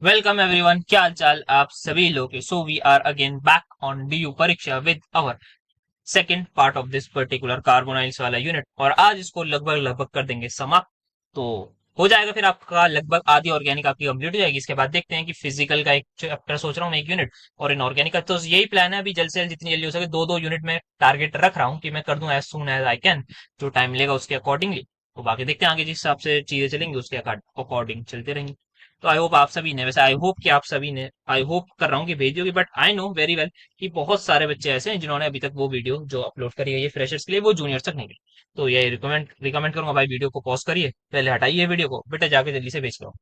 Welcome everyone, क्या हाल चाल आप सभी लोग के। So we are again back on DU परीक्षा with our second part of this particular carbonyls वाला यूनिट, और आज इसको लगभग लगभग कर देंगे समाप्त। तो हो जाएगा फिर आपका लगभग आधी ऑर्गेनिक आपकी कंप्लीट हो जाएगी। इसके बाद देखते हैं कि फिजिकल का एक चैप्टर सोच रहा हूँ मैं, एक यूनिट, और इनऑर्गेनिक का। तो यही प्लान है, अभी जल्द से जल्द जितनी जल्दी हो सके दो दो यूनिट में टारगेट रख रहा हूँ कि मैं कर दूं as soon as I can. जो टाइम लेगा उसके अकॉर्डिंगली। तो बाकी देखते हैं आगे जिस हिसाब से चीजें चलेंगी उसके अकॉर्डिंग चलते रहेंगे। तो आई होप आप सभी ने, वैसे आई होप कि आप सभी ने, आई होप कर रहा हूँ कि भेजियोगे, but I know very well कि बहुत सारे बच्चे ऐसे हैं जिन्होंने अभी तक वो वीडियो जो अपलोड करी है ये फ्रेशर्स के लिए, वो जूनियर्स तक नहीं गई। तो ये रिकमेंड करूंगा भाई, वीडियो को पॉज करिए, पहले हटाइए वीडियो को, बेटा जाके जल्दी से भेज करो।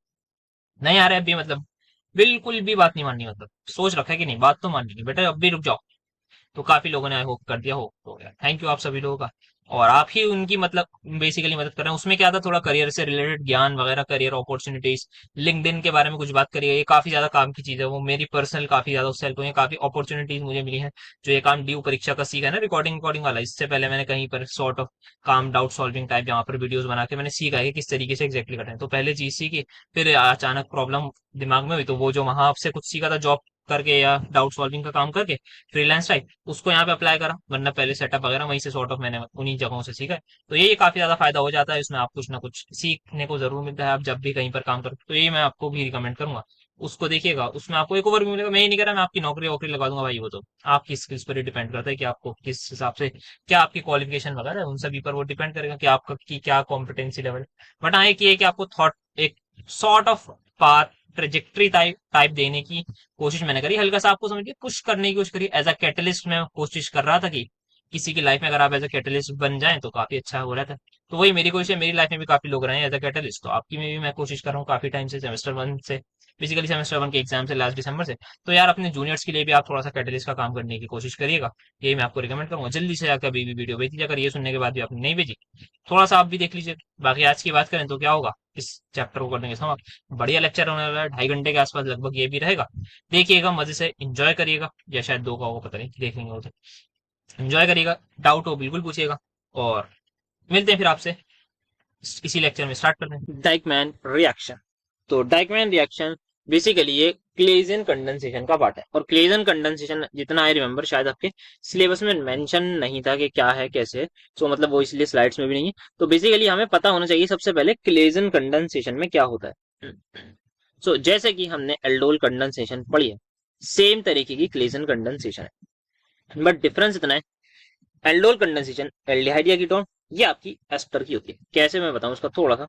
नहीं आ रहा है अभी, मतलब बिल्कुल भी बात नहीं माननी, मतलब सोच रखा है कि नहीं बात तो माननी नहीं बेटा, अब भी रुक जाओ। तो काफी लोगों ने आई होप कर दिया हो, तो यार थैंक यू आप सभी लोगों का। और आप ही उनकी मतलब बेसिकली मदद कर रहे हैं। उसमें क्या था, थोड़ा करियर से रिलेटेड ज्ञान वगैरह, करियर अपॉर्चुनिटीज, लिंक्डइन के बारे में कुछ बात करिए। ये काफी ज्यादा काम की चीज है, वो मेरी पर्सनल काफी ज्यादा उससे हेल्प हुई है, काफी अपॉर्चुनिटीज मुझे मिली है। जो ये काम ड्यू परीक्षा का सीखा है ना, रिकॉर्डिंग वाला, इससे पहले मैंने कहीं पर सॉर्ट ऑफ काम डाउट सॉल्विंग टाइप जहाँ पर वीडियोस बना के मैंने सीखा है कि किस तरीके से एग्जैक्टली करना है। तो पहले चीज सीखी, फिर अचानक प्रॉब्लम दिमाग में हुई, तो वो जो वहां से कुछ सीखा था जॉब करके या डाउट सॉल्विंग का काम करके, फ्रीलांस टाइप, उसको यहाँ पे अप्लाई करा। वरना पहले सेटअप वगैरह वहीं से सॉर्ट ऑफ मैंने उन्हीं जगहों से सीखा है। तो ये काफी ज्यादा फायदा हो जाता है, इसमें आप कुछ ना कुछ सीखने को जरूर मिलता है आप जब भी कहीं पर काम करो। तो ये मैं आपको भी रिकमेंड करूंगा, उसको देखिएगा। उसमें आपको एक ओवर भी मिलेगा। मैं ये नहीं कह रहा मैं आपकी नौकरी वोकरी लगा दूंगा भाई, वो तो आपकी स्किल्स पर ही डिपेंड करता है कि आपको किस हिसाब से, क्या आपकी क्वालिफिकेशन वगैरह है, उन सभी पर वो डिपेंड करेगा कि आपका की क्या कॉम्पिटेंसी लेवल है। बट हाँ, एक ये है कि आपको थॉट, एक sort of path, trajectory type type देने की कोशिश मैंने करी, हल्का सा आपको समझ के पुश करने की कोशिश करी। एज अ कैटलिस्ट मैं कोशिश कर रहा था कि किसी की लाइफ में अगर आप एज अ कैटलिस्ट बन जाएं तो काफी अच्छा हो रहा था। तो वही मेरी कोशिश है, मेरी लाइफ में भी काफी लोग रहे हैं एज अ कैटलिस्ट, तो आपकी में भी मैं कोशिश कर रहा हूँ काफी टाइम से, सेमेस्टर वन से, बेसिकली सेमेस्टर वन के एग्जाम से लास्ट दिसंबर से। तो यार अपने जूनियर्स के लिए भी आप थोड़ा सा कैटलिस्ट का काम करने की कोशिश करिएगा। यही मैं आपको रिकमेंड करूंगा। जल्दी से जाकर अभी भी वीडियो भेज दीजिए, अगर ये सुनने के बाद भी आपने नहीं भेजी, थोड़ा सा आप भी देख लीजिए। बाकी आज की बात करें तो क्या होगा, इस चैप्टर को कर देंगे समाप्त। बढ़िया लेक्चर होने वाला है, 2.5 घंटे के आसपास लगभग ये भी रहेगा। देखिएगा, मजे से एंजॉय करिएगा, या शायद दो का होगा पता नहीं, देख लेंगे उसे। एंजॉय करिएगा, डाउट हो बिल्कुल पूछिएगा, और मिलते हैं फिर आपसे इसी लेक्चर में। स्टार्ट करते हैं डाइकमैन रिएक्शन। तो डाइकमैन रिएक्शन बेसिकली ये क्लेजन कंडेंसेशन का पार्ट है। और क्लेजन कंडेंसेशन जितना आई रिमेम्बर शायद आपके सिलेबस में मेंशन नहीं था कि क्या है कैसे है। सो मतलब वो इसलिए स्लाइड्स में भी नहीं है। तो बेसिकली हमें पता होना चाहिए सबसे पहले क्लेजन कंडेंसेशन में क्या होता है। सो जैसे कि हमने एल्डोल कंडेंसेशन पढ़ी है, सेम तरीके की क्लेजन कंडेंसेशन है, बट डिफरेंस इतना है, एल्डोल कंडेंसेशन एल्डिहाइड या कीटोन, ये आपकी एस्टर की होती है। कैसे मैं बताऊं उसका थोड़ा सा।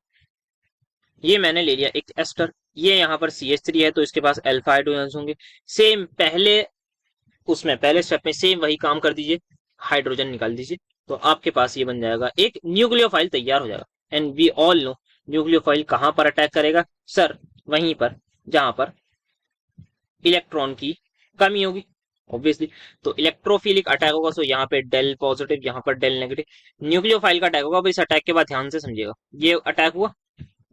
ये मैंने ले लिया एक एस्टर, ये यहाँ पर CH3 है तो इसके पास अल्फा हाइड्रोजन होंगे। सेम पहले, उसमें पहले स्टेप में सेम वही काम कर दीजिए, हाइड्रोजन निकाल दीजिए, तो आपके पास ये बन जाएगा, एक न्यूक्लियोफाइल तैयार हो जाएगा। And we all know nucleophile कहां पर अटैक करेगा सर, वहीं पर जहां पर इलेक्ट्रॉन की कमी होगी ऑब्वियसली। तो इलेक्ट्रोफिलिक अटैक होगा, सो यहाँ पे डेल पॉजिटिव, यहाँ पर डेल नेगेटिव। न्यूक्लियोफाइल का अटैक होगा। अब इस अटैक के बाद ध्यान से समझिएगा, ये अटैक हुआ,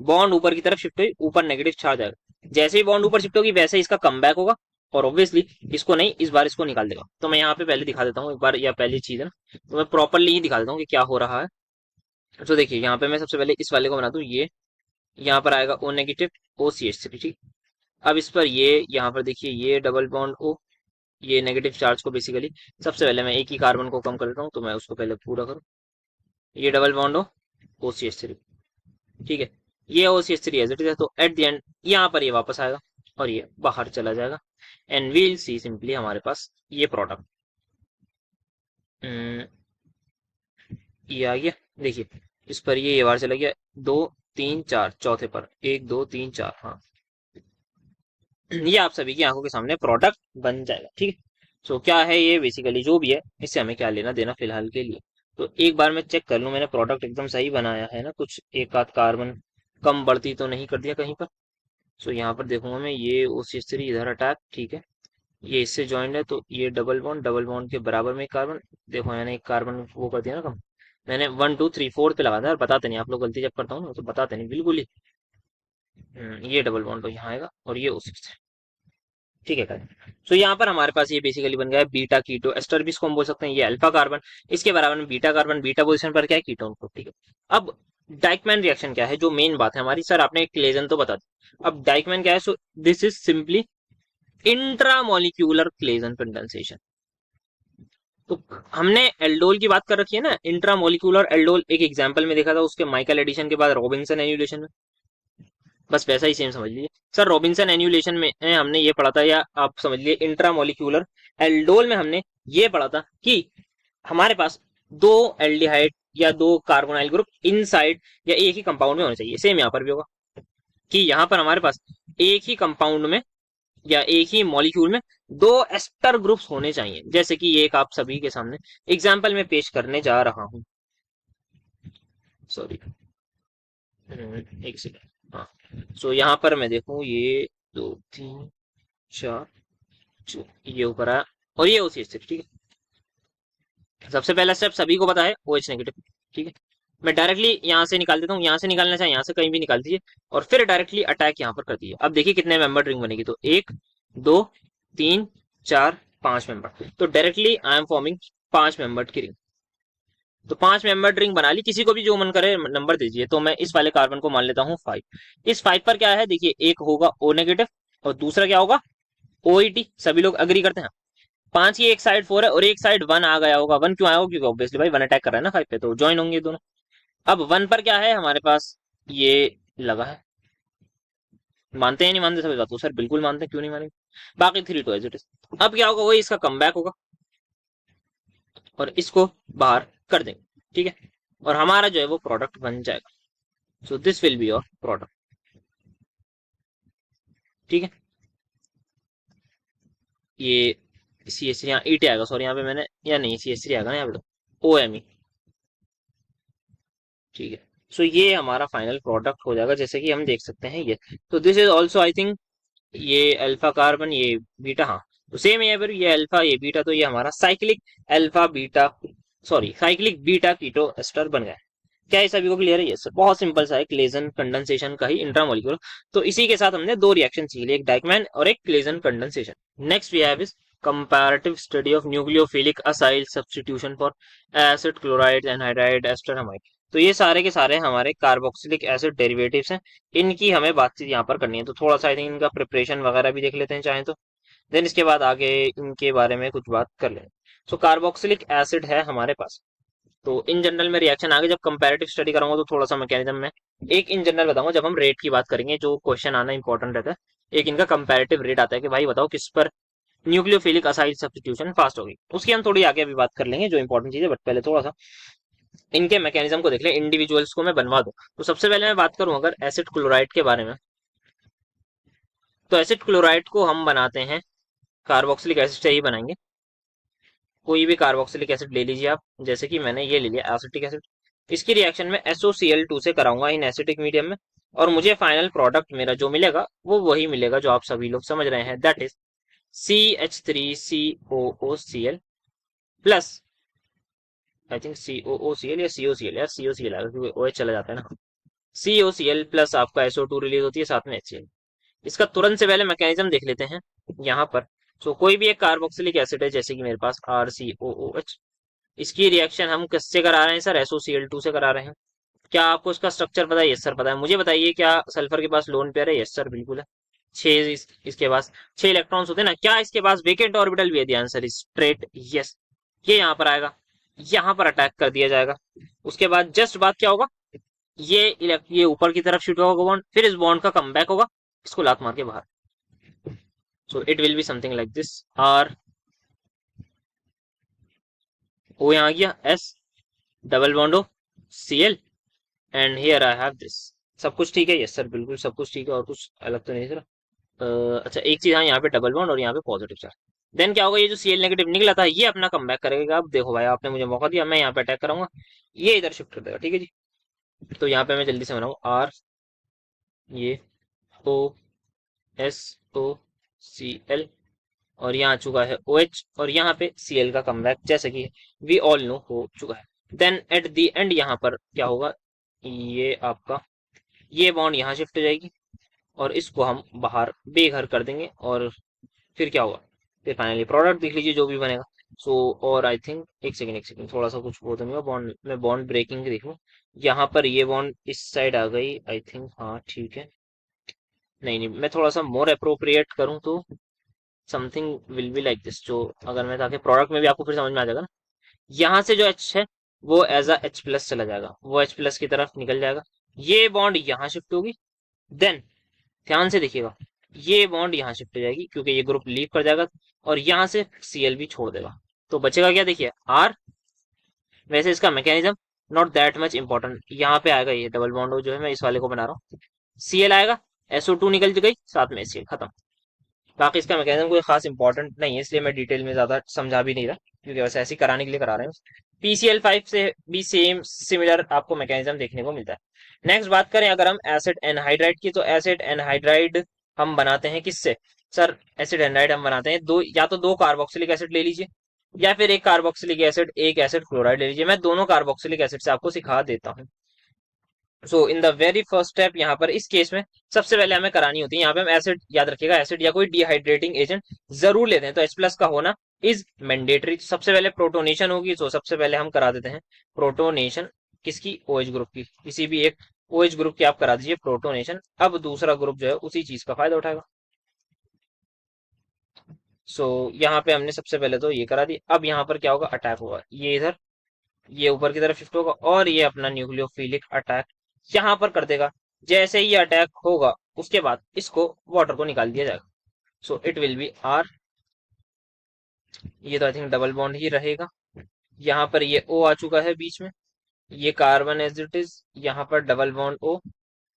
बॉन्ड ऊपर की तरफ शिफ्ट हुई, ऊपर नेगेटिव चार्ज आएगा। जैसे ही बॉन्ड ऊपर शिफ्ट होगी वैसे इसका कम बैक होगा, और ऑब्वियसली इसको नहीं, इस बार इसको निकाल देगा। तो मैं यहाँ पे पहले दिखा देता हूँ एक बार, या पहली चीज है ना, तो मैं प्रॉपरली ही दिखा देता हूँ कि क्या हो रहा है। तो देखिए यहाँ पे मैं सबसे पहले इस वाले को बना दूं, ये यहाँ पर आएगा O नेगेटिव OCH3, ठीक। अब इस पर ये यहाँ पर देखिए, ये डबल बॉन्ड O, ये नेगेटिव चार्ज को बेसिकली, सबसे पहले मैं एक ही कार्बन को कम कर देता हूँ, तो मैं उसको पहले पूरा करूँ। ये डबल बॉन्ड हो OCH3, ठीक है। ये OCH3 एज इट इज है, तो एट द एंड यहाँ पर ये वापस आएगा और ये बाहर चला जाएगा। एंड वील सी सिंपली हमारे पास ये प्रोडक्ट, ये आ गया। देखिए इस पर ये बाहर चला गया, 2 3 4 चौथे पर, 1 2 3 4, हाँ। ये आप सभी की आंखों के सामने प्रोडक्ट बन जाएगा, ठीक है। सो क्या है ये, बेसिकली जो भी है इससे हमें क्या लेना देना फिलहाल के लिए। तो एक बार मैं चेक कर लूं मैंने प्रोडक्ट एकदम सही बनाया है ना, कुछ एक आध कार्बन कम बढ़ती तो नहीं कर दिया कहीं पर। सो यहाँ पर देखूंगा मैं, ये OCH3 इधर अटैक, ठीक है। ये इससे ज्वाइंट है, तो ये डबल बॉन्ड के बराबर में एक कार्बन, देखो मैंने एक कार्बन वो कर दिया ना कम। मैंने 1 2 3 4 पे लगा था, बताते नहीं आप लोग, गलती जब करता हूँ ना तो बताते नहीं बिल्कुल ही। ये डबल बॉन्ड तो यहाँ आएगा, और ये OCH3, ठीक है। सो यहाँ पर हमारे पास ये बेसिकली बन गया है बीटा कीटो एस्टर भी इसको हम बोल सकते हैं, ये अल्फा कार्बन, इसके बराबर में बीटा कार्बन, बीटा पोजीशन पर क्या है कीटोन को, ठीक है। अब डाइकमैन रिएक्शन क्या है, जो मेन बात है हमारी, सर आपने क्लेजन तो बता दी, अब डाइकमैन क्या है, so this is simply intramolecular Claisen condensation. तो हमने एल्डोल की बात कर रखी है ना, इंट्रामोलिक्यूलर एल्डोल एक एग्जांपल में देखा था, उसके माइकल एडिशन के बाद रॉबिन्सन एन्यूलेशन में, बस वैसा ही सेम समझ लीजिए सर। रॉबिन्सन एन्यूलेशन में हमने ये पढ़ा था, या आप समझ लीजिए इंट्रामोलिक्यूलर एल्डोल में हमने ये पढ़ा था कि हमारे पास दो एल्डिहाइड या दो कार्बोनाइल ग्रुप इनसाइड या एक ही कंपाउंड में होने चाहिए। सेम यहाँ पर भी होगा कि यहाँ पर हमारे पास एक ही कंपाउंड में या एक ही मॉलिक्यूल में दो एस्टर ग्रुप्स होने चाहिए, जैसे कि एक आप सभी के सामने एग्जाम्पल में पेश करने जा रहा हूं। सॉरी, एक सेकेंड। हाँ, सो यहाँ पर मैं देखूं, ये दो तीन चार, ये ऊपर आया और ये उसी स्थिति, ठीक है। सबसे पहला स्टेप सभी को पता है, ओ एच नेगेटिव, ठीक है। मैं डायरेक्टली यहाँ से निकाल देता हूँ, यहाँ से निकालना चाहे यहाँ से कहीं भी निकाल दीजिए, और फिर डायरेक्टली अटैक यहाँ पर कर दीजिए। अब देखिए कितने मेंबर रिंग बनेगी, तो एक दो तीन चार पांच मेंबर, तो डायरेक्टली आई एम फॉर्मिंग पांच मेंबर की रिंग। तो पांच मेंबर रिंग बना ली, किसी को भी जो मन करे नंबर दीजिए, तो मैं इस वाले कार्बन को मान लेता हूँ 5। इस 5 पर क्या है, देखिए एक होगा ओ नेगेटिव और दूसरा क्या होगा ओईटी, सभी लोग अग्री करते हैं। 5 की एक साइड 4 है और एक साइड 1 आ गया होगा। 1 क्यों आया होगा, क्योंकि ऑब्वियसली भाई 1 अटैक कर रहा है ना 5 पे, तो ज्वाइन होंगे दोनों। अब 1 पर क्या है हमारे पास, ये लगा है। मानते हैं नहीं मानते सभी बात को, सर बिल्कुल मानते हैं, क्यों नहीं मानेंगे। बाकी 3 तो एज इट इज। अब क्या होगा, वही इसका कम होगा और इसको बाहर कर देंगे, ठीक है। और हमारा जो है वो प्रोडक्ट बन जाएगा। So this will be your product, ठीक है। ये सी एस यहाँ ईटी आएगा, सॉरी यहाँ पे मैंने, या नहीं सी एस आएगा ना यहाँ पे, तो ओ एम ई, ठीक है। सो ये हमारा फाइनल प्रोडक्ट हो जाएगा, जैसे कि हम देख सकते हैं ये। तो this is also I think, ये अल्फा कार्बन, ये बीटा, हाँ तो सेम है फिर, ये अल्फा ये बीटा, तो ये हमारा cyclic alpha beta, sorry cyclic beta keto ester बन गया। क्या ये सभी को क्लियर है? ये सर बहुत सिंपल सा है, क्लेजन कंडेंसेशन का ही इंट्रामोलिक्यूलर। तो इसी के साथ हमने दो रिएक्शन सीख ली, एक डाइकमैन और एक Claisen condensation. Next we have is comparative study of nucleophilic acyl substitution for acid chloride anhydride ester amide। तो ये सारे के सारे हमारे कार्बोक्सिलिक एसिड डेरिवेटिव्स हैं, इनकी हमें बातचीत यहाँ पर करनी है। तो थोड़ा सा आई थिंक इनका प्रिपरेशन वगैरह भी देख लेते हैं चाहें तो, देन इसके बाद आगे इनके बारे में कुछ बात कर लें। सो कार्बोक्सिलिक एसिड है हमारे पास, तो इन जनरल में रिएक्शन आगे जब कंपैरेटिव स्टडी करूंगा तो थोड़ा सा मैकेनिज्म में एक इन जनरल बताऊंगा। जब हम रेट की बात करेंगे, जो क्वेश्चन आना इंपॉर्टेंट रहता है, एक इनका कंपैरेटिव रेट आता है कि भाई बताओ किस पर न्यूक्लियोफिलिक असाइड सब्स्टिट्यूशन फास्ट होगी। उसकी हम थोड़ी आगे अभी बात कर लेंगे, जो इंपॉर्टेंट चीज है, बट पहले थोड़ा सा इनके मैकेनिज्म को देख ले, इंडिविजुअल्स को मैं बनवा दूं। तो सबसे पहले मैं बात करूं अगर एसिड क्लोराइड के बारे में, तो एसिड क्लोराइड को हम बनाते हैं कार्बोक्सिलिक एसिड से ही बनाएंगे। कोई भी कार्बोक्सिलिक एसिड ले लीजिए आप, जैसे कि मैंने ये ले लिया एसिटिक एसिड। इसकी रिएक्शन में SOCl2 से कराऊंगा इन एसिडिक मीडियम में, और मुझे फाइनल प्रोडक्ट मेरा जो मिलेगा वो वही मिलेगा जो आप सभी लोग समझ रहे हैं, that is CH3COOCl plus, I think COOCl या COCl, यार COCl आएगा क्योंकि OH चला जाता है ना। COCl प्लस आपका SO2 रिलीज होती है, साथ में HCl। इसका तुरंत से पहले मैकेनिज्म देख लेते हैं यहाँ पर। तो कोई भी एक कार्बोक्सिलिक एसिड है, जैसे कि मेरे पास RCOOH, इसकी रिएक्शन हम किससे करा रहे हैं सर, SOCl2 से करा रहे हैं। क्या आपको इसका स्ट्रक्चर पता है? यस सर पता है। मुझे बताइए क्या सल्फर के पास लोन पेयर है? यस सर बिल्कुल है। छह इसके पास 6 इलेक्ट्रॉन्स होते हैं ना। क्या इसके पास वेकेंट ऑर्बिटल भी है? The answer is straight yes. ये यहाँ पर आएगा, यहाँ पर अटैक कर दिया जाएगा। उसके बाद जस्ट बात क्या होगा, ये ऊपर की तरफ शिफ्ट होगा बॉन्ड, फिर इस बॉन्ड का कमबैक होगा, इसको लात मार के बाहर। So it will be something like this, R O यहाँ आ गया, S double bond O Cl and here I have this. सब कुछ ठीक है? यस सर बिल्कुल सब कुछ ठीक है, और कुछ अलग तो नहीं सर। अच्छा एक चीज, हाँ यहाँ पे डबल बॉन्ड और यहाँ पे पॉजिटिव चार्ज। देन क्या होगा, ये जो Cl नेगेटिव निकला था ये अपना कमबैक करेगा। अब देखो भाई आपने मुझे मौका दिया, मैं यहाँ पे अटैक कराऊंगा, ये इधर शिफ्ट कर देगा, ठीक है जी। तो यहाँ पे मैं जल्दी से बनाऊँ R, ये OSOCl, और यहाँ आ चुका है OH, और यहाँ पे Cl का कमबैक जैसे कि वी ऑल नो हो चुका है। देन एट दी एंड यहाँ पर क्या होगा, ये आपका ये बॉन्ड यहाँ शिफ्ट हो जाएगी और इसको हम बाहर बेघर कर देंगे, और फिर क्या होगा, फिर फाइनली प्रोडक्ट देख लीजिए जो भी बनेगा। सो और आई थिंक एक सेकंड थोड़ा सा कुछ वो तो नहीं हुआ, बॉन्ड मैं बॉन्ड ब्रेकिंग देख लूँ। यहाँ पर ये बॉन्ड इस साइड आ गई आई थिंक, हाँ ठीक है। नहीं नहीं, मैं थोड़ा सा मोर अप्रोप्रिएट करूँ तो something will be like this, जो अगर मैं ताकि प्रोडक्ट में भी आपको फिर समझ में आ जाएगा ना। यहाँ से जो एच है वो एज अ एच प्लस चला जाएगा, वो एच प्लस की तरफ निकल जाएगा। ये बॉन्ड यहाँ शिफ्ट होगी, देन ध्यान से देखिएगा, ये बॉन्ड यहाँ शिफ्ट हो जाएगी क्योंकि ये ग्रुप लीव कर जाएगा, और यहाँ से सीएल भी छोड़ देगा। तो बचेगा क्या, देखिए आर। वैसे इसका mechanism not that much important, यहाँ पे आएगा ये डबल बॉन्ड जो है मैं इस वाले को बना रहा हूँ, सीएल आएगा, SO2 निकल गई साथ में सीएल, खत्म। बाकी इसका मैकेनिज्म कोई खास इंपॉर्टेंट नहीं है, इसलिए मैं डिटेल में ज्यादा समझा भी नहीं रहा, क्योंकि वैसे ऐसे ही कराने के लिए करा रहे हैं। PCl5 से भी सेम सिमिलर आपको मैकेनिज्म देखने को मिलता है। नेक्स्ट बात करें अगर हम एसिड एनहाइड्राइड की, तो एसिड एनहाइड्राइड हम बनाते हैं किससे सर? एसिड एनहाइड हम बनाते हैं दो, या तो दो कार्बोक्सिलिक एसिड ले लीजिए, या फिर एक कार्बोक्सिलिक एसिड एक एसिड क्लोराइड ले लीजिए। मैं दोनों कार्बोक्सिलिक एसिड से आपको सिखा देता हूँ। So in the very first step, यहाँ पर इस केस में सबसे पहले हमें करानी होती है, यहाँ पे हम एसिड, याद रखिएगा एसिड या कोई डिहाइड्रेटिंग एजेंट जरूर लेते हैं, तो H प्लस का होना इज मैंडेटरी। सबसे पहले प्रोटोनेशन होगी, तो सबसे पहले हम करा देते हैं प्रोटोनेशन किसकी, OH ग्रुप की, किसी भी एक OH ग्रुप की आप करा दीजिए प्रोटोनेशन। अब दूसरा ग्रुप जो है उसी चीज का फायदा उठाएगा। सो यहाँ पे हमने सबसे पहले तो ये करा दी। अब यहाँ पर क्या होगा, अटैक होगा, ये इधर ये ऊपर की तरफ शिफ्ट होगा, और ये अपना न्यूक्लियोफिलिक अटैक यहाँ पर कर देगा। जैसे ही ये अटैक होगा उसके बाद इसको वाटर को निकाल दिया जाएगा। So it will be R, ये तो आई थिंक डबल बॉन्ड ही रहेगा। यहाँ पर ये O आ चुका है बीच में, ये कार्बन एज इट इज, यहाँ पर double bond O,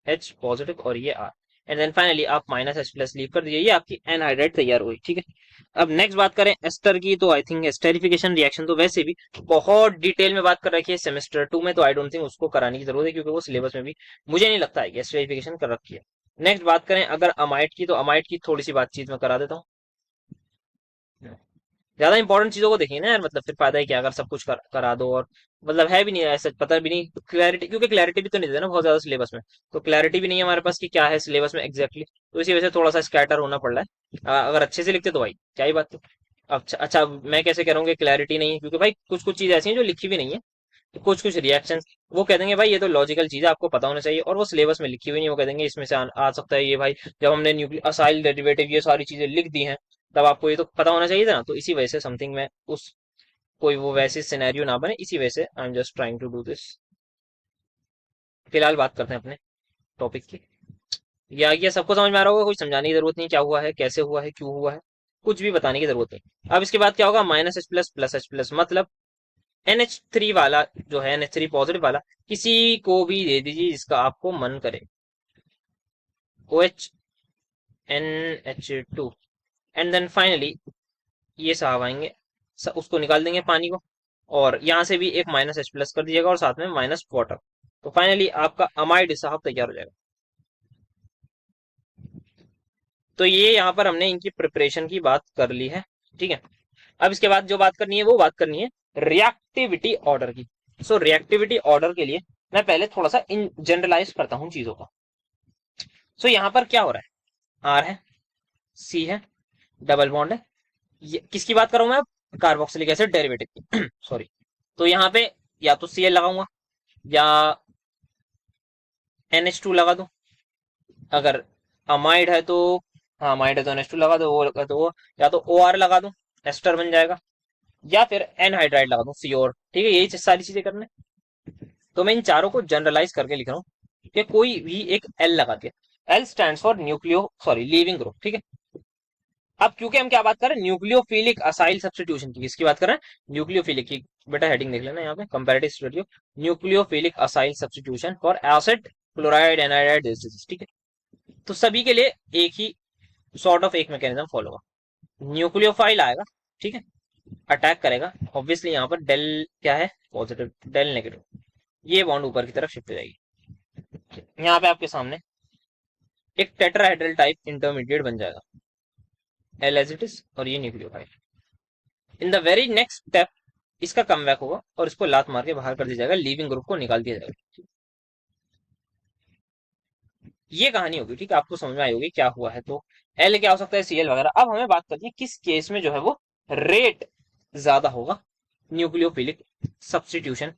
H positive, और ये R। एंड देन फाइनली आप माइनस H प्लस लीव कर दीजिए, ये आपकी एनहाइड्राइड तैयार हुई, ठीक है। अब नेक्स्ट बात करें एस्टर की, तो आई थिंक एस्टेरिफिकेशन रिएक्शन तो वैसे भी बहुत डिटेल में बात कर रखी है सेमेस्टर 2 में, तो आई डोंट थिंक उसको कराने की जरूरत है, क्योंकि वो सिलेबस में भी मुझे नहीं लगता है कि एस्टेरिफिकेशन कर रखी है। नेक्स्ट बात करें अगर अमाइड की, तो अमाइड की थोड़ी सी बातचीत में करा देता हूँ। ज्यादा इंपॉर्टेंट चीजों को देखिए ना यार, मतलब फिर फायदा ही क्या अगर सब कुछ करा दो, और मतलब है भी नहीं ऐसा, पता भी नहीं क्लैरिटी, क्योंकि क्लैरिटी भी तो नहीं देना ना बहुत ज्यादा सिलेबस में, तो क्लैरिटी भी नहीं है हमारे पास कि क्या है सिलेबस में एग्जैक्टली, तो इसी वजह से थोड़ा सा स्कैटर होना पड़ रहा है। अगर अच्छे से लिखते तो भाई क्या ही बात थी। अच्छा अच्छा, मैं कैसे कह रहा हूँ कि क्लैरिटी नहीं है, क्योंकि भाई कुछ कुछ चीज ऐसी हैं जो लिखी भी नहीं है, तो कुछ कुछ रिएक्शन वो कह देंगे भाई ये तो लॉजिकल चीज है आपको पता होना चाहिए, और वो सिलेबस में लिखी हुई नहीं, वो कह देंगे इसमें से आ सकता है ये भाई, जब हमने न्यूक्लियर असाइल डेरिवेटिव ये सारी चीजें लिख दी हैं, तब आपको ये तो पता होना चाहिए था ना, तो इसी वजह से समथिंग में उस कोई वो वैसी सिनेरियो ना बने, इसी वजह से I am just trying to do this. फिलहाल बात करते हैं अपने टॉपिक की। ये सबको समझ में आ रहा होगा, कुछ समझाने की जरूरत नहीं, क्या हुआ है कैसे हुआ है क्यों हुआ है, कुछ भी बताने की जरूरत नहीं। अब इसके बाद क्या होगा, minus H plus plus H plus, मतलब NH3 वाला जो है NH3 पॉजिटिव वाला किसी को भी दे दीजिए जिसका आपको मन करे, OH NH2, and then finally ये साहब आएंगे, उसको निकाल देंगे पानी को, और यहाँ से भी एक माइनस H प्लस कर दीजिएगा, और साथ में माइनस वाटर, तो फाइनली आपका अमाइड साहब तैयार हो जाएगा। तो ये यहाँ पर हमने इनकी प्रिपरेशन की बात कर ली है, ठीक है। अब इसके बाद जो बात करनी है वो बात करनी है रिएक्टिविटी ऑर्डर की। सो रिएक्टिविटी ऑर्डर के लिए मैं पहले थोड़ा सा इन जनरलाइज करता हूँ चीजों का। सो यहाँ पर क्या हो रहा है, आर है, सी है, डबल बॉन्ड है, ये किसकी बात कर रहा हूँ मैं, कार्बोक्सिलिक एसिड डेरिवेटिव की सॉरी। तो यहाँ पे या तो Cl लगाऊंगा या NH2 लगा दूं, अगर अमाइड है तो, हाँ अमाइड है तो NH2 लगा दो, वो लगा तो वो, या तो OR लगा दूं, एस्टर बन जाएगा, या फिर एनहाइड्राइड लगा दूं, COR, ठीक है। यही सारी चीजें करने, तो मैं इन चारों को जनरलाइज करके लिख रहा हूँ कि कोई भी एक L लगा दिया, L stand for nucleo sorry leaving group, ठीक है। अब क्योंकि हम क्या बात कर रहे हैं, न्यूक्लियोफिलिक असाइल सब्स्टिट्यूशन की, किसकी बात कर रहे हैं, न्यूक्लियोफिलिक की। बेटा हेडिंग देख लेना यहाँ पे, comparative study nucleophilic acyl substitution for acid chloride anhydride disease, ठीक है। तो सभी के लिए एक ही सॉर्ट ऑफ एक मैकेनिज्म फॉलो होगा, न्यूक्लियोफाइल आएगा, ठीक है, अटैक करेगा, ऑब्वियसली यहाँ पर डेल क्या है, पॉजिटिव, डेल नेगेटिव, ये बॉन्ड ऊपर की तरफ शिफ्ट हो जाएगी। यहाँ पे आपके सामने एक टेट्राहेड्रल टाइप इंटरमीडिएट बन जाएगा, L एज इट इज, और ये nucleophile. In the very next step इसका कमबैक होगा, और इसको लात मार के बाहर कर दिया जाएगा, लीविंग ग्रुप को निकाल दिया जाएगा। ये कहानी होगी, ठीक है, आपको समझ में आई होगी क्या हुआ है। तो L क्या हो सकता है, Cl वगैरह। अब हमें बात करनी है किस केस में जो है वो रेट ज्यादा होगा न्यूक्लियोफिलिक सब्स्टिट्यूशन,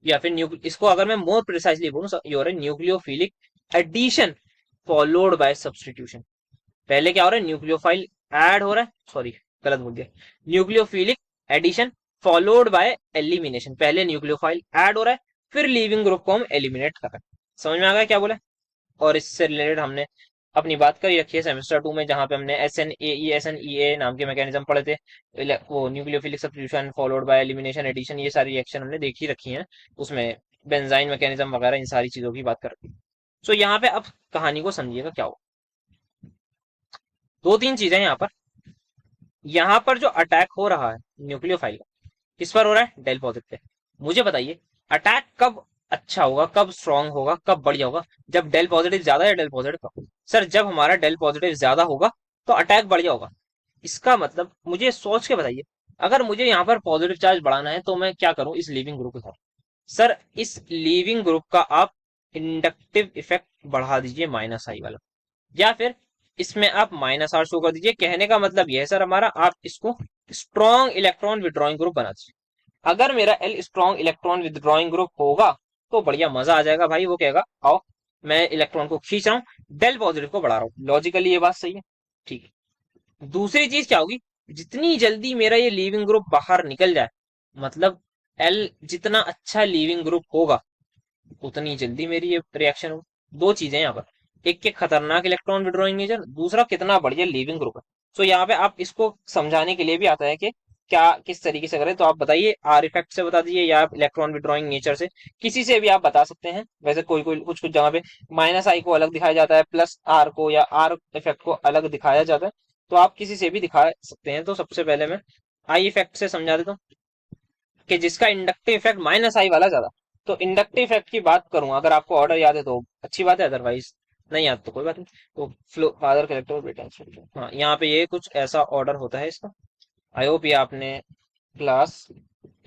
या फिर इसको अगर मैं मोर प्रिसाइजली बोलूं, ये हो रहा है nucleophilic addition followed by substitution. पहले क्या हो रहा है, न्यूक्लियोफाइल ऐड हो रहा है, सॉरी गलत बोल दिया, nucleophilic addition followed by elimination. पहले न्यूक्लियोफाइल ऐड हो रहा है, फिर लीविंग ग्रुप को हम एलिमिनेट कर रहे हैं। समझ में आ गया क्या बोला? और इससे रिलेटेड हमने अपनी बात करी रखी है सेमेस्टर 2 में, जहां पे हमने एस एन ई ए नाम के मैकेनिज्म पढ़े थे। वो nucleophilic substitution followed by elimination addition, ये सारी रिएक्शन हमने देखी रखी है उसमें, बेंजाइन मैकेनिज्म वगैरह, इन सारी चीजों की बात कर रखी है। सो यहाँ पे अब कहानी को समझिएगा क्या हो। दो तीन चीजें यहाँ पर जो अटैक हो रहा है न्यूक्लियोफाइल का, किस पर हो रहा है, डेल पॉजिटिव पे। मुझे बताइए अटैक कब अच्छा होगा, कब स्ट्रांग होगा, कब बढ़िया होगा, जब डेल पॉजिटिव ज्यादा या डेल पॉजिटिव कम? सर जब हमारा डेल पॉजिटिव ज्यादा होगा तो अटैक बढ़िया होगा। इसका मतलब मुझे सोच के बताइए, अगर मुझे यहाँ पर पॉजिटिव चार्ज बढ़ाना है तो मैं क्या करूं इस लीविंग ग्रुप के साथ? सर इस लीविंग ग्रुप का आप इंडक्टिव इफेक्ट बढ़ा दीजिए -I वाला, या फिर इसमें आप -R शो कर दीजिए। कहने का मतलब यह है सर हमारा, आप इसको स्ट्रॉन्ग इलेक्ट्रॉन विड्रॉइंग ग्रुप बना दीजिए। अगर मेरा L strong electron withdrawing group होगा तो बढ़िया मजा आ जाएगा भाई। वो कहेगा आओ मैं इलेक्ट्रॉन को खींच रहा हूँ, डेल पॉजिटिव को बढ़ा रहा हूँ। लॉजिकली ये बात सही है, ठीक है। दूसरी चीज क्या होगी, जितनी जल्दी मेरा ये लीविंग ग्रुप बाहर निकल जाए, मतलब एल जितना अच्छा लीविंग ग्रुप होगा उतनी जल्दी मेरी ये रिएक्शन होगी। दो चीजें यहाँ पर, एक के खतरनाक इलेक्ट्रॉन विड्रॉइंग नेचर, दूसरा कितना बढ़िया लीविंग ग्रुप है। तो यहाँ पे आप इसको समझाने के लिए भी आता है कि क्या किस तरीके से करें। तो आप बताइए, आर इफेक्ट से बता दीजिए या इलेक्ट्रॉन विड्रॉइंग नेचर से, किसी से भी आप बता सकते हैं। वैसे कोई कोई कुछ कुछ जगह पे -I को अलग दिखाया जाता है, +R को या आर इफेक्ट को अलग दिखाया जाता है, तो आप किसी से भी दिखा सकते हैं। तो सबसे पहले मैं आई इफेक्ट से समझा देता हूँ कि जिसका इंडक्टिव इफेक्ट -I वाला ज्यादा। तो इंडक्टिव इफेक्ट की बात करूं, अगर आपको ऑर्डर याद है तो अच्छी बात है, अदरवाइज नहीं याद तो कोई बात नहीं। तो फ्लो फादर कलेक्टर बेटा, हाँ यहाँ पे ये कुछ ऐसा ऑर्डर होता है इसका। आई होप ये आपने क्लास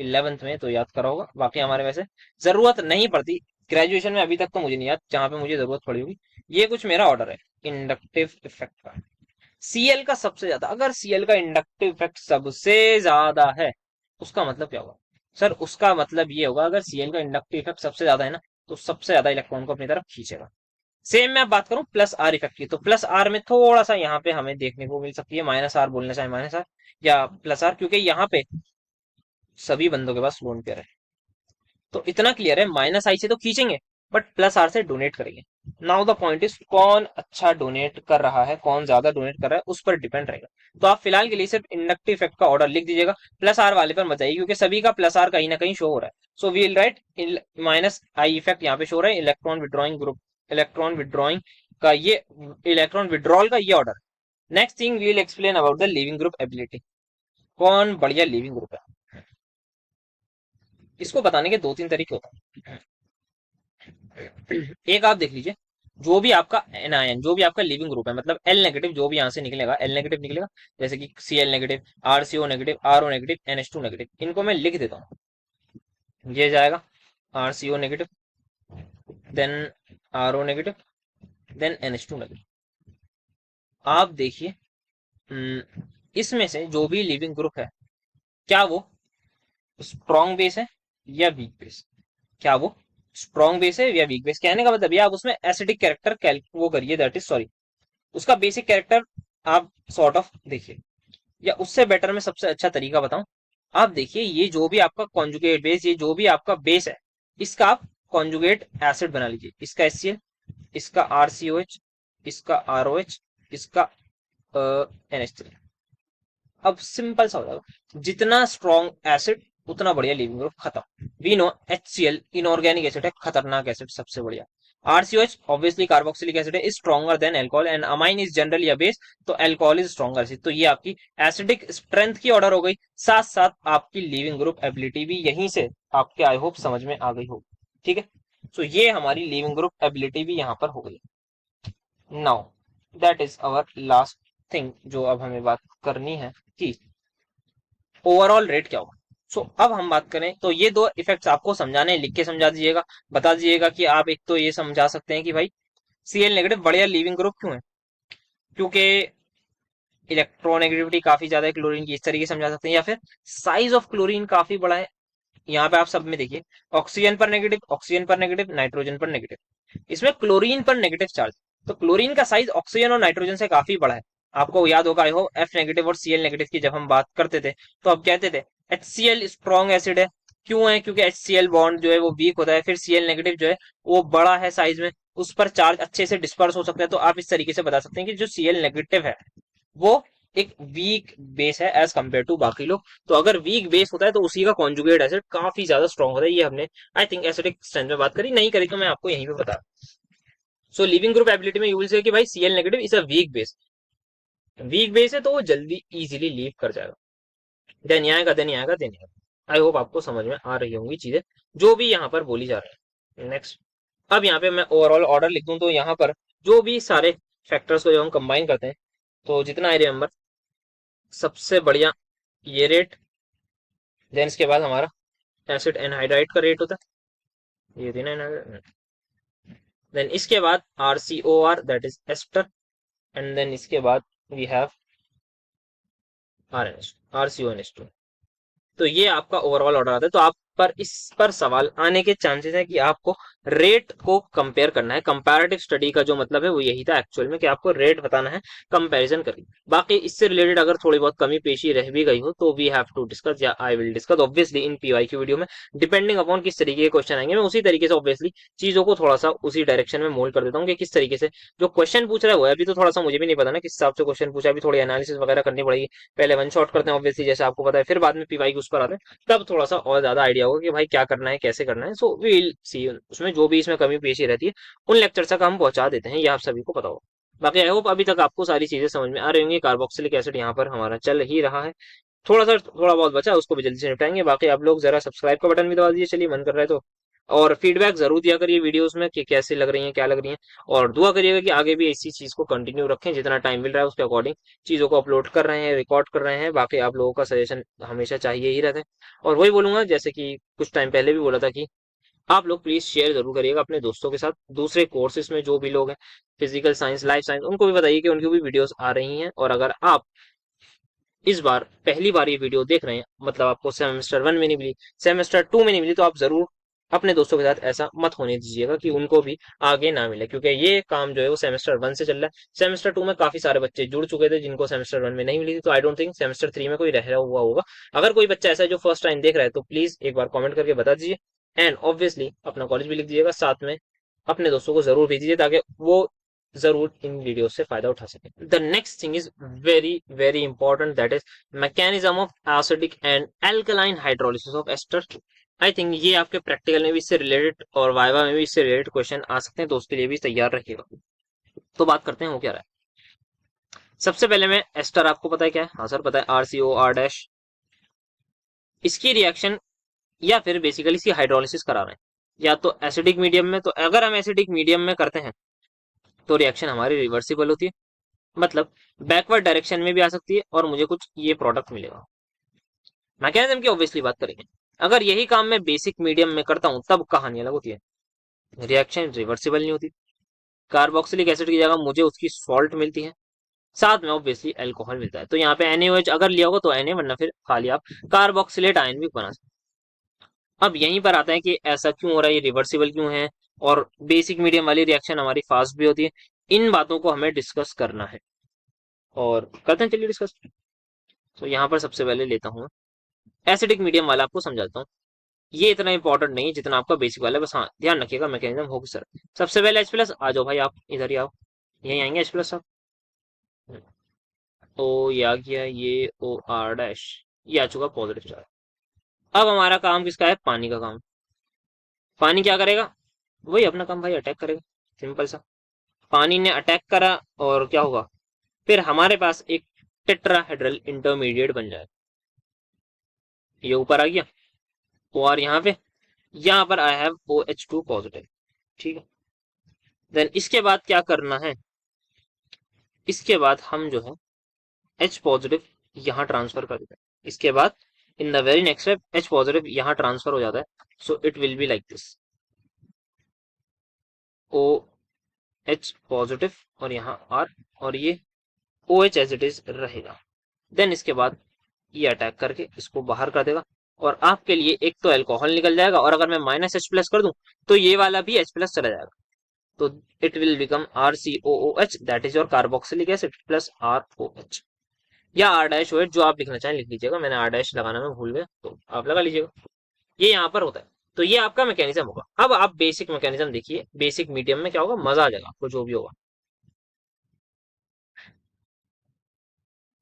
11th में तो याद करा होगा, बाकी हमारे वैसे जरूरत नहीं पड़ती ग्रेजुएशन में, अभी तक तो मुझे नहीं याद, जहां पे मुझे जरूरत पड़ी होगी। ये कुछ मेरा ऑर्डर है इंडक्टिव इफेक्ट का। सीएल का सबसे ज्यादा, अगर सीएल का इंडक्टिव इफेक्ट सबसे ज्यादा है उसका मतलब क्या होगा? सर उसका मतलब ये होगा, अगर सीएल का इंडक्टिव इफेक्ट सबसे ज्यादा है ना, तो सबसे ज्यादा इलेक्ट्रॉन को अपनी तरफ खींचेगा। सेम मैं बात करूं +R इफेक्ट की, तो +R में थोड़ा सा यहाँ पे हमें देखने को मिल सकती है, -R बोलना चाहे -R या +R, क्योंकि यहाँ पे सभी बंदों के पास लोन पेयर है। तो इतना क्लियर है, -I से तो खींचेंगे बट +R से डोनेट करेंगे। नाउ द पॉइंट इज, कौन अच्छा डोनेट कर रहा है, कौन ज्यादा डोनेट कर रहा है, उस पर डिपेंड रहेगा। तो आप फिलहाल के लिए सिर्फ इंडक्टिव इफेक्ट का ऑर्डर लिख दीजिएगा, +R वाले पर मत जाइए, क्योंकि सभी का +R कहीं ना कहीं शो हो रहा है। So we will write -I effect यहाँ पे शो हो रहा है, electron withdrawing group, electron withdrawing का ये, इलेक्ट्रॉन विड्रॉल का ये order. Next thing we will explain about the leaving group ability, कौन बढ़िया लिविंग ग्रुप है। इसको बताने के दो तीन तरीके होते हैं। एक आप देख लीजिए, जो भी आपका एनआईएन, जो भी आपका लिविंग ग्रुप है, मतलब एल नेगेटिव जो भी यहां से निकलेगा, एल नेगेटिव निकलेगा, जैसे कि Cl negative, RCO negative, RO negative, NH2 negative, इनको मैं लिख देता हूँ। ये जाएगा RCO negative, then RO negative, then NH2 negative. आप देखिए इसमें से जो भी लिविंग ग्रुप है, क्या वो स्ट्रॉन्ग बेस है या वीक बेस? क्या वो स्ट्रॉन्ग बेस है या वीक बेस? कहने का मतलब ये, आप उसमें एसिडिक कैरेक्टर वो करिए, दैट इज सॉरी, उसका बेसिक कैरेक्टर आप सॉर्ट ऑफ देखिए। या उससे बेटर मैं सबसे अच्छा तरीका बताऊं, आप देखिए ये जो भी आपका कॉन्जुगेट बेस, ये जो भी आपका बेस है, इसका आप कॉन्जुगेट एसिड बना लीजिए। इसका HCl, इसका RCOH, इसका ROH, इसका NH3। अब सिंपल सा हो जाएगा, जितना स्ट्रॉन्ग एसिड उतना बढ़िया लिविंग ग्रुप खत्म। We know HCl inorganic acid है, खतरनाक एसिड, सबसे बढ़िया। RCOH ऑब्वियसली कार्बोक्सिलिक एसिड है, is stronger than alcohol, and amine is generally a base, तो अल्कोहल इज स्ट्रॉन्गर एसिड। तो ये आपकी एसिडिक स्ट्रेंथ की ऑर्डर हो गई, साथ साथ आपकी लिविंग ग्रुप एबिलिटी भी यहीं से आपके आई होप समझ में आ गई होगी, ठीक है। तो ये हमारी लिविंग ग्रुप एबिलिटी भी यहाँ पर हो गई। Now that is our last thing, जो अब हमें बात करनी है कि ओवरऑल रेट क्या होगा। सो अब हम बात करें तो ये दो इफेक्ट्स आपको समझाने, लिख के समझा दीजिएगा, बता दीजिएगा कि आप एक तो ये समझा सकते हैं कि भाई Cl नेगेटिव बढ़िया लिविंग ग्रुप क्यों है, क्योंकि इलेक्ट्रोनेगेटिविटी काफी ज्यादा है क्लोरीन की, इस तरीके से समझा सकते हैं। या फिर साइज ऑफ क्लोरीन काफी बड़ा है, यहाँ पे आप सब में देखिए ऑक्सीजन पर नेगेटिव, नाइट्रोजन पर नेगेटिव, इसमें क्लोरीन पर नेगेटिव चार्ज। तो क्लोरीन का साइज ऑक्सीजन और नाइट्रोजन से काफी बड़ा है। आपको याद होगा, आई होप, एफ नेगेटिव और सीएल नेगेटिव की जब हम बात करते थे तो अब कहते थे HCl स्ट्रॉन्ग एसिड है। क्यों है? क्योंकि HCl बॉन्ड जो है वो वीक होता है, फिर Cl नेगेटिव जो है वो बड़ा है साइज में, उस पर चार्ज अच्छे से डिस्पर्स हो सकता है। तो आप इस तरीके से बता सकते हैं कि जो Cl नेगेटिव है वो एक वीक बेस है एज कम्पेयर टू बाकी लोग। तो अगर वीक बेस होता है तो उसी का कॉन्जुगेट एसिड काफी ज्यादा स्ट्रॉन्ग होता है। ये हमने आई थिंक एसिडिक स्ट्रेंथ में बात करी, नहीं करी तो मैं आपको यहीं पे बता। सो लिविंग ग्रुप एबिलिटी में यू विल से कि भाई Cl negative is a weak base है तो वो जल्दी इजीली लीव कर जाएगा। देन यहाँ आएगा, देन यहाँ आएगा, देन आई होप आपको समझ में आ रही होंगी चीजें जो भी यहाँ पर बोली जा रही है। नेक्स्ट, अब यहाँ पे मैं ओवरऑल ऑर्डर लिख दूं तो यहाँ पर जो भी सारे फैक्टर्स को जब हम कंबाइन करते हैं तो जितना आई रिमेम्बर, सबसे बढ़िया ये रेट, देन इसके बाद हमारा एसिड एनहाइड्राइड का रेट होता है, ये थी ना, देन इसके बाद RCOR that is ester, and then इसके बाद वी हैव RNH, RCONH2। तो ये आपका ओवरऑल ऑर्डर आता है। तो आप पर इस पर सवाल आने के चांसेस है कि आपको रेट को कंपेयर करना है। कंपैरेटिव स्टडी का जो मतलब है वो यही था एक्चुअल में, कि आपको रेट बताना है कंपैरिजन करके। बाकी इससे रिलेटेड अगर थोड़ी बहुत कमी पेशी रह भी गई हो तो वी हैव टू डिस्कस, या I will discuss obviously in PYQ video में, डिपेंडिंग अपॉन किस तरीके के क्वेश्चन आएंगे। मैं उसी तरीके से ऑब्वियसली चीजों को थोड़ा सा उसी डायरेक्शन में मोल्ड कर देता हूँ कि किस तरीके से जो क्वेश्चन पूछ रहा है वो है। अभी तो थोड़ा सा मुझे भी नहीं पता ना किस हिसाब से क्वेश्चन पूछा, अभी थोड़ी एनालिसिस वगैरह करनी पड़ेगी। पहले वन शॉट करते हैं ऑब्वियसली, जैसे आपको पता है, फिर बाद में PYQ उस पर आते हैं, तब थोड़ा सा और ज्यादा आइडिया होगा कि भाई क्या करना है, कैसे करना है। सो वी विल सी, उसमें जो भी इसमें कमी पेशी रहती है उन लेक्चर तक हम पहुंचा देते हैं, ये आप सभी को पता होगा। बाकी आई होप अभी तक आपको सारी चीजें समझ में आ रही होंगी। कार्बोक्सिलिक एसिड यहाँ पर हमारा चल ही रहा है, थोड़ा बहुत बचा है, उसको भी जल्दी से निपटाएंगे। बाकी आप लोग जरा सब्सक्राइब का बटन भी दबा दीजिए, चलिए मन कर रहा है तो। और फीडबैक जरूर दिया करिए वीडियोस में कि कैसे लग रही हैं, क्या लग रही हैं, और दुआ करिएगा कि आगे भी इसी चीज को कंटिन्यू रखें। जितना टाइम मिल रहा है उसके अकॉर्डिंग चीजों को अपलोड कर रहे हैं, रिकॉर्ड कर रहे हैं। बाकी आप लोगों का सजेशन हमेशा चाहिए ही रहता है। और वही बोलूंगा जैसे कि कुछ टाइम पहले भी बोला था कि आप लोग प्लीज शेयर जरूर करिएगा अपने दोस्तों के साथ, दूसरे कोर्सेज में जो भी लोग हैं, फिजिकल साइंस, लाइफ साइंस, उनको भी बताइए कि उनकी भी वीडियोस आ रही हैं। और अगर आप इस बार पहली बार ये वीडियो देख रहे हैं, मतलब आपको सेमेस्टर 1 में नहीं मिली, सेमेस्टर 2 में नहीं मिली, तो आप जरूर अपने दोस्तों के साथ ऐसा मत होने दीजिएगा कि उनको भी आगे ना मिले, क्योंकि ये काम जो है वो सेमेस्टर 1 से चल रहा है। सेमेस्टर 2 में काफी सारे बच्चे जुड़ चुके थे जिनको सेमेस्टर 1 में नहीं मिली थी, तो आई डोंट थिंक सेमेस्टर 3 में कोई रह रहा हुआ होगा। अगर कोई बच्चा ऐसा है जो फर्स्ट टाइम देख रहा है तो प्लीज एक बार कॉमेंट करके बता दीजिए, एंड ऑब्वियसली अपना कॉलेज भी लिख दीजिएगा, साथ में अपने दोस्तों को जरूर भेजिए ताकि वो जरूर इन वीडियो से फायदा उठा सके। The next thing is very very important, that is mechanism of acidic and alkaline hydrolysis of ester. I think ये आपके प्रैक्टिकल में भी इससे रिलेटेड और वाइवा में भी इससे रिलेटेड क्वेश्चन आ सकते हैं, तो उसके लिए भी तैयार रखिएगा। तो बात करते हैं वो क्या रहा है। सबसे पहले मैं एस्टर, आपको पता है क्या है? हाँ सर पता है, RCOR डैश। इसकी रिएक्शन या फिर बेसिकली इसकी हाइड्रोलिसिस करा रहे हैं या तो एसिडिक मीडियम में। तो अगर हम एसिडिक मीडियम में करते हैं तो रिएक्शन हमारी रिवर्सिबल होती है, मतलब बैकवर्ड डायरेक्शन में भी आ सकती है और मुझे कुछ ये प्रोडक्ट मिलेगा। मैकेनिज्म की ऑब्वियसली बात करेंगे, अगर यही काम मैं बेसिक मीडियम में करता हूं तब कहानी अलग होती है, रिएक्शन रिवर्सिबल नहीं होती। कार्बोक्सिलिक एसिड की जगह मुझे उसकी सॉल्ट मिलती है, साथ में ऑब्वियसली अल्कोहल मिलता है। तो यहाँ पे NaOH अगर लिया होगा तो Na, वरना फिर खाली आप कार्बोक्सिलेट आयन भी बना सकते हैं। अब यहीं पर आता है कि ऐसा क्यों हो रहा है, ये रिवर्सिबल क्यों है, और बेसिक मीडियम वाली रिएक्शन हमारी फास्ट भी होती है। इन बातों को हमें डिस्कस करना है और करते हैं, चलिए डिस्कस। तो यहाँ पर सबसे पहले लेता हूँ एसिडिक मीडियम वाला, आपको समझाता हूँ। ये इतना इंपॉर्टेंट नहीं है जितना आपका बेसिक वाला है, बस हाँ ध्यान रखिएगा मैकेनिज्म होगी सर। सबसे पहले H+, आ जाओ भाई, आप इधर ही आओ, यहीं आएंगे H+ साहब। ओ ये आ गया, ये OR डैश, ये आ चुका पॉजिटिव चार्ज। अब हमारा काम किसका है? पानी का काम। पानी क्या करेगा? वही अपना काम भाई, अटैक करेगा, सिंपल सा। पानी ने अटैक करा और क्या होगा, फिर हमारे पास एक टेट्राहेड्रल इंटरमीडिएट बन जाए, ये ऊपर आ गया। और यहाँ पर आई हैव OH2 पॉजिटिव, ठीक है। देन इसके बाद क्या करना है, इसके बाद हम जो है H पॉजिटिव यहाँ ट्रांसफर कर देते हैं। इसके बाद इन the very next step H positive यहाँ ट्रांसफर हो जाता है। सो it will be like this, OH positive और यहाँ R, और ये OH एज इट इज रहेगा। देन इसके बाद ये अटैक करके इसको बाहर कर देगा, और आपके लिए एक तो अल्कोहल निकल जाएगा, और अगर मैं -H+ कर दूं तो ये वाला भी H+ चला जाएगा। तो it will become RCOOH, that is your carboxylic acid plus ROH, या R-OH, जो आप लिखना चाहें लिख लीजिएगा। मैंने R- लगाना मैं भूल गया, तो आप लगा लीजिएगा। ये यहाँ पर होता है। तो ये आपका मैकेनिज्म होगा। अब आप बेसिक मैकेनिज्म देखिए, बेसिक मीडियम में क्या होगा, मजा आ जाएगा आपको जो भी होगा।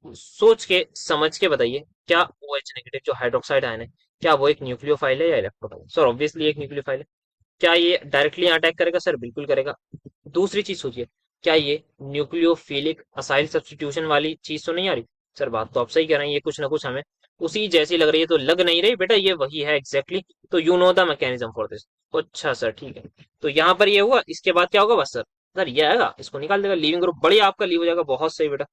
सोच के समझ के बताइए, क्या OH- जो हाइड्रोक्साइड आयन है, क्या वो एक न्यूक्लियोफाइल है या इलेक्ट्रोफाइल? सर ऑब्वियसली एक न्यूक्लियोफाइल है। क्या ये डायरेक्टली अटैक करेगा? सर बिल्कुल करेगा। दूसरी चीज सोचिए, क्या ये न्यूक्लियोफिलिक असाइल सब्स्टिट्यूशन वाली चीज तो नहीं आ रही? सर बात तो आप सही कह रहे हैं, ये कुछ ना कुछ हमें उसी जैसी लग रही है, तो लग नहीं रही बेटा, ये वही है एग्जैक्टली exactly। तो you know the mechanism for this. अच्छा सर ठीक है। तो यहाँ पर ये हुआ, इसके बाद क्या होगा बस सर? सर ये आएगा, इसको निकाल देगा, लीविंग ग्रुप बढ़िया आपका लीव हो जाएगा। बहुत सही बेटा।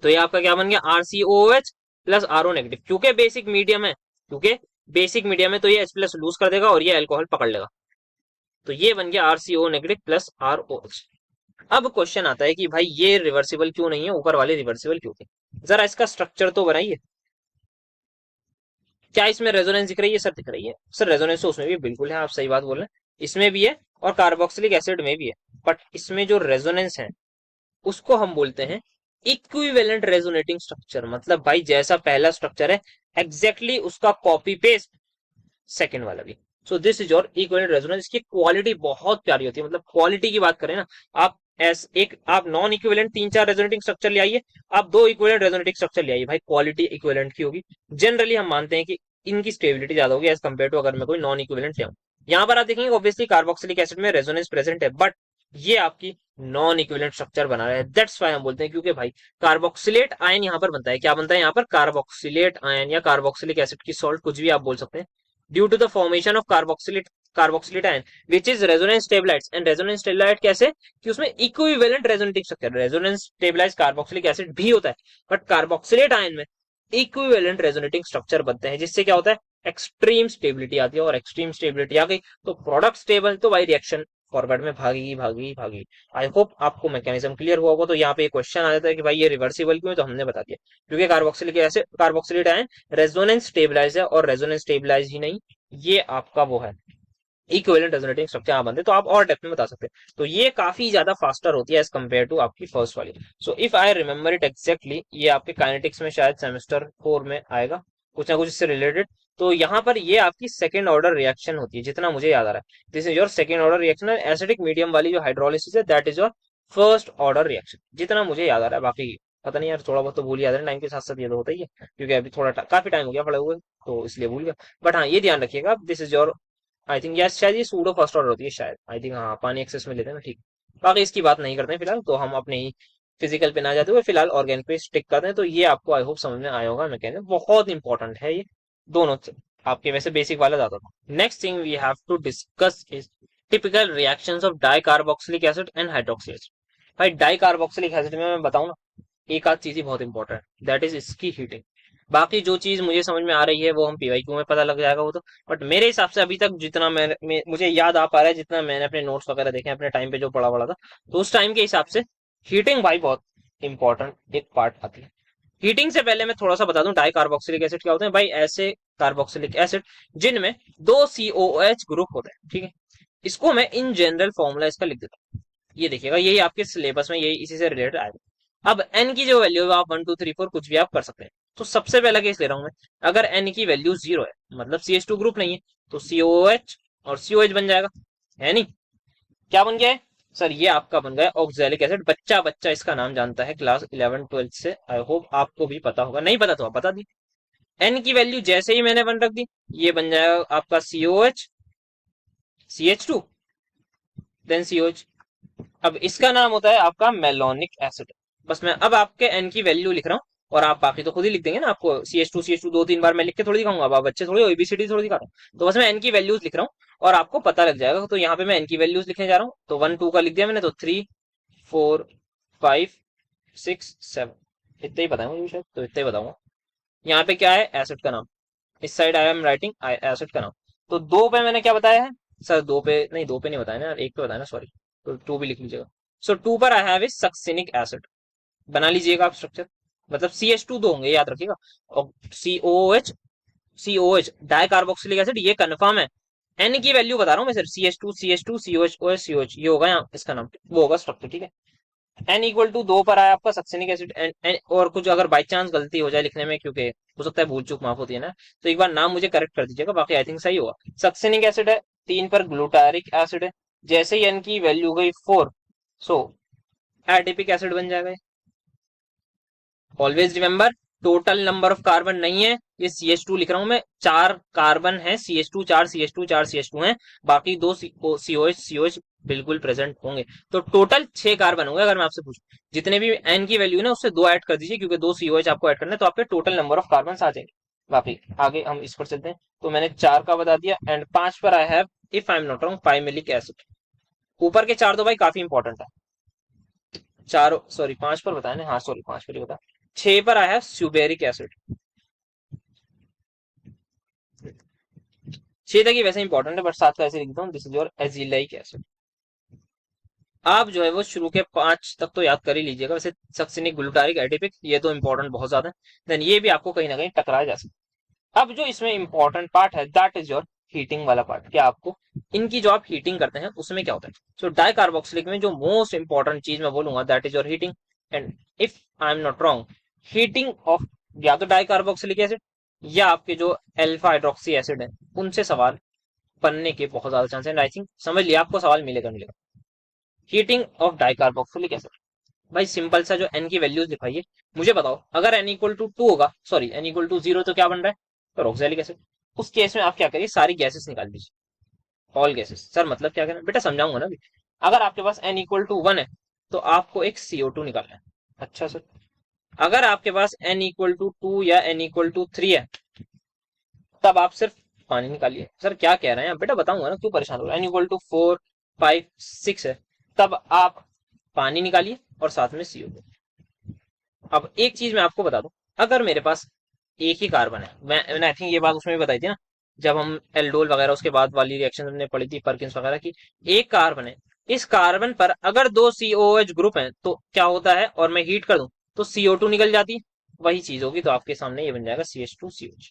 तो ये आपका क्या बन गया, RCOOH प्लस RO-, क्योंकि बेसिक मीडियम है, क्योंकि बेसिक मीडियम है तो ये H+ लूज कर देगा और ये अल्कोहल पकड़ लेगा। तो ये बन गया RCO- प्लस ROH। अब क्वेश्चन आता है कि भाई ये रिवर्सिबल क्यों नहीं है, ऊपर वाले रिवर्सिबल क्यों थे? जरा इसका स्ट्रक्चर तो बनाइए। क्या इसमें रेजोनेंस दिख रही है? सर दिख रही है। सर रेजोनेंस तो उसमें भी बिल्कुल है, आप सही बात बोल रहे हैं, इसमें भी है और कार्बोक्सिलिक एसिड में भी है। बट इसमें जो रेजोनेंस है उसको हम बोलते हैं इक्विवेलेंट रेजोनेटिंग स्ट्रक्चर। मतलब भाई जैसा पहला स्ट्रक्चर है एग्जैक्टली उसका कॉपी पेस्ट सेकंड वाला भी। सो this is your equivalent resonance. इसकी क्वालिटी बहुत प्यारी होती है। मतलब क्वालिटी की बात करें ना, आप आप नॉन इक्विवेलेंट 3-4 रेजोनेटिंग स्ट्रक्चर ले आइए, आप 2 इक्विवेलेंट रेजोनेटिंग स्ट्रक्चर ले आइए, भाई क्वालिटी इक्विवेलेंट की होगी। जनरली हम मानते हैं कि इनकी स्टेबिलिटी ज्यादा होगी एज कम्पेयर टू अगर मैं कोई नॉन इक्विवेलेंट ले आऊं। यहाँ पर आप देखेंगे ऑब्वियसली कार्बोक्सिलिक एसिड में रेजोनेंस प्रेजेंट है, बट ये आपकी नॉन इक्विवेलेंट स्ट्रक्चर बना रहा है। दैट्स व्हाई हम बोलते हैं, क्योंकि भाई कार्बोक्सिलेट आयन यहाँ पर बनता है। क्या बनता है यहाँ पर? कार्बोक्सिलेट आयन या कार्बोक्सिलिक एसिड की सॉल्ट, कुछ भी आप बोल सकते हैं, due to the formation of carboxylate ion which is resonance stabilized. And resonance stabilized कैसे? कि उसमें equivalent resonating structure, resonance stabilized carboxylic acid भी होता है, बट कार्बोक्सिलेट आयन में इक्विवेलेंट रेजोनेटिंग स्ट्रक्चर बनते हैं, जिससे क्या होता है, एक्सट्रीम स्टेबिलिटी आती है। और एक्सट्रीम स्टेबिलिटी आ गई तो प्रोडक्ट स्टेबल, तो भाई रिएक्शन फॉरवर्ड में भागी भागी भागी। आई होप आपको मैकेनिज्म क्लियर हुआ होगा। तो यहाँ पे क्वेश्चन आ जाता है कि भाई ये रिवर्सिबल क्यों है, तो हमने बता दिया क्योंकि carboxylic acid carboxylate ion resonance stabilize है, और रेजोनेंस स्टेबलाइज ही नहीं, ये आपका वो है इक्विवेलेंट रेजोनेटिंग स्ट्रक्चर यहाँ बनते, तो आप और डेप्थ में बता सकते हैं। तो ये काफी ज्यादा फास्टर होती है एज कम्पेयर टू आपकी फर्स्ट वाली। So if I remember it exactly, ये आपके काइनेटिक्स में शायद सेमेस्टर 4 में आएगा, कुछ ना कुछ इससे रिलेटेड। तो यहाँ पर ये आपकी सेकेंड ऑर्डर रिएक्शन होती है, जितना मुझे याद आ रहा है। This is your second order reaction. Acidic medium वाली जो हाइड्रोलिसिस है that is your first order reaction, जितना मुझे याद आ रहा है। बाकी पता नहीं यार, थोड़ा बहुत तो भूल याद है, टाइम के साथ साथ ये तो होता ही है, क्योंकि अभी थोड़ा काफी टाइम हो गया पड़े हुए, तो इसलिए भूल गया। बट हाँ, ये ध्यान रखिएगा, this is your, I think yes, शायद ये सूडो फर्स्ट ऑर्डर होती है शायद, आई थिंक। हाँ, पानी एक्सेस में लेते हैं ना, ठीक। बाकी इसकी बात नहीं करते हैं फिलहाल, तो हम अपने ही फिजिकल पे ना जाते हुए फिलहाल ऑर्गेनिक पे स्टिक करते हैं। तो ये आपको आई होप समझ में आया होगा, मैकेनिज्म बहुत इंपॉर्टेंट है ये दोनों आपके, वैसे बेसिक वाला ज्यादा था। Next thing we have to discuss is typical reactions of dicarboxylic acid and hydroxy acid. भाई डाइकार्बोक्सिलिक एसिड में मैं बताऊं ना, एक आध चीज ही बहुत इंपॉर्टेंट है, दैट इज इसकी हीटिंग। बाकी जो चीज मुझे समझ में आ रही है वो हम PYQ में पता लग जाएगा वो तो। बट मेरे हिसाब से अभी तक जितना मुझे याद आ पा रहा है, जितना मैंने अपने नोट्स वगैरह देखे अपने टाइम पे जो पढ़ा पड़ा था, तो उस टाइम के हिसाब से हीटिंग भाई बहुत इंपॉर्टेंट एक पार्ट आती है। हीटिंग से पहले मैं थोड़ा सा बता दूं, डाई कार्बोक्सिलिक एसिड क्या होते हैं भाई? ऐसे कार्बोक्सिलिक एसिड जिनमें 2 COOH ग्रुप होते हैं, ठीक है। इसको मैं इन जनरल फॉर्मूला इसका लिख देता हूँ, ये देखिएगा, यही आपके सिलेबस में यही इसी से रिलेटेड आएगा। अब एन की जो वैल्यू है आप 1 2 3 4 कुछ भी आप कर सकते हैं। तो सबसे पहला केस ले रहा हूं मैं, अगर एन की वैल्यू 0 है, मतलब CH2 ग्रुप नहीं है, तो COOH और COH बन जाएगा, है नहीं? क्या बन गया है सर? ये आपका बन गया ऑक्सैलिक एसिड। बच्चा बच्चा इसका नाम जानता है क्लास 11 12 से, आई होप आपको भी पता होगा, नहीं पता तो आप बता दी। एन की वैल्यू जैसे ही मैंने 1 रख दी, ये बन जाएगा आपका COH, CH2, देन COH। अब इसका नाम होता है आपका मेलोनिक एसिड। बस मैं अब आपके एन की वैल्यू लिख रहा हूँ, और आप बाकी तो खुद ही लिख देंगे ना। आपको CH2 2 3 बार मैं लिख के थोड़ी दिखाऊंगा, अब आप बच्चे थोड़ी ABCD थोड़ी दिखा रहा हूँ। तो बस मैं एन की वैल्यूज लिख रहा हूँ और आपको पता लग जाएगा। तो यहाँ पे मैं एन की वैल्यूज लिखने जा रहा हूँ, तो 1 2 का लिख दिया मैंने, तो 3 4 5 6 7, इतना ही बताऊंगा मुझे शायद, तो इतना ही बताऊंगा। यहाँ पे क्या है? एसिड का नाम। इस side I am writing acid का नाम। तो 2 पे मैंने क्या बताया है? सर 2 पे नहीं, 2 पे नहीं बताया ना यार, 1 पे बताया ना, सॉरी। तो 2 भी लिख लीजिएगा। सो 2 पर I have is succinic acid. बना लीजिएगा आप स्ट्रक्चर, मतलब CH2 दो होंगे याद रखिएगा, और COH डाई कार्बोक्सिलिक एसिड, ये कंफर्म है। एन की वैल्यू बता रहा हूँ मैं सिर्फ, CH2 COH इसका नाम, वो होगा स्ट्रक्चर, ठीक है। एन इक्वल टू 2 पर आया आपका सक्सेनिक एसिड, और कुछ अगर बाई चांस गलती हो जाए लिखने में, क्योंकि हो सकता है भूल चूक माफ होती है ना, तो एक बार नाम मुझे करेक्ट कर दीजिएगा, बाकी आई थिंक सही होगा। सक्सेनिक एसिड है, 3 पर ग्लूटारिक एसिड है, जैसे ही एन की वैल्यू गई 4, सो एडिपिक एसिड बन जाएगा। Always remember, total number of carbon नहीं है, ये CH2 लिख रहा हूं मैं, 4 कार्बन है, CH2 4 CH2 4 CH2 है, बाकी 2 COH बिल्कुल प्रेजेंट होंगे, तो टोटल 6 कार्बन होंगे। अगर मैं आपसे पूछूं जितने भी एन की वैल्यू है ना, उससे 2 ऐड कर दीजिए, क्योंकि 2 COH आपको ऐड करना है, तो आपके टोटल नंबर ऑफ कार्बन आ जाएंगे। बाकी आगे हम इस पर चलते हैं, तो मैंने 4 का बता दिया, एंड 5 पर I have, if I am not wrong, 5 malic acid. ऊपर के 4 तो भाई काफी इंपॉर्टेंट है, 4 सॉरी 5 पर बताया ना, हाँ सॉरी 5 पर ही बता। 6 पर आया है स्यूबेरिक एसिड, 6 तक ही वैसे इंपॉर्टेंट है, बट 7 का ऐसे लिखता हूँ, दिस इज योर एजिलाइक एसिड। आप जो है वो शुरू के 5 तक तो याद कर ही लीजिएगा, वैसे सक्सिनिक ग्लूटारिक एडिपिक ये तो इंपॉर्टेंट बहुत ज्यादा है, देन ये भी आपको कहीं ना कहीं टकराया जा सकता है। अब जो इसमें इंपॉर्टेंट पार्ट है, दैट इज योर हीटिंग वाला पार्ट, क्या आपको इनकी जो आप हीटिंग करते हैं उसमें क्या होता है। सो डाई कार्बोक्सिलिक में जो मोस्ट इंपॉर्टेंट चीज मैं बोलूंगा, that is your heating. And if I am not wrong, heating of या तो डाई कार्बोक्सिलिक एसिड या आपके जो अल्फा हाइड्रोक्सी एसिड है, उनसे सवाल बनने के बहुत ज्यादा चांस है। आई थिंक समझ लिया, आपको सवाल मिलेगा मिलेगा। हीटिंग ऑफ डाइकार्बोक्सिलिक एसिड, भाई सिंपल सा, जो एन की वैल्यूज दिखाइए, मुझे बताओ, अगर एन इक्वल टू 2 होगा, सॉरी एन इक्वल टू 0, तो क्या बन रहा है, तो ऑक्सैलिक एसिड। उस केस में आप क्या करिए, सारी गैसेस निकाल दीजिए, ऑल गैसेस। सर मतलब क्या करना बेटा, समझाऊंगा ना अभी। अगर आपके पास एन इक्वल टू 1 है, तो आपको एक CO2 निकालना है। अच्छा सर, अगर आपके पास एन इक्वल टू 2 या एन इक्वल टू 3 है, तब आप सिर्फ पानी निकालिए। सर क्या कह रहे हैं आप बेटा, बताऊंगा ना, क्यों परेशान हो रहे हैं। एन इक्वल टू 4 5 6 है, तब आप पानी निकालिए और साथ में CO2। अब एक चीज मैं आपको बता दूं, अगर मेरे पास एक ही कार्बन है, मैंने आई थिंक ये बात उसमें भी बताई थी ना, जब हम एल्डोल वगैरह उसके बाद वाली रिएक्शन हमने पढ़ी थी पर्किंस वगैरह की, एक कार्बन है, इस कार्बन पर अगर 2 COH ग्रुप हैं, तो क्या होता है, और मैं हीट कर दूं तो CO2 निकल जाती है, वही चीज होगी, तो आपके सामने ये बन जाएगा CH2COH।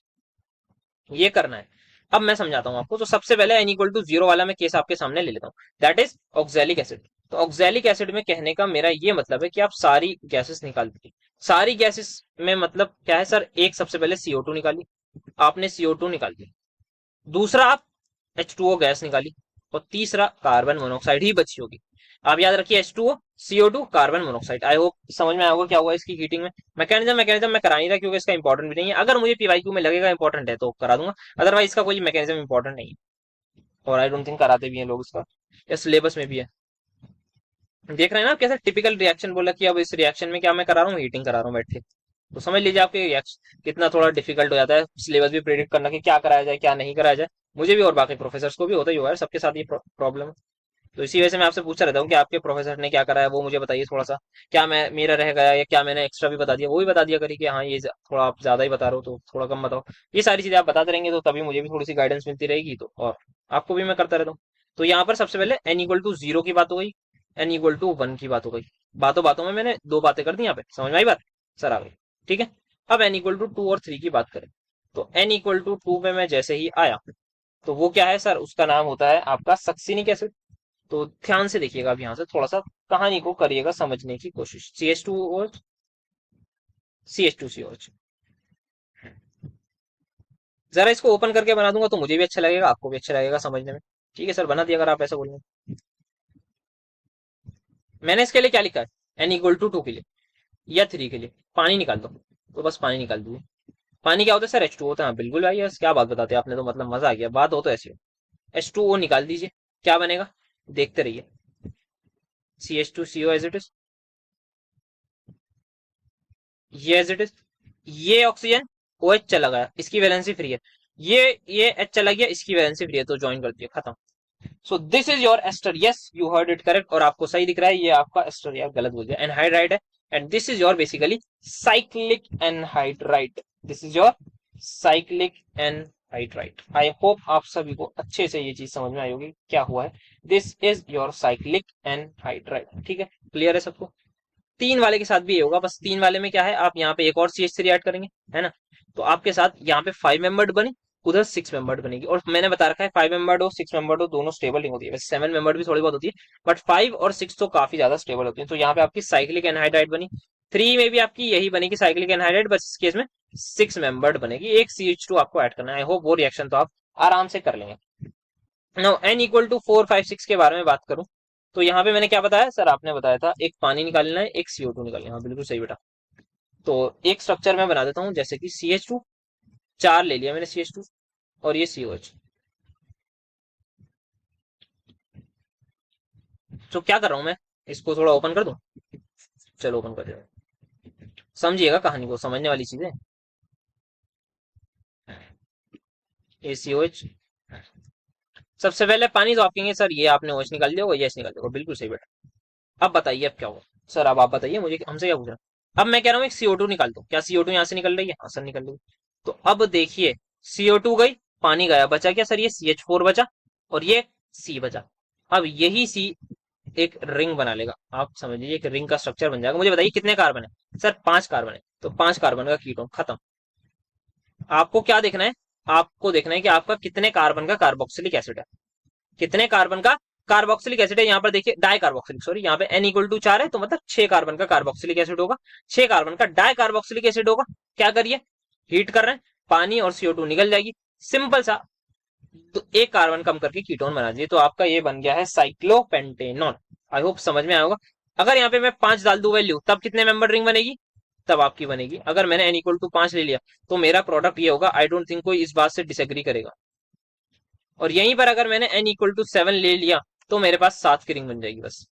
ये करना है। अब मैं समझाता हूँ आपको, तो सबसे पहले एन इक्वल टू 0 वाला मैं केस आपके सामने ले लेता हूँ, दैट इज ऑक्सैलिक एसिड। तो ऑक्सैलिक एसिड में कहने का मेरा ये मतलब है कि आप सारी गैसेस निकाल दीजिए। सारी गैसेस में मतलब क्या है सर, एक सबसे पहले CO2 निकाली, आपने CO2 निकाल दिया, दूसरा आप H2O गैस निकाली, और तीसरा कार्बन मोनोऑक्साइड ही बची होगी। आप याद रखिए, H2O CO2 carbon monoxide. I hope समझ में आएगा क्या हुआ इसकी हीटिंग में। मैकेनिज्म मैकेनिज्म मैं करा नहीं रहा, क्योंकि इसका इंपॉर्टेंट भी नहीं है। अगर मुझे PYQ में लगेगा इंपॉर्टेंट है तो करा दूंगा, अदरवाइज इसका कोई मैकेनिज्म इंपॉर्टेंट नहीं है, और आई डोंट थिंक कराते भी हैं लोग इसका, या सिलेबस में भी है। देख रहे हैं ना आप, कैसे टिपिकल रिएक्शन बोला कि अब इस रिएक्शन में क्या मैं करा रहा हूँ, हीटिंग करा रहा हूँ बैठ के। तो समझ लीजिए आपके रिएक्शन कितना थोड़ा डिफिकल्ट हो जाता है सिलेबस भी प्रेडिक्ट करना, कि क्या कराया जाए क्या नहीं कराया जाए। मुझे भी और बाकी प्रोफेसर्स को भी होता ही होगा, सबके साथ ये प्रॉब्लम है। तो इसी वजह से मैं आपसे पूछता रहता हूँ कि आपके प्रोफेसर ने क्या कराया, वो मुझे बताइए थोड़ा सा, क्या मैं मेरा रह गया या क्या मैंने एक्स्ट्रा भी बता दिया, वो भी बता दिया करिए कि हाँ ये थोड़ा आप ज्यादा ही बता रहे हो, तो थोड़ा कम बताओ। ये सारी चीजें आप बताते रहेंगे, तो तभी मुझे भी थोड़ी सी गाइडेंस मिलती रहेगी, तो और आपको भी मैं करता रहता हूँ। तो यहाँ पर सबसे पहले एन इक्वल टू 0 की बात हो गई, एन इक्वल टू 1 की बात हो गई। बातों बातों में मैंने 2 बातें कर दी, यहाँ पे समझ में आई बात, सर आ गई, ठीक है। अब एन इक्वल टू 2 और 3 की बात करें, तो एन इक्वल टू 2 में मैं जैसे ही आया, तो वो क्या है सर, उसका नाम होता है आपका सक्सिनिक एसिड। तो ध्यान से देखिएगा, अब यहाँ से थोड़ा सा कहानी को करिएगा समझने की कोशिश। CH2OH CH2COH, जरा इसको ओपन करके बना दूंगा तो मुझे भी अच्छा लगेगा, आपको भी अच्छा लगेगा समझने में। ठीक है सर, बना दिया अगर आप ऐसा बोलेंगे। मैंने इसके लिए क्या लिखा है, एन इक्वल टू 2 के लिए या 3 के लिए पानी निकाल दो, तो बस पानी निकाल दो। पानी क्या होता है सर, H2O होता है, बिल्कुल भाई, यस क्या बात बताते हैं आपने, तो मतलब मजा आ गया, बात हो तो ऐसी हो। H2O निकाल दीजिए, क्या बनेगा, देखते रहिए, CH2CO एज इट इज, ये एज इट इज, ये ऑक्सीजन OH चला गया, इसकी वैलेंसी फ्री है, ये H चला गया, इसकी वैलेंसी फ्री है, तो ज्वाइन कर दिया, खत्म। So this is your ester, yes you heard it correct, और आपको सही दिख रहा है, ये आपका एस्टर, यार गलत बोल दिया, एनहाइड्राइड है। And this is your basically cyclic anhydride, this is your cyclic anhydride. I hope आप सभी को अच्छे से ये चीज समझ में आई होगी क्या हुआ है। This is your cyclic anhydride, ठीक है, क्लियर है सबको। 3 वाले के साथ भी ये होगा, बस 3 वाले में क्या है, आप यहाँ पे एक और CH3 ऐड करेंगे, है ना। तो आपके साथ यहाँ पे 5 मेंबर्ड बने, उधर 6 मेंबर्ड बनेगी। और मैंने बता रखा है 5 मेंबर्ड हो 6 मेंबर्ड हो दोनों स्टेबल नहीं होती है, वैसे 7 मेंबर्ड भी थोड़ी बहुत होती है, बट 5 और 6 तो काफी ज्यादा स्टेबल होती है। तो यहाँ पे आपकी साइक्लिक एनहाइड्राइड बनी। 3 में भी आपकी यही बनेगी साइक्लिक एनहाइड्राइड, बस इस केस में 6 मेंबर्ड बनेगी। एक CH2 आपको ऐड करना है। आई होप वो रिएक्शन तो आप आराम से कर लेंगे। नाउ n इक्वल टू 4 5 6 के बारे में बात करूं, तो यहाँ पे मैंने क्या बताया सर, आपने बताया था एक पानी निकालना है, एक CO2 निकालना है। हाँ बिल्कुल सही बेटा। तो एक स्ट्रक्चर मैं बना देता हूँ, जैसे कि CH2, 4 ले लिया मैंने CH2, और ये COH। तो क्या कर रहा हूँ मैं, इसको थोड़ा ओपन कर दूं। चलो ओपन कर दिया। समझिएगा कहानी को, समझने वाली चीजें। ये COH, सबसे पहले पानी, तो आप कहेंगे सर ये आपने OH निकाल दिया होगा, ये H निकाल दिया होगा, बिल्कुल सही बेटा। अब बताइए अब क्या हुआ। सर अब आप बताइए मुझे, हमसे क्या पूछ रहे हैं। अब मैं कह रहा हूँ एक CO2 निकाल दो, क्या CO2 यहाँ से निकल रही है, हाँ सर निकल रही है। तो अब देखिए CO2 गई, पानी गया, बचा क्या सर, ये CH4 बचा, और ये C बचा। अब यही C एक रिंग बना लेगा, आप समझ लीजिए एक रिंग का स्ट्रक्चर बन जाएगा। मुझे बताइए कितने कार्बन है सर, 5 कार्बन है, तो 5 कार्बन का कीटोन खत्म। आपको क्या देखना है, आपको देखना है कि आपका कितने कार्बन का कार्बोक्सिलिक एसिड है, कितने कार्बन का कार्बोक्सिलिक एसिड है। यहाँ पर देखिए डाई कार्बोक्सिलिक, सॉरी यहाँ पे n इक्वल टू 4 है, तो मतलब 6 कार्बन का कार्बोक्सिलिक एसिड होगा, 6 कार्बन का डाई कार्बोक्सिलिक एसिड होगा। क्या करिए, हीट कर रहे हैं, पानी और CO2 निकल जाएगी, सिंपल सा। तो एक कार्बन कम करके कीटोन बना दिए, तो आपका ये बन गया है साइक्लोपेंटेनॉन। आई होप समझ में आया होगा। अगर यहाँ पे मैं 5 डाल दूं वैल्यू, तब कितने मेंबर रिंग बनेगी, तब आपकी बनेगी। अगर मैंने n इक्वल टू 5 ले लिया, तो मेरा प्रोडक्ट ये होगा। आई डोंट थिंक कोई इस बात से डिसएग्री करेगा। और यहीं पर अगर मैंने n इक्वल टू 7 ले लिया, तो मेरे पास 7 की रिंग बन जाएगी। बस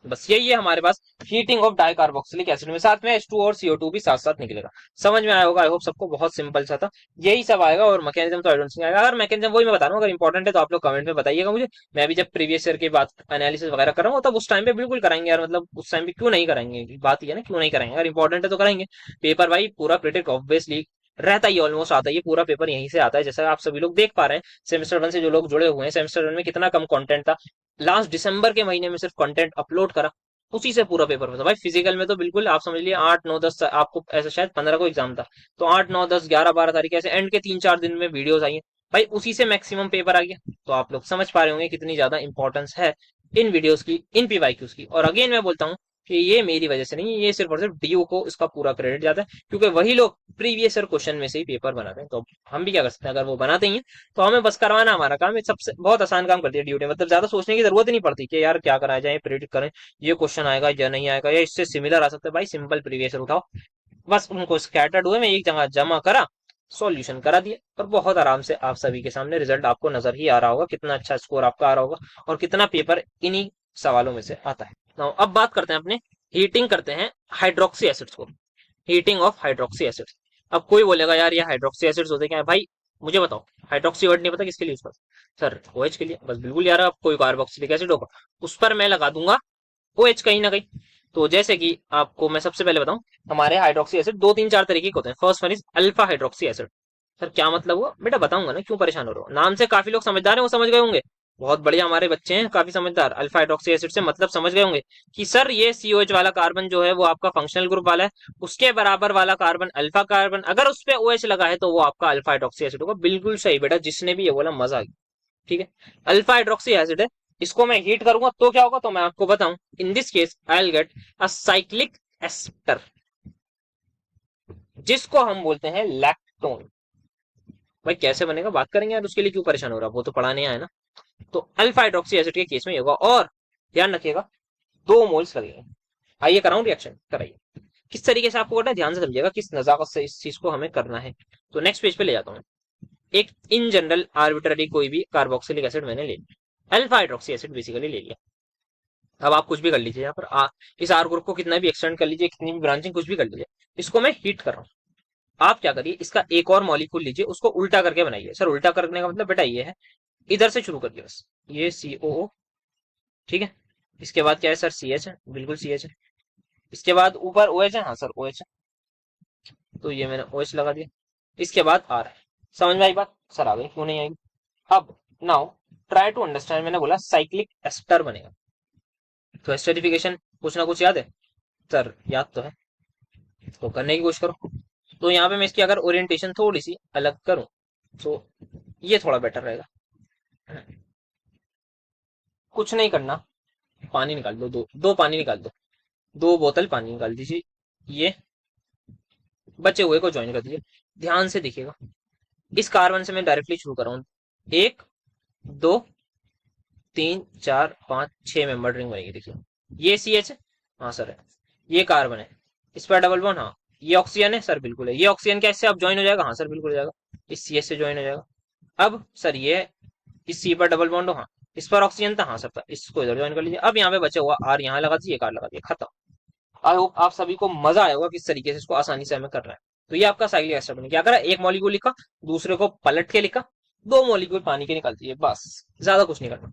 बस यही है हमारे पास हीटिंग ऑफ डाइकार्बोक्सिलिक एसिड में, साथ में H2 और CO2 भी साथ साथ निकलेगा। समझ में आया होगा, आई होप सबको, बहुत सिंपल सा था, यही सब आएगा। और मैकेनिज्म तो आई डोंट थिंक आएगा। अगर मैकेनिज्म वही मैं बता रहा हूँ, अगर इंपॉर्टेंट है तो आप लोग कमेंट में बताइएगा मुझे। मैं भी जब प्रीवियस ईयर की बात एनालिसिस वगैरह कर रहा हूँ, तब उस टाइम पे बिल्कुल कराएंगे यार, मतलब उस टाइम पे क्यों नहीं कराएंगे, बात ये है ना, क्यों नहीं कराएंगे, अगर इंपॉर्टेंट है तो कराएंगे। पेपर भाई पूरा प्रिडिक्ट ऑब्वियसली रहता ही, ऑलमोस्ट आता है, ये पूरा पेपर यहीं से आता है, जैसा आप सभी लोग देख पा रहे हैं। सेमेस्टर 1 से जो लोग जुड़े हुए हैं, सेमेस्टर 1 में कितना कम कंटेंट था, लास्ट दिसंबर के महीने में सिर्फ कंटेंट अपलोड करा, उसी से पूरा पेपर होता भाई। फिजिकल में तो बिल्कुल आप समझ लिए 8 9 10, आपको ऐसा शायद 15 को एग्जाम था, तो 8 9 10 11 12 तारीख ऐसे एंड के 3 4 दिन में वीडियोस आई है भाई, उसी से मैक्सिमम पेपर आ गया। तो आप लोग समझ पा रहे होंगे कितनी ज्यादा इंपॉर्टेंस है इन वीडियोस की, इन PYQs की। और अगेन मैं बोलता हूँ कि ये मेरी वजह से नहीं, ये सिर्फ और सिर्फ DU को इसका पूरा क्रेडिट जाता है, क्योंकि वही लोग प्रीवियस ईयर क्वेश्चन में से ही पेपर बनाते हैं। तो हम भी क्या कर सकते हैं, अगर वो बनाते ही हैं तो हमें बस करवाना हमारा काम है। सबसे बहुत आसान काम कर दिया DU ने, मतलब ज्यादा सोचने की जरूरत ही नहीं पड़ती कि यार क्या कराया जाए, प्रेडिक्ट करें ये क्वेश्चन आएगा या नहीं आएगा, या इससे सिमिलर आ सकता है। भाई सिंपल प्रीवियस ईयर उठाओ, बस उनको स्कैटर्ड हुए में एक जगह जमा करा, सॉल्यूशन करा दिया, और बहुत आराम से आप सभी के सामने रिजल्ट आपको नजर ही आ रहा होगा, कितना अच्छा स्कोर आपका आ रहा होगा, और कितना पेपर इन्हीं सवालों में से आता है। Now, अब बात करते हैं अपने, हीटिंग करते हैं हाइड्रोक्सी एसिड्स को, हीटिंग ऑफ हाइड्रोक्सी एसिड्स। अब कोई बोलेगा यार ये हाइड्रोक्सी एसिड्स होते क्या है भाई, मुझे बताओ। हाइड्रोक्सी वर्ड नहीं पता किसके लिए यूज करते सर, OH के लिए, बस बिल्कुल यार। अब कोई कार्बोक्सिलिक एसिड होगा, उस पर मैं लगा दूंगा OH कहीं ना कहीं। तो जैसे कि आपको मैं सबसे पहले बताऊं, हमारे हाइड्रोक्सी एसिड 2 3 4 तरीके के होते हैं। First one is alpha hydroxy acid. Sir क्या मतलब हुआ बेटा, बताऊंगा ना, क्यों परेशान हो रहे हो, नाम से काफी लोग समझदार हैं, वो समझ गए होंगे। बहुत बढ़िया, हमारे बच्चे हैं काफी समझदार। अल्फा हाइड्रोक्सी एसिड से मतलब समझ गए होंगे कि सर ये COH वाला कार्बन जो है वो आपका फंक्शनल ग्रुप वाला है, उसके बराबर वाला कार्बन अल्फा कार्बन, अगर उस पर OH लगा है तो वो आपका अल्फा हाइड्रोक्सी एसिड होगा। बिल्कुल सही बेटा, जिसने भी ये बोला मजा आ गया। ठीक है, अल्फा हाइड्रोक्सी एसिड है, इसको मैं हीट करूंगा तो क्या होगा, तो मैं आपको बताऊं। In this case I will get a cyclic ester, जिसको हम बोलते हैं लैक्टोन। भाई कैसे बनेगा बात करेंगे यार, उसके लिए क्यों परेशान हो रहा है, वो तो पढ़ाने आया ना। तो अल्फा हाइड्रोक्सी एसिड के केस में होगा, और ध्यान रखिएगा 2 मोल्स लगेंगे। आइए कराऊं रिएक्शन, कराइए। किस तरीके से आपको करना है ध्यान से समझिएगा, किस नजाकत से इस चीज को हमें करना है। तो नेक्स्ट पेज पे ले जाता हूँ। एक इन जनरल आर्बिट्ररी कोई भी कार्बोक्सिलिक एसिड मैंने ले लिया, अल्फा हाइड्रोक्सी एसिड बेसिकली ले लिया। अब आप कुछ भी कर लीजिए यहाँ पर, इस आर ग्रुप को कितना भी एक्सटेंड कर लीजिए, कितनी भी ब्रांचिंग कुछ भी कर लीजिए, इसको मैं हीट कर रहा हूँ। आप क्या करिए, इसका एक और मॉलिक्यूल लीजिए, उसको उल्टा करके बनाइए। सर उल्टा करने का मतलब बेटा ये है, इधर से शुरू करिए बस, ये COO, ठीक है। इसके बाद क्या है सर, CH है, बिल्कुल CH है। इसके बाद ऊपर OH है, हाँ सर OH है, तो ये मैंने OH लगा दिया। इसके बाद R है। समझ में आई बात सर, आ गई क्यों नहीं आएगी। अब नाउ ट्राई टू अंडरस्टैंड, मैंने बोला साइक्लिक एस्टर बनेगा, तो एस्टरिफिकेशन कुछ ना कुछ याद है सर? याद तो है, तो करने की कोशिश करो। तो यहाँ पे मैं इसकी अगर ओरिएंटेशन थोड़ी सी अलग करूं तो ये थोड़ा बेटर रहेगा। कुछ नहीं करना, पानी निकाल दो, दो दो पानी निकाल दो, 2 बोतल पानी निकाल दीजिए। ये बचे हुए को ज्वाइन कर दीजिए। ध्यान से देखिएगा, इस कार्बन से मैं डायरेक्टली शुरू कर रहा हूँ। 1 2 3 4 5 6 मेंबर रिंग बनेगी। देखिए ये CH है, हाँ सर है। ये कार्बन है, इस पर डबल बॉन्ड, हाँ। ये ऑक्सीजन है सर, बिल्कुल है। ये ऑक्सीजन कैसे अब ज्वाइन हो जाएगा? हाँ सर बिल्कुल हो जाएगा, इस CH से ज्वाइन हो जाएगा। अब सर ये इस C पर डबल बॉन्ड हो, हाँ। इस पर ऑक्सीजन था, हाँ सर था। इसको इधर ज्वाइन कर लीजिए। अब यहाँ पे बचा हुआ R यहाँ लगा दीजिए, एक R लगा दिए, खत्म। आई होप आप सभी को मजा आया होगा किस तरीके से इसको आसानी से हमें कर रहा है। तो ये आपका साइक्लिक एसिड बने। क्या करा, एक मॉलिक्यूल लिखा, दूसरे को पलट के लिखा, 2 मॉलिक्यूल पानी के निकाल दिए, बस। ज्यादा कुछ नहीं करना।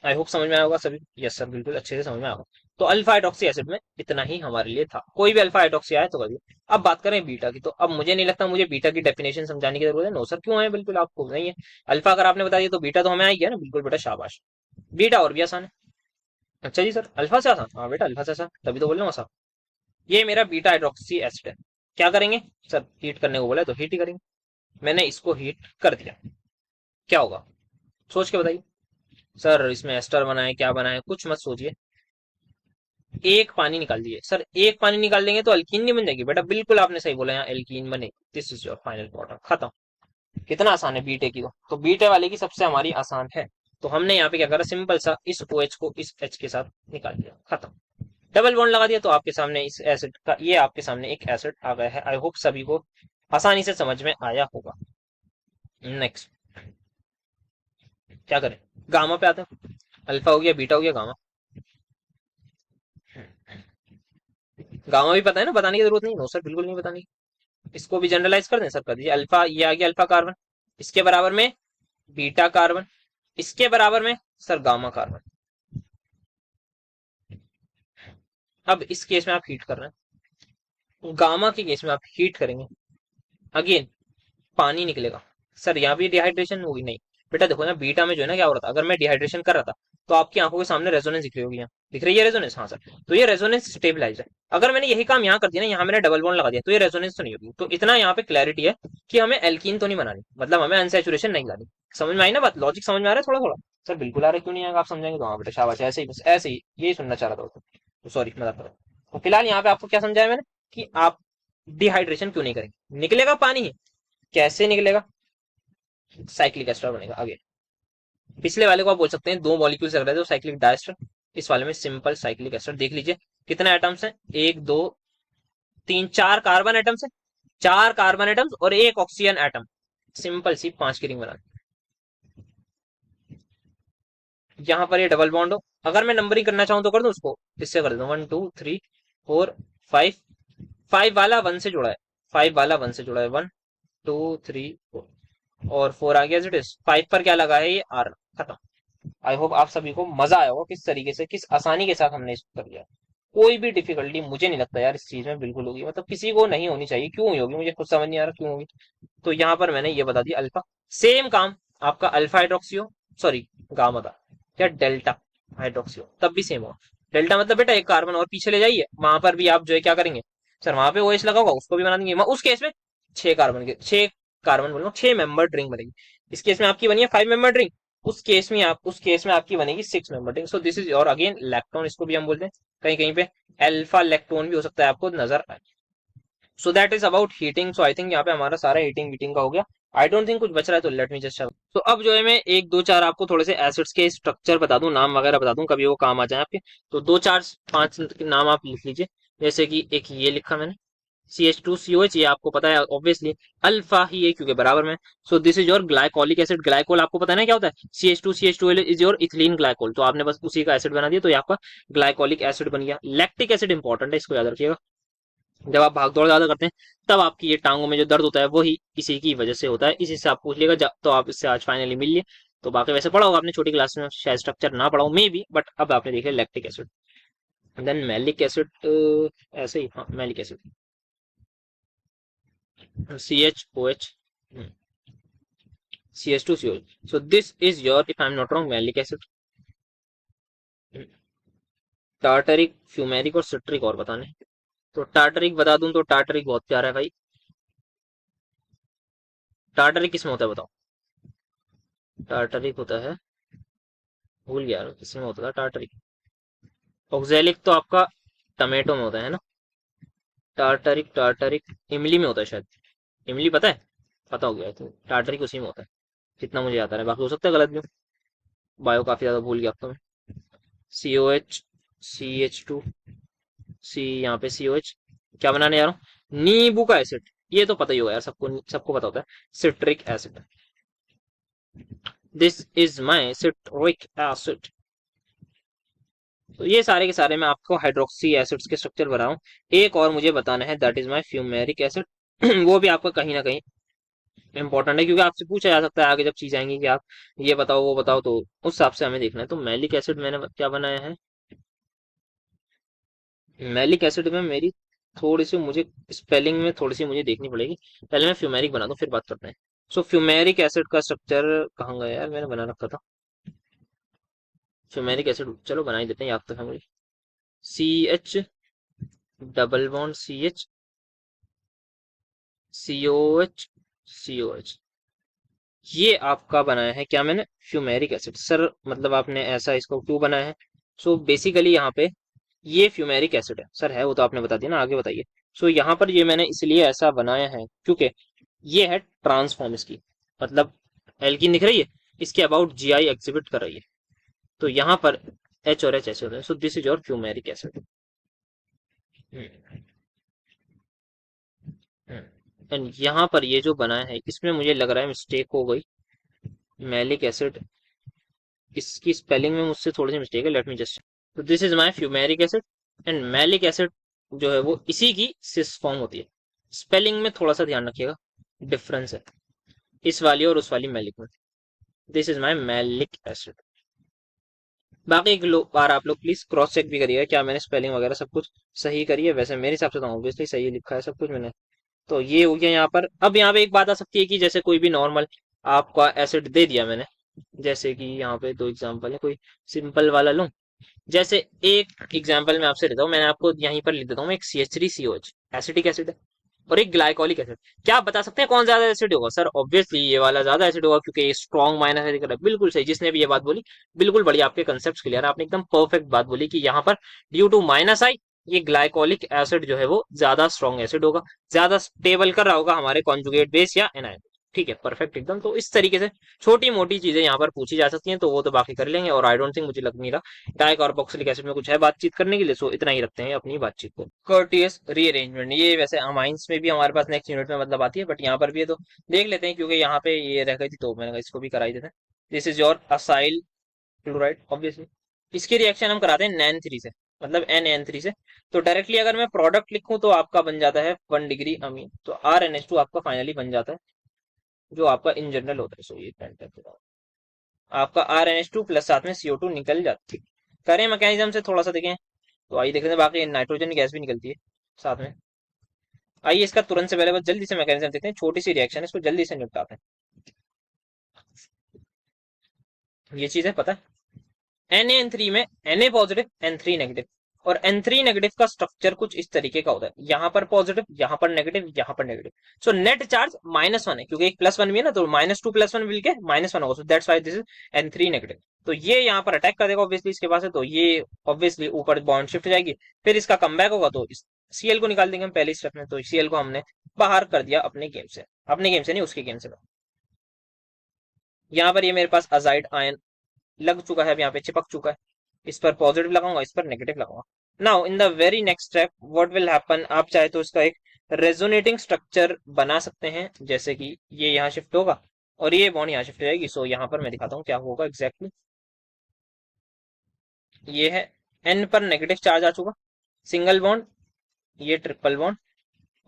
आई होप समझ में आया होगा सभी। यस सर, बिल्कुल अच्छे से समझ में आया होगा। तो अल्फा हाइड्रोक्सी एसिड में इतना ही हमारे लिए था। कोई भी अल्फा हाइड्रोक्सी आए तो कर दिए। अब बात करें बीटा की, तो अब मुझे नहीं लगता मुझे बीटा की डेफिनेशन समझाने की जरूरत है। नो सर, क्यों है? बिल्कुल आपको नहीं है। अल्फा अगर आपने बता दिया तो बीटा तो हमें आ गया ना। बिल्कुल बेटा, शाबाश। बीटा और भी आसान है। अच्छा जी सर, अल्फा से आसान? हाँ बेटा, अल्फा से आसान, तभी तो बोल रहा हूँ आसान। ये मेरा बीटा हाइड्रोक्सी एसिड है। क्या करेंगे सर? हीट करने को बोला है तो हीट ही करेंगे। मैंने इसको हीट कर दिया, क्या होगा सोच के बताइए। सर इसमें एस्टर बना है, क्या बना है, कुछ मत सोचिए। एक पानी निकाल दिए सर, एक पानी निकाल देंगे तो अल्कीन नहीं बन जाएगी बेटा? बिल्कुल आपने सही बोला, यहाँ एल्कीन बनेगी। This is your final product, खत्म। कितना आसान है बीटे की तो बीटे वाले की सबसे हमारी आसान है। तो हमने यहाँ पे क्या करा, सिंपल सा इस OH को इस H के साथ निकाल दिया, खत्म। डबल बॉन्ड लगा दिया तो आपके सामने इस एसिड का, ये आपके सामने एक एसिड आ गया है। आई होप सभी को आसानी से समझ में आया होगा। नेक्स्ट क्या करें, गामा पे आते हैं। अल्फा हो गया, बीटा हो गया, गामा। गामा भी पता है ना, बताने की जरूरत नहीं। नो सर, बिल्कुल नहीं बतानी। इसको भी जनरलाइज कर दें सर, कर दीजिए। अल्फा ये आ गया अल्फा कार्बन, इसके बराबर में बीटा कार्बन, इसके बराबर में सर गामा कार्बन। अब इस केस में आप हीट कर रहे हैं, गामा के केस में आप हीट करेंगे, अगेन पानी निकलेगा। सर यहाँ भी डिहाइड्रेशन होगी? नहीं बेटा, देखो ना बीटा में जो है ना क्या हो रहा था, अगर मैं डिहाइड्रेशन कर रहा था तो आपकी आंखों के सामने रेजोनेंस दिख रही होगी। यहाँ दिख रही है रेजोनेंस? हाँ सर। तो ये रेजोनेंस स्टेबलाइज है। अगर मैंने यही काम यहाँ कर दिया ना, यहाँ मैंने डबल बॉन्ड लगा दिया, तो ये रेजोनेंस तो नहीं होगी। तो इतना यहाँ पे क्लैरिटी है कि हमें एल्कीन तो नहीं बनानी, मतलब हमें अनसेचुरेशन नहीं लानी। समझ में आई ना बात? लॉजिक समझ में आ रहा है थोड़ा थोड़ा? सर बिल्कुल आ रहा है, क्यों नहीं आएगा? आप समझाएंगे तो हाँ बेटा शाबाश, ऐसे ही बस ऐसे ही, यही सुनना चाह रहा था। तो सॉरी, मजाक करो। तो फिलहाल यहाँ पे आपको क्या समझाया मैंने कि आप डिहाइड्रेशन क्यों नहीं करेंगे। निकलेगा पानी ही, कैसे निकलेगा? साइक्लिक एस्टर बनेगा। आगे पिछले वाले को आप बोल सकते हैं 2 मॉलिक्यूल्स लग रहे थे तो साइक्लिक डायस्टर। इस वाले में सिंपल साइक्लिक एस्टर। देख लीजिए कितने एटम्स हैं, 1 2 3 4 कार्बन एटम्स है, 4 कार्बन एटम्स और एक ऑक्सीजन एटम। सिंपल सी 5 की रिंग बना। यहाँ पर ये डबल बॉन्ड हो, अगर मैं नंबरिंग करना चाहूँ तो कर दूं उसको, इससे कर दूं 1 2 3 4 5। 5 वाला 1 से जुड़ा है, 5 वाला 1 से जुड़ा है, 1 2 3 4, और 4 आ गया इट इज। 5 पर क्या लगा है, ये R। खत्म। आई होप आप सभी को मजा आया होगा किस तरीके से, किस आसानी के साथ हमने इसको कर लिया। कोई भी डिफिकल्टी मुझे नहीं लगता यार इस चीज में बिल्कुल होगी, मतलब किसी को नहीं होनी चाहिए। क्यों होगी मुझे खुद समझ नहीं आ रहा क्यों होगी। तो यहाँ पर मैंने ये बता दिया अल्फा। सेम काम आपका अल्फा हाइड्रोक्सियो, सॉरी गामा था, या डेल्टा हाइड्रोक्सियो, तब भी सेम होगा। डेल्टा मतलब बेटा एक कार्बन और पीछे ले जाइए, वहां पर भी आप जो है क्या करेंगे सर, वहां पे OH लगा होगा उसको भी बना देंगे। उस केस में 6 कार्बन बोल रहा हूँ, 6 मेंबर ड्रिंक बनेगी। इस केस में आपकी बनी है 5 मेंबर ड्रिंक, उस केस में आपकी बनेगी 6 member drink. So this is और अगेन लैक्टोन, इसको भी हम बोलते हैं। कहीं कहीं पे अल्फा लैक्टोन भी हो सकता है, आपको नजर आए। सो that is about heating. So I think यहाँ पे हमारा सारा हीटिंग वीटिंग का हो गया। आई डोंट थिंक कुछ बच रहा है, तो लेट मी जस्ट। तो अब जो है मैं 1 2 4 आपको थोड़े से एसिड्स के स्ट्रक्चर बता दूं, नाम वगैरह बता दूं, कभी वो काम आ जाए आपके। तो 2 4 5 नाम आप लिख लीजिए। जैसे कि एक ये लिखा मैंने CH2COH, ये आपको पता है ऑब्वियसली, अल्फा ही है क्योंकि बराबर में। सो this is your glycolic acid. Glycol आपको पता है ना क्या होता है, CH2CH2 is your ethylene glycol. तो आपने बस उसी का एसिड बना दिया तो ये आपका ग्लाइकोलिक एसिड बन गया। लैक्टिक एसिड इंपॉर्टेंट है, इसको याद रखिएगा। जब आप भाग दौड़ ज्यादा करते हैं तब आपकी ये टांगों में जो दर्द होता है वही इसी की वजह से होता है। इसी से आप पूछ लिएगा, तो आप इससे आज फाइनली मिल लिए। तो बाकी वैसे पढ़ा होगा आपने छोटी क्लास में, शायद स्ट्रक्चर ना पढ़ा हो मे बी, बट अब आपने देख लिया lactic acid. Then malic acid, ऐसे ही, हाँ malic acid, CHOH, CH2COH। So this is your, if I'm not wrong, malic acid. Tartaric, fumaric और सिट्रिक और बताने। तो टार्टरिक बता दूं तो टार्टरिक बहुत प्यारा है भाई। टार्टरिक किसमें होता है बताओ? टार्टरिक होता है, भूल गया यार, किसमें होता है टार्टरिक? ऑक्जेलिक तो आपका टमेटो में होता है ना? टार्टरिक, टार्टरिक इमली में होता है शायद। इमली पता है? पता हो गया तो टार्टरिक उसी में होता है, जितना मुझे याद आ रहा है, बाकी हो सकता है गलत भी हो। बायो काफी ज्यादा भूल गया अब तो मैं। COH, CH2, सी, यहाँ पे COH। क्या बनाने जा रहा हूँ? नींबू का एसिड। ये तो पता ही होगा यार, सबको सबको पता होता है। Citric acid. This is my citric acid. तो ये सारे के सारे मैं आपको हाइड्रोक्सी एसिड्स के स्ट्रक्चर बना रहा हूँ। एक और मुझे बताना है, that is my fumaric acid. वो भी आपका कहीं ना कहीं इंपॉर्टेंट है, क्योंकि आपसे पूछा जा सकता है आगे जब चीज आएंगी कि आप ये बताओ वो बताओ, तो उस हिसाब से हमें देखना है। तो मैलिक एसिड मैंने क्या बनाया है? मैलिक एसिड में मेरी थोड़ी सी मुझे स्पेलिंग में थोड़ी सी मुझे देखनी पड़ेगी। पहले मैं फ्यूमेरिक बना दूं फिर बात करते हैं। सो फ्यूमेरिक एसिड का स्ट्रक्चर कहाँ गया यार, मैंने बना रखा था। फ्यूमेरिक एसिड चलो बना ही देते हैं, याद तो है मुझे। CH, double bond CH, COH, COH। ये आपका बनाया है क्या मैंने? Fumaric acid. सर मतलब आपने ऐसा इसको क्यों बनाया है? सो बेसिकली यहाँ पे ये फ्यूमेरिक एसिड है सर, है वो तो आपने बता दिया ना, आगे बताइए। सो यहाँ पर ये मैंने इसलिए ऐसा बनाया है क्योंकि ये है ट्रांसफॉर्म इसकी, मतलब एल्कीन दिख रही है, इसके अबाउट GI एग्जिबिट कर रही है। तो यहाँ पर H और H ऐसे होते हैं। सो this is your fumaric acid. And यहाँ पर ये जो बनाया है इसमें मुझे लग रहा है मिस्टेक हो गई। मैलिक एसिड, इसकी स्पेलिंग में मुझसे थोड़ी सी मिस्टेक है, लेट मी जस्ट। तो this is my fumaric acid. And malic acid जो है वो इसी की सिस फॉर्म होती है। स्पेलिंग में थोड़ा सा ध्यान रखिएगा, डिफरेंस है इस वाली और उस वाली मैलिक में। This is my malic acid. बाकी एक बार आप लोग प्लीज क्रॉस चेक भी करिएगा क्या मैंने स्पेलिंग वगैरह सब कुछ सही करी है। वैसे मेरे हिसाब से तो ऑब्वियसली सही लिखा है सब कुछ मैंने। तो ये हो गया यहाँ पर। अब यहाँ पे एक बात आ सकती है कि जैसे कोई भी नॉर्मल आपका एसिड दे दिया मैंने, जैसे कि यहाँ पे दो एग्जांपल है, कोई सिंपल वाला लूं। जैसे एक एग्जांपल मैं आपसे देता हूँ, मैंने आपको यहीं पर लिख देता हूँ, एक CH3COH एसिटिक एसिड है और एक ग्लाइकोलिक एसिड। क्या आप बता सकते हैं कौन ज्यादा एसिड होगा? सर ऑब्वियसली ये वाला ज्यादा एसिड होगा, क्योंकि ये स्ट्रॉन्ग माइनस एसिड है। बिल्कुल सही, जिसने भी ये बात बोली बिल्कुल बढ़िया, आपके कंसेप्ट क्लियर है, आपने एकदम परफेक्ट बात बोली कि यहाँ पर ड्यू टू माइनस आई ये ग्लाइकोलिक एसिड जो है वो ज्यादा स्ट्रॉन्ग एसिड होगा, ज्यादा स्टेबल कर रहा होगा हमारे कॉन्जुगेट बेस या एनायन। ठीक है, परफेक्ट एकदम। तो इस तरीके से छोटी मोटी चीजें यहाँ पर पूछी जा सकती हैं, तो वो तो बाकी कर लेंगे। और आई डोंट थिंक, मुझे लग नहीं रहा डाइकार्बोक्सिलिक एसिड में कुछ है बातचीत करने के लिए। सो इतना ही रखते हैं अपनी बातचीत को। कर्टियस रीअरेंजमेंट, ये वैसे अमाइंस में भी हमारे पास नेक्स्ट यूनिट में मतलब आती है, बट यहाँ पर भी है तो देख लेते हैं, क्योंकि यहाँ पे ये रह गई थी तो मैंने कहा इसको भी करा ही देते हैं। This is your acyl chloride obviously. इसकी रिएक्शन हम कराते हैं NaN3 से, मतलब NaN3 से। तो डायरेक्टली अगर मैं प्रोडक्ट लिखूं तो आपका बन जाता है 1 डिग्री अमीन, तो RNH2 आपका फाइनली बन जाता है, जो आपका इन जनरल होता है। सो ये पेंटेन आपका RNH2 प्लस साथ में CO2 निकल जाती है। करें मैकेनिज्म से थोड़ा सा देखें तो आइए देखते हैं, बाकी नाइट्रोजन गैस भी निकलती है साथ में। आइए इसका तुरंत से पहले बस जल्दी से मैकेनिज्म देखते हैं, छोटी सी रिएक्शन है, इसको जल्दी से निपटाते हैं। ये चीज है पता है, Na3 में Na पॉजिटिव N3 नेगेटिव, और N3 नेगेटिव का स्ट्रक्चर कुछ इस तरीके का होता है, यहाँ पर पॉजिटिव, यहाँ पर नेगेटिव, यहाँ पर नेगेटिव। सो नेट चार्ज -1 है, क्योंकि एक +1 भी है ना, तो -2 +1 मिल के -1 होगा। So that's why this is N3 negative. तो ये यहाँ पर अटैक कर देगा ऑब्वियसली इसके पास है, तो ये ऑब्वियसली ऊपर बॉन्ड शिफ्ट हो जाएगी। फिर इसका कमबैक होगा तो Cl को निकाल देंगे हम पहले स्टेप में। तो Cl को हमने बाहर कर दिया अपने गेम से, अपने गेम से नहीं उसके गेम से। यहाँ पर ये मेरे पास अजाइड आयन लग चुका है, अब यहाँ पे चिपक चुका है। इस पर पॉजिटिव लगाऊंगा, इस पर नेगेटिव लगाऊंगा। Now in the very next step what will happen, आप चाहे तो इसका एक रेजोनेटिंग स्ट्रक्चर बना सकते हैं, जैसे कि ये यहाँ शिफ्ट होगा और ये बॉन्ड यहाँ शिफ्ट हो जाएगी। सो यहाँ पर मैं दिखाता हूँ क्या होगा एग्जैक्टली। ये है N पर नेगेटिव चार्ज आ चुका, सिंगल बॉन्ड, ये ट्रिपल बॉन्ड,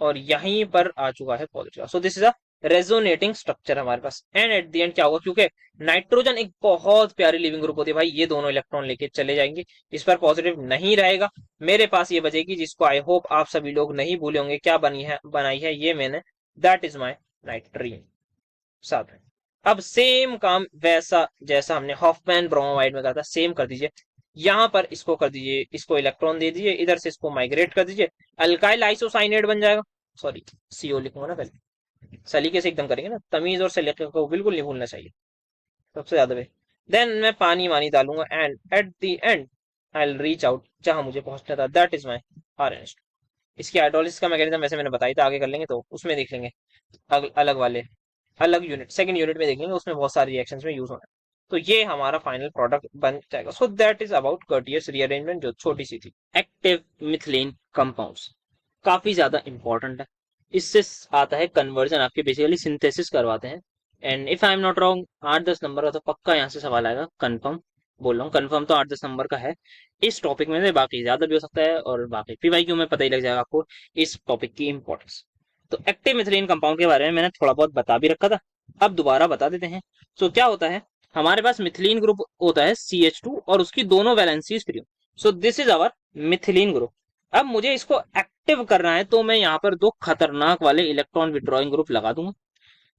और यहीं पर आ चुका है positive. So this is a resonating structure हमारे पास। एंड एट द एंड क्या होगा, क्योंकि नाइट्रोजन एक बहुत प्यारी लिविंग ग्रुप होती है भाई, ये दोनों इलेक्ट्रॉन लेके चले जाएंगे, इस पर पॉजिटिव नहीं रहेगा। मेरे पास ये बचेगी, जिसको आई होप आप सभी लोग नहीं भूले होंगे क्या बनी है, बनाई है ये मैंने, दैट इज माई नाइट्रीन साथ में। अब सेम काम वैसा जैसा हमने हॉफमैन ब्रोमाइड में कहा था, सेम कर दीजिए। यहाँ पर इसको कर दीजिए, इसको इलेक्ट्रॉन दे दीजिए, इधर से इसको माइग्रेट कर दीजिए, अल्काइल आइसोसाइनेट बन जाएगा। सॉरी, सीओ लिखूंगा ना पहले, सलीके से एकदम करेंगे ना, तमीज और सलीके को बिल्कुल नहीं भूलना चाहिए सबसे ज्यादा वे। देन मैं पानी वानी डालूंगा and at the end I reach out जहां मुझे पहुंचना था, that is my R N. इसकी हाइड्रोलिसिस का मैकेनिज्म वैसे मैंने बताई था, आगे कर लेंगे तो उसमें देख लेंगे, अलग वाले अलग यूनिट, सेकंड यूनिट में देख लेंगे, उसमें बहुत सारे रिएक्शंस में यूज होना है। तो ये हमारा फाइनल प्रोडक्ट बन जाएगा। So that is about Curtius rearrangement, जो छोटी सी थी। एक्टिव मिथिलीन कंपाउंड्स काफी ज्यादा इंपॉर्टेंट है। इससे आता है कन्वर्जन, आपके बेसिकली सिंथेसिस करवाते हैं। And if I am not wrong, 8-10 number का तो पक्का यहाँ से सवाल आएगा, कंफर्म बोल रहा हूँ, कंफर्म तो 8-10 नंबर का है इस टॉपिक में से। बाकी ज्यादा भी हो सकता है, और बाकी पीवाईक्यू में पता ही लग जाएगा आपको इस टॉपिक की इंपॉर्टेंस। तो एक्टिव मिथिलीन कंपाउंड के बारे में मैंने थोड़ा बहुत बता भी रखा था, अब दोबारा बता देते हैं। सो क्या होता है, हमारे पास मिथिलीन ग्रुप होता है CH2 और उसकी दोनों वैलेंसीज फ्री। So this is our methylene group. अब मुझे इसको एक्टिव करना है, तो मैं यहाँ पर दो खतरनाक वाले इलेक्ट्रॉन विड्रॉइंग ग्रुप लगा दूंगा।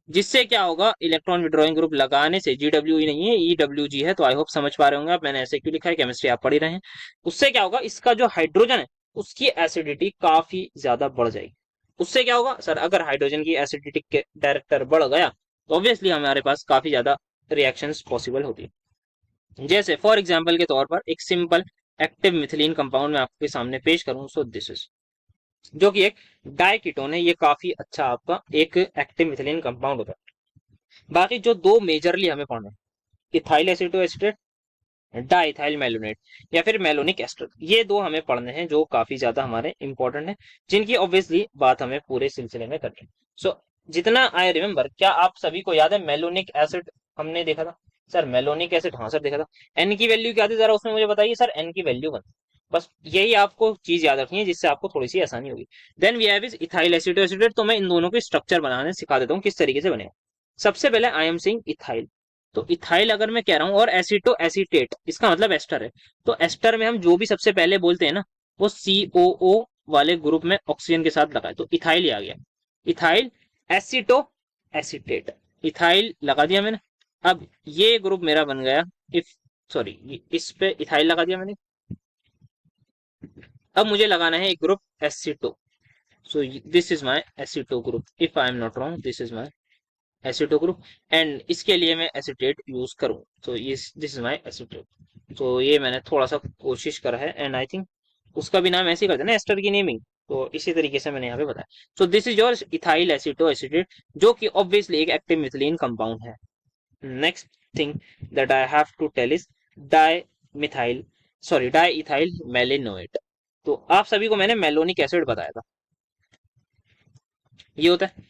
जिससे क्या होगा, इलेक्ट्रॉन विड्रॉइंग ग्रुप लगाने से, GWE नहीं है, EWG है, तो आई होप समझ पा रहे होंगे आप, मैंने ऐसे क्यों लिखा है, केमिस्ट्री आप पढ़ ही रहे हैं। उससे क्या होगा, इसका जो हाइड्रोजन है उसकी एसिडिटी काफी ज्यादा बढ़ जाएगी। उससे क्या होगा सर, अगर हाइड्रोजन की एसिडिटी के डायरेक्टर बढ़ गया तो ऑब्वियसली हमारे पास काफी ज्यादा रिएक्शंस पॉसिबल होती है। जैसे फॉर एग्जांपल के तौर पर एक सिंपल एक्टिव मिथिलीन कंपाउंड में आपके सामने पेश करूं, सो दिस इज, जो कि एक डाइकीटोन है, ये काफी अच्छा आपका एक एक्टिव मिथिलीन कंपाउंड होता है। बाकी जो दो मेजरली हमें पढ़ना है, इथाइल एसिटोएसिटेट, डाइथाइल मेलोनेट, या फिर मेलोनिक एस्टर, ये दो हमें पढ़ने हैं जो काफी ज्यादा हमारे इंपॉर्टेंट है, जिनकी ऑब्वियसली बात हमें पूरे सिलसिले में करनी है। सो जितना आई रिमेम्बर, क्या आप सभी को याद है मेलोनिक एसिड हमने देखा था? सर मेलोनिक एसिड, हाँ सर देखा था। एन की वैल्यू क्या थी जरा उसमें मुझे बताइए सर। एन की वैल्यू 1। बस यही आपको चीज याद रखनी है, जिससे आपको थोड़ी सी आसानी होगी। Then we have is ethyl acetoacetate. तो मैं इन दोनों के स्ट्रक्चर बनाने सिखा देता हूँ किस तरीके से बनेगा। सबसे पहले आई एम सेइंग इथाइल। तो इथाइल अगर मैं कह रहा हूँ, और एसिटो एसिटेट इसका मतलब एस्टर है। तो एस्टर में हम जो भी सबसे पहले बोलते हैं ना, वो COO वाले ग्रुप में ऑक्सीजन के साथ लगाए, तो इथाइल ही आ गया। इथाइल एसिटो एसिटेट, इथाइल लगा दिया मैंने। अब ये ग्रुप मेरा बन गया, इफ सॉरी, इस पे इथाइल लगा दिया मैंने। अब मुझे लगाना है एक group एसिटो। So this is my एसिटो group, if I am not wrong, this is my एसिटो group. And इसके लिए मैं एसिटेट यूज करूँ, तो ये दिस इज माय एसिटेट। तो ये मैंने थोड़ा सा कोशिश करा है, एंड आई थिंक उसका भी नाम ऐसे ही करते हैं ना, एस्टर की नेमिंग, तो इसी तरीके से मैंने यहाँ पे बताया। So this is your ethyl aceto acetate, जो कि ऑब्वियसली एक एक्टिव मिथिलीन कंपाउंड है। Next thing that I have to tell is di methyl, sorry di ethyl malonate. तो आप सभी को मैंने मेलोनिक एसिड बताया था, ये होता है।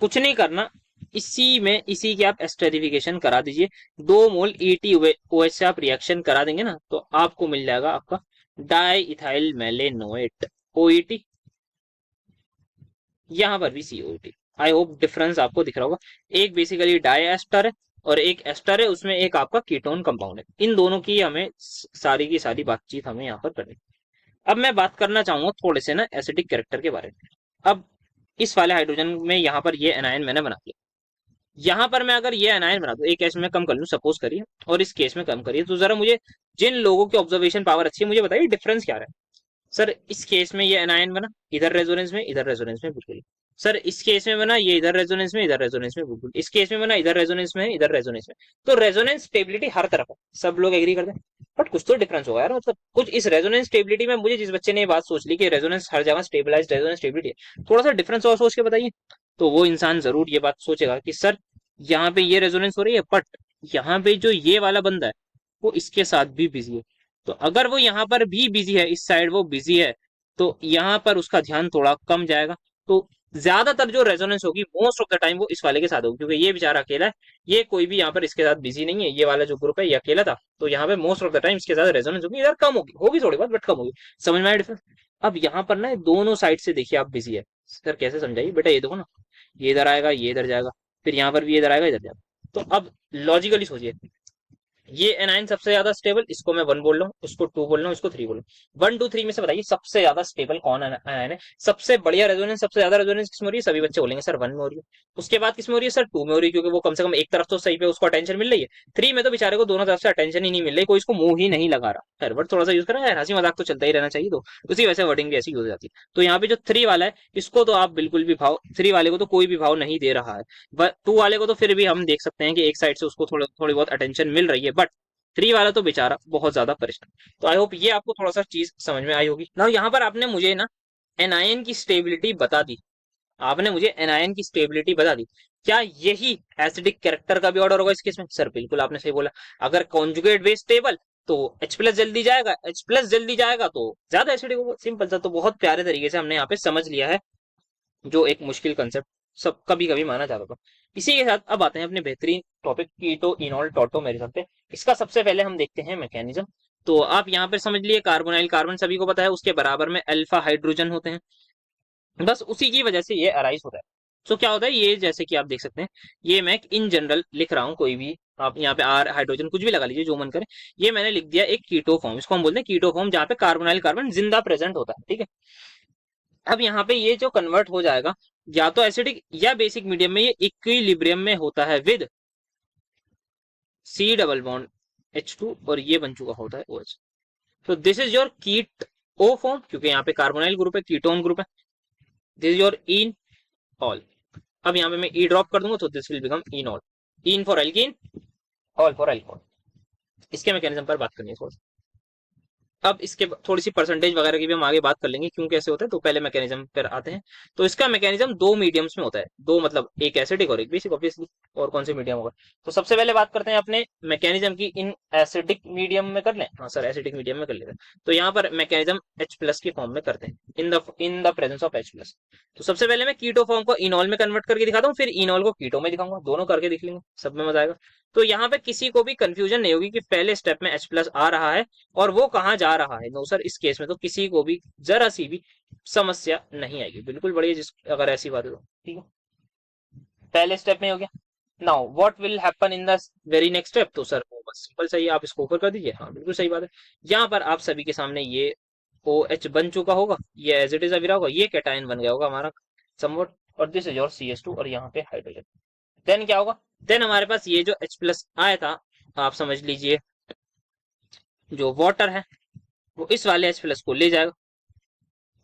कुछ नहीं करना, इसी में इसी की आप एस्टरिफिकेशन करा दीजिए। 2 मोल EtOH से आप रिएक्शन करा देंगे ना, तो आपको मिल जाएगा आपका डाई इथाइल मेलेनोएट, OET। यहाँ पर भी COET। आई होप डिफरेंस आपको दिख रहा होगा। एक बेसिकली डाई एस्टर है और एक एस्टर है, उसमें एक आपका कीटोन कंपाउंड है। इन दोनों की हमें सारी की सारी बातचीत हमें यहाँ पर करनी। अब मैं बात करना चाहूंगा थोड़े से ना एसिडिक कैरेक्टर के बारे में। अब इस वाले हाइड्रोजन में यहाँ पर ये एनायन मैंने बना लिया। यहाँ पर मैं अगर ये एनायन बना दूं, एक केस में कम कर लूं सपोज करिए, और इस केस में कम करिए, तो जरा मुझे जिन लोगों की ऑब्जर्वेशन पावर अच्छी है मुझे बताइए डिफरेंस क्या रहा है। सर इस केस में ये एनायन बना, इधर रेजोनेंस में, इधर रेजोनेंस में, बिल्कुल। सर इस केस में बना ये इधर रेजोनेंस में, इधर रेजोनेंस में, बिल्कुल। इस केस में बना इधर रेजोनेंस में, इधर रेजोनेंस में। तो रेजोनेंस स्टेबिलिटी हर तरफ है, सब लोग एग्री करते हैं। बट कुछ तो डिफरेंस होगा यार, मतलब कुछ इस रेजोनेंस स्टेबिलिटी में, मुझे जिस बच्चे ने ये बात सोच ली कि रेजोनेंस हर जगह स्टेबलाइज रेजोनेंस स्टेबिलिटी है, थोड़ा सा डिफरेंस और सोच के बताइए। तो वो इंसान जरूर ये बात सोचेगा कि सर यहाँ पे ये रेजोनेंस हो रही है, बट यहाँ पे जो ये वाला बंदा है वो इसके साथ भी बिजी है। तो अगर वो यहाँ पर भी बिजी है, इस साइड वो बिजी है, तो यहाँ पर उसका ध्यान थोड़ा कम जाएगा। तो ज्यादातर जो रेजोनेंस होगी मोस्ट ऑफ द टाइम वो इस वाले के साथ होगी, क्योंकि ये बेचारा अकेला है, ये कोई भी यहाँ पर इसके साथ बिजी नहीं है। ये वाला जो ग्रुप है ये अकेला था, तो यहाँ पे मोस्ट ऑफ द टाइम इसके साथ रेजोनेंस होगी, इधर कम होगी, होगी थोड़ी बहुत बट कम होगी। समझ में आया डिफरेंस? अब यहाँ पर ना दोनों साइड से देखिए आप बिजी है। सर कैसे समझाइए बेटा, ये देखो ना, ये इधर आएगा, ये इधर जाएगा, फिर यहाँ पर भी इधर आएगा, इधर जाएगा। तो अब लॉजिकली सोचिए, ये एनाइन सबसे ज्यादा स्टेबल, इसको मैं 1 बोल रहा हूँ, उसको 2 बोल रहा हूँ, इसको 3 बोल रहा हूँ। 1 2 3 में से बताइए सबसे ज्यादा स्टेबल कौन एनाइन है? सबसे बढ़िया रेजोनेंस, सबसे ज्यादा रेजोनेंस किसमें हो रही है? सभी बच्चे बोलेंगे सर 1 में हो रही है। उसके बाद किसमें हो रही है? सर 2 में हो रही है, क्योंकि वो कम से कम एक तरफ तो सही पे उसको अटेंशन मिल रही है। 3 में तो बेचारे को दोनों तरफ से अटेंशन ही नहीं मिल रही, कोई इसको मुंह ही नहीं लगा रहा। खैर वर्ड थोड़ा सा यूज करा यार, हंसी मजाक तो चलता ही रहना चाहिए, तो उसी वजह से वर्डिंग भी ऐसी यूज हो जाती है। तो यहाँ पे जो 3 वाला है, इसको तो आप बिल्कुल भी भाव, 3 वाले को तो कोई भी भाव नहीं दे रहा है। 2 वाले को तो फिर भी हम देख सकते हैं कि एक साइड से उसको थोड़ी बहुत अटेंशन मिल रही है, बट 3 वाला तो बेचारा बहुत ज्यादा परेशान। तो आई होप ये आपको थोड़ा सा चीज समझ में आई होगी ना। यहाँ पर आपने मुझे ना एनआईएन की स्टेबिलिटी बता दी, आपने मुझे एनआईएन की स्टेबिलिटी बता दी। क्या यही एसिडिक कैरेक्टर का भी ऑर्डर होगा इस केस में? सर बिल्कुल आपने सही बोला। अगर कॉन्जुगेट बेस स्टेबल तो H प्लस जल्दी जाएगा, H प्लस जल्दी जाएगा तो ज्यादा एसिडिक होगा, सिंपल सा। तो बहुत प्यारे तरीके से हमने यहाँ पे समझ लिया है जो एक मुश्किल कंसेप्ट सब कभी कभी माना जाता था। इसी के साथ अब आते हैं अपने बेहतरीन टॉपिक कीटो इनॉल टोटो मेरे पे। इसका सबसे पहले हम देखते हैं मैकेनिज्म। तो आप यहाँ पे समझ लिए कार्बोनाइल कार्बन सभी को पता है, उसके बराबर में अल्फा हाइड्रोजन होते हैं, बस उसी की वजह से ये अराइज होता है। तो क्या होता है ये, जैसे कि आप देख सकते हैं, ये मैं इन जनरल लिख रहा हूँ, कोई भी आप यहाँ पे आर हाइड्रोजन कुछ भी लगा लीजिए जो मन करे। ये मैंने लिख दिया एक कीटो फॉर्म, इसको हम बोलते हैं कीटो फॉर्म, जहाँ पे कार्बोनाइल कार्बन जिंदा प्रेजेंट होता है, ठीक है। अब यहाँ पे ये जो कन्वर्ट हो जाएगा या तो एसिडिक या बेसिक मीडियम में, ये इक्विलिब्रियम में होता है with C double bond H2, और ये बन चुका होता है OH। तो दिस इज योर कीट ओ फॉर्म, क्योंकि यहाँ पे कार्बोनाइल ग्रुप है, कीटोन ग्रुप है। This is your in all. अब यहाँ पे मैं ई ड्रॉप कर दूंगा तो this will become in all. In for alkene, all for alcohol. इसके मैकेनिज्म पर बात करनी है थोड़ा। अब इसके थोड़ी सी परसेंटेज वगैरह की भी हम आगे बात कर लेंगे क्यों कैसे होता है, तो पहले मैकेनिज्म पर आते हैं। तो इसका मैकेनिज्म 2 मीडियम्स में होता है, दो मतलब एक एसिडिक और एक बेसिक ऑब्वियसली। और कौन से मीडियम होगा? तो सबसे पहले बात करते हैं अपने मैकेनिज्म की, इन एसिडिक मीडियम में कर लें। हाँ सर एसिडिक मीडियम में कर लेते हैं। तो यहाँ पर मैकेनिज्म H प्लस की फॉर्म में करते हैं, in the presence of H plus. तो सबसे पहले मैं कीटो फॉर्म को इनॉल में कन्वर्ट करके दिखाता हूँ, फिर इनॉल को कीटो में दिखाऊंगा, दोनों करके दिख लेंगे, सब में मजा आएगा। तो यहाँ पे किसी को भी कंफ्यूजन नहीं होगी कि पहले स्टेप में H प्लस आ रहा है और वो कहाँ जा रहा है। नो सर, इस केस में तो किसी को भी जरा सी भी समस्या नहीं आएगी, बिल्कुल बढ़िया। जिस अगर ऐसी बात है तो ठीक है, पहले स्टेप में हो गया। Now what will happen in the very next step? तो सर वो बस सिंपल सही है, आप इसको ऊपर कर दीजिए। हाँ बिल्कुल सही बात है। यहाँ पर आप सभी के सामने ये OH बन चुका होगा, ये एज इट इज अभी रहा होगा, ये कैटायन बन गया होगा हमारा समवट, और दिस इज योर CH2, और यहाँ पे हाइड्रोजन। देन क्या होगा? देन हमारे पास ये जो H प्लस आया था, आप समझ लीजिए जो वाटर है वो इस वाले H प्लस को ले जाएगा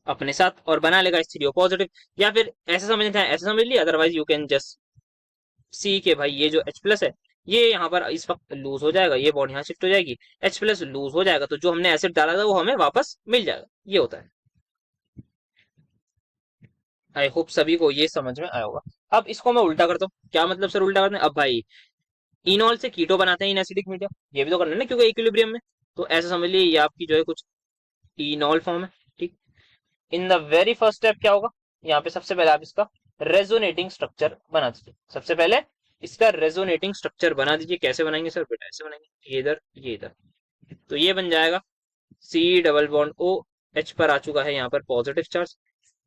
अपने साथ और बना लेगा H3O पॉजिटिव। या फिर ऐसे समझना चाहे ऐसे समझ लिया, otherwise you can just see के भाई ये जो H प्लस है ये यहाँ पर इस वक्त लूज हो जाएगा, ये बॉन्ड यहाँ शिफ्ट हो जाएगी, H प्लस लूज हो जाएगा, तो जो हमने एसिड डाला था वो हमें वापस मिल जाएगा। ये होता है। आई होप सभी को ये समझ में आया होगा। अब इसको मैं उल्टा करता हूँ। क्या मतलब सर उल्टा करते हैं? अब भाई इनॉल से कीटो बनाते हैं इन एसिडिक मीडियम, ये भी तो करना है ना क्योंकि इक्विलिब्रियम में। तो ऐसा समझ लीजिए ये आपकी जो है कुछ इनॉल फॉर्म है, ठीक। इन द वेरी फर्स्ट स्टेप क्या होगा? यहाँ पे सबसे पहले आप इसका रेजोनेटिंग स्ट्रक्चर बना दीजिए। सबसे पहले इसका रेजोनेटिंग स्ट्रक्चर बना दीजिए। कैसे बनाएंगे सर? बेटा ऐसे बनाएंगे, ये इधर ये इधर। तो ये बन जाएगा C double bond O, H पर आ चुका है यहाँ पर पॉजिटिव चार्ज,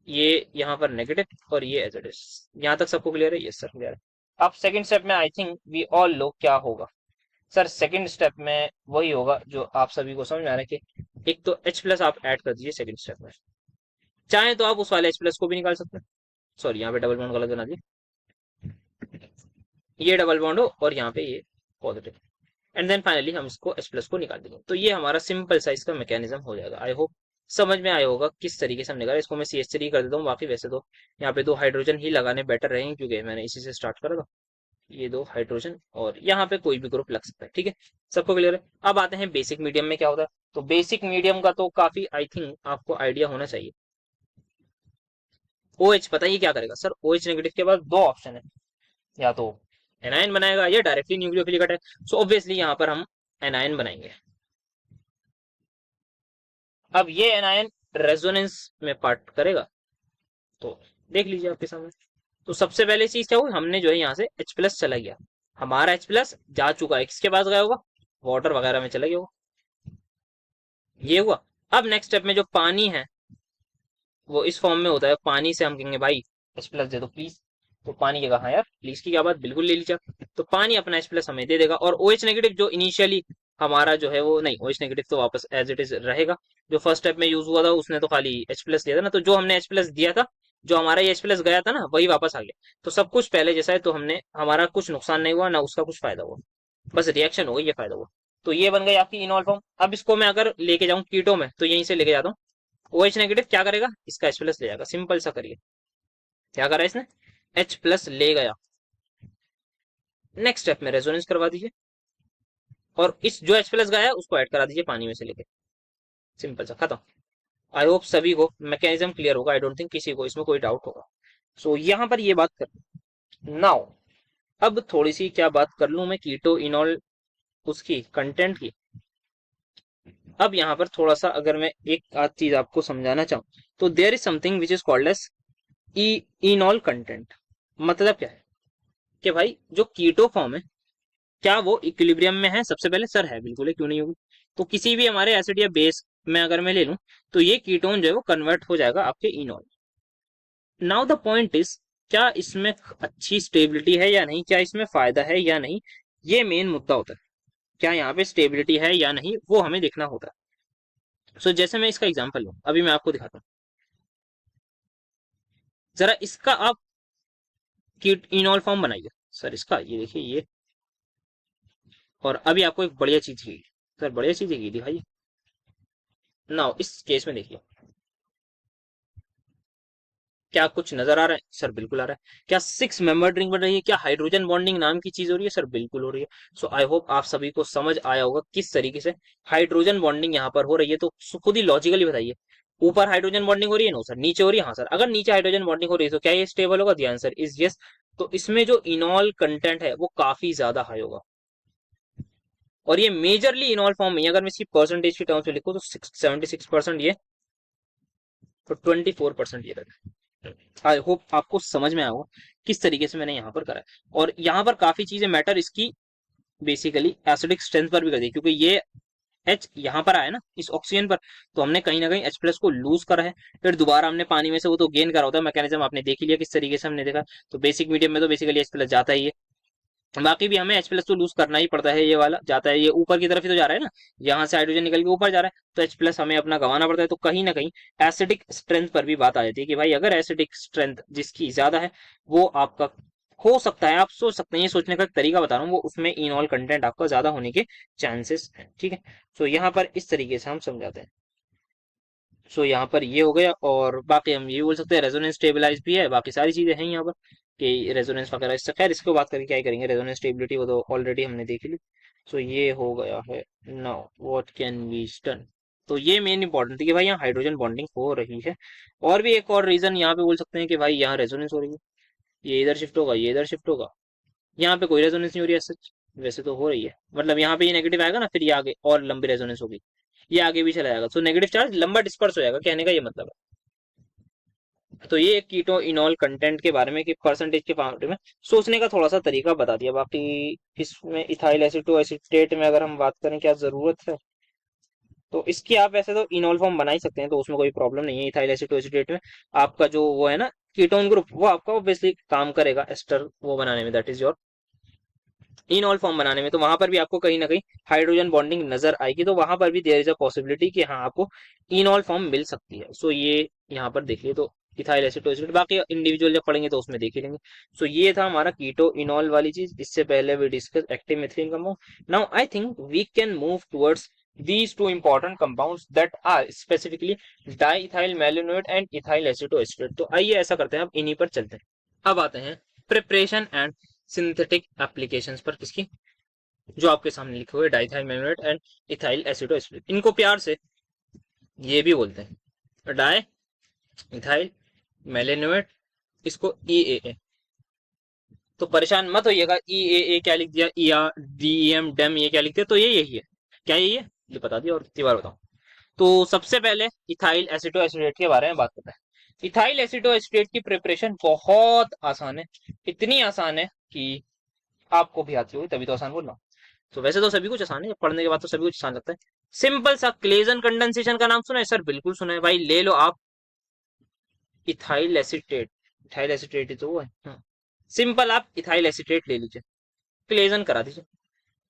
ये यहाँ पर नेगेटिव, और ये एज इट इज। यहाँ तक सबको क्लियर है? यस सर क्लियर है। अब सेकंड स्टेप में आई थिंक वी ऑल लो क्या होगा। सर सेकंड स्टेप में वही होगा जो आप सभी को समझ में आ रहा है कि एक तो H प्लस आप ऐड कर दीजिए सेकंड स्टेप में, चाहे तो आप उस वाले H प्लस को भी निकाल सकते हैं। सॉरी यहाँ पे डबल बॉन्ड गलत बना दिया, ये डबल बॉन्ड हो और यहाँ पे ये पॉजिटिव, एंड देन फाइनली हम इसको H प्लस को निकाल देंगे। तो ये हमारा सिंपल सा इसका मैकेनिज्म हो जाएगा। आई होप समझ में आया होगा किस तरीके से हम निकाले। इसको मैं CH3 कर देता हूँ, बाकी वैसे तो यहाँ पे 2 हाइड्रोजन ही लगाने बेटर रहेंगे क्योंकि मैंने इसी से स्टार्ट करा था। ये 2 हाइड्रोजन और यहाँ पे कोई भी ग्रुप लग सकता है, ठीक है। सबको क्लियर है? अब आते हैं बेसिक मीडियम में क्या होता है। तो बेसिक मीडियम का तो काफी आई थिंक आपको आइडिया होना चाहिए। OH पता ही क्या करेगा सर? OH नेगेटिव के बाद 2 ऑप्शन है, या तो एनायन बनाएगा या directly nucleophilic attack. So obviously यहाँ पर हम एनायन बनाएंगे। अब ये एनायन रेजोनेंस में पार्ट करेगा, तो देख लीजिए आपके सामने। तो सबसे पहले चीज क्या हुई, हमने जो है यहाँ से H प्लस चला गया, हमारा H प्लस जा चुका है, किसके पास गया होगा? वाटर वगैरह में चला गया होगा, ये हुआ। अब नेक्स्ट स्टेप में जो पानी है वो इस फॉर्म में होता है, पानी से हम कहेंगे भाई H प्लस दे दो प्लीज, तो पानी की कहा यार, प्लीज की क्या बात, बिल्कुल ले लीजिए। तो पानी अपना H प्लस हमें दे देगा, और OH नेगेटिव जो इनिशियली हमारा जो है वो नहीं, OH नेगेटिव तो वापस एज इट इज रहेगा। जो फर्स्ट स्टेप में यूज हुआ था उसने तो खाली H प्लस दिया था ना, तो जो हमने H प्लस दिया था, जो हमारा ये H प्लस गया था ना, वही वापस आ गया। तो सब कुछ पहले जैसा है, तो हमने हमारा कुछ नुकसान नहीं हुआ ना उसका कुछ फायदा हुआ, बस रिएक्शन हो गई, ये फायदा हुआ। तो ये बन गई आपकी इनॉल फॉर्म। अब इसको मैं अगर लेके जाऊं कीटो में, तो यहीं से लेके जाता हूँ। OH नेगेटिव क्या करेगा, इसका H प्लस ले जाएगा, सिंपल सा करिए। क्या करा इसने, H प्लस ले गया। नेक्स्ट स्टेप में रेजोनेंस करवा दीजिए, और इस जो H प्लस गया है उसको ऐड करा दीजिए पानी में से लेके, सिंपल सा खत्म। आई होप सभी को मैकेनिज्म क्लियर होगा, आई डोंट थिंक किसी को इसमें कोई डाउट होगा। सो यहाँ पर ये बात कर, नाउ अब थोड़ी सी क्या बात कर लूं मैं कीटो इनॉल उसकी कंटेंट की। अब यहाँ पर थोड़ा सा अगर मैं एक आध चीज आपको समझाना चाहूँ, तो there is something which is called as enol content. मतलब क्या है कि भाई जो कीटो फॉर्म है, क्या वो इक्विलिब्रियम में है, सबसे पहले सर है, बिल्कुल है, क्यों नहीं होगी। तो किसी भी हमारे एसिड या बेस में अगर मैं ले लूं, तो ये कीटोन जो है वो कन्वर्ट हो जाएगा आपके इनॉल। नाउ द पॉइंट इज, क्या इसमें अच्छी स्टेबिलिटी है या नहीं, क्या इसमें फायदा है या नहीं, ये मेन मुद्दा होता है। क्या यहाँ पे स्टेबिलिटी है या नहीं, वो हमें देखना होता है। सो जैसे मैं इसका एग्जांपल लूं, अभी मैं आपको दिखाता हूँ, जरा इसका आप कीट इनॉल फॉर्म बनाइए। सर इसका ये देखिए ये, और अभी आपको एक बढ़िया चीज की, सर बढ़िया चीज की दिखाइए। नाउ इस केस में देखिए, क्या कुछ नजर आ रहा है, सर बिल्कुल आ रहा है। क्या 6 मेंबर रिंग बन रही है, क्या हाइड्रोजन बॉन्डिंग नाम की चीज हो रही है, सर बिल्कुल हो रही है। सो आई होप आप सभी को समझ आया होगा किस तरीके से हाइड्रोजन बॉन्डिंग यहाँ पर हो रही है। तो खुद ही लॉजिकली बताइए, ऊपर हाइड्रोजन बॉन्डिंग हो रही है, नो सर, नीचे हो रही है, हाँ सर। अगर नीचे हाइड्रोजन बॉन्डिंग हो रही है तो क्या ये स्टेबल होगा, द आंसर इज यस। तो इसमें जो इनॉल कंटेंट है वो काफी ज्यादा हाई होगा, और ये मेजरली इनॉल फॉर्म में, अगर मैं इसकी परसेंटेज की टर्म्स में लिखूं तो 76% ये, तो 24% ये रहता है। आई होप आपको समझ में आया होगा किस तरीके से मैंने यहाँ पर करा है। और यहाँ पर काफी चीजें मैटर इसकी बेसिकली एसिडिक स्ट्रेंथ पर भी कर दी, क्योंकि ये H यहाँ पर आया ना इस ऑक्सीजन पर, तो हमने कहीं ना कहीं H प्लस को लूज करा है। फिर दोबारा हमने पानी में से वो तो गेन करा होता है, मैकेनिज्म आपने देख ही लिया किस तरीके से हमने देखा। तो बेसिक मीडियम में तो बेसिकली H प्लस जाता ही है, बाकी भी हमें H प्लस तो लूज करना ही पड़ता है। ये वाला जाता है, ये ऊपर की तरफ ही तो जा रहा है ना, यहाँ से हाइड्रोजन निकल के ऊपर जा रहा है, तो H प्लस हमें अपना गंवाना पड़ता है। तो कहीं ना कहीं एसिडिक स्ट्रेंथ पर भी बात आ जाती है कि भाई अगर एसिडिक स्ट्रेंथ जिसकी ज्यादा है, वो आपका हो सकता है, आप सोच सकते हैं, ये सोचने का एक तरीका बता रहा हूँ, वो उसमें इनॉल कंटेंट आपका ज्यादा होने के चांसेस है, ठीक है। तो यहाँ पर इस तरीके से हम समझाते हैं। सो यहाँ पर ये हो गया, और बाकी हम ये बोल सकते हैं रेजोनेंस स्टेबलाइज भी है, बाकी सारी चीजें हैं यहाँ पर कि रेजोनेंस वगैरह। इससे खैर इसको बात करके क्या ही करेंगे, रेजोनेंस स्टेबिलिटी वो तो ऑलरेडी हमने देख ली। सो ये हो गया है। Now what can be done. तो ये मेन इंपॉर्टेंट थी कि भाई यहाँ हाइड्रोजन बॉन्डिंग हो रही है। और भी एक और रीजन यहाँ पे बोल सकते हैं कि भाई यहाँ रेजोनेंस हो रही है, ये इधर शिफ्ट होगा, ये इधर शिफ्ट होगा, यहाँ पे कोई रेजोनेंस नहीं हो रही है सच। वैसे तो हो रही है, मतलब यहाँ पे ये नेगेटिव आएगा ना, फिर ये आगे और लंबी रेजोनेंस होगी, ये आगे भी चला जाएगा, तो नेगेटिव चार्ज लंबा डिस्पर्स हो जाएगा, कहने का ये मतलब है। तो ये कीटो इनॉल कंटेंट के बारे में कि परसेंटेज के बारे में सोचने का थोड़ा सा तरीका बता दिया। बाकी इसमें इथाइल एसिटो एसीटेट में अगर हम बात करें क्या जरूरत है, तो इसकी आप वैसे तो इनॉल फॉर्म बना ही सकते हैं, तो उसमें कोई प्रॉब्लम नहीं है। इथाइल एसिटो एसीटेट में आपका जो वो है ना कीटोन ग्रुप, वो आपका ऑब्वियसली काम करेगा एस्टर वो बनाने में, दैट इज योर इनऑल फॉर्म बनाने में। तो वहां पर भी आपको कहीं ना कहीं हाइड्रोजन बॉन्डिंग नजर आएगी, तो वहां पर भी देयर इज अ पॉसिबिलिटी कि हाँ आपको इनऑल फॉर्म मिल सकती है। सो ये यहाँ पर देखिए, तो इथाइल एसिटोएसिड, बाकी इंडिविजुअल जब पढ़ेंगे तो उसमें देख ही लेंगे। सो ये था हमारा कीटो इनॉल वाली चीज। इससे पहले we discuss active methylene compound. Now I think we can move towards these two important compounds that are specifically diethyl malonate and ethyl acetoacetate। तो आइए ऐसा करते हैं, अब इन्हीं पर चलते हैं। अब आते हैं प्रिपरेशन एंड सिंथेटिक एप्लीकेशंस पर, किसकी, जो आपके सामने लिखे हुए डाइथाइल मेनोएट एंड इथाइल एसिटोएसिटेट। इनको प्यार से ये भी बोलते हैं डाई इथाइल मेलेनोएट, इसको EAA। तो परेशान मत होइएगा EAA क्या लिख दिया, DEM डेम ये क्या लिख दिया, तो ये यही है। क्या यही है, ये बता दिया, और कितनी बार बताऊं। तो सबसे पहले इथाइल एसिटोएसिटेट के बारे में बात करते हैं। इथाइल एसिटोएसिटेट की प्रिपरेशन बहुत आसान है, इतनी आसान है कि आपको भी आती होगी, तभी तो आसान बोल रहा हूँ। तो वैसे तो सभी कुछ आसान है, पढ़ने के बाद तो सभी कुछ आसान लगता है। सिंपल सा क्लेजन कंडेंसेशन का नाम सुना है, सर बिल्कुल सुना है भाई, ले लो आप इथाइल एसिटेट। इथाइल एसिटेट ही तो वो है। सिंपल आप इथाइल एसीटेट ले लीजिए, क्लेजन करा दीजिए।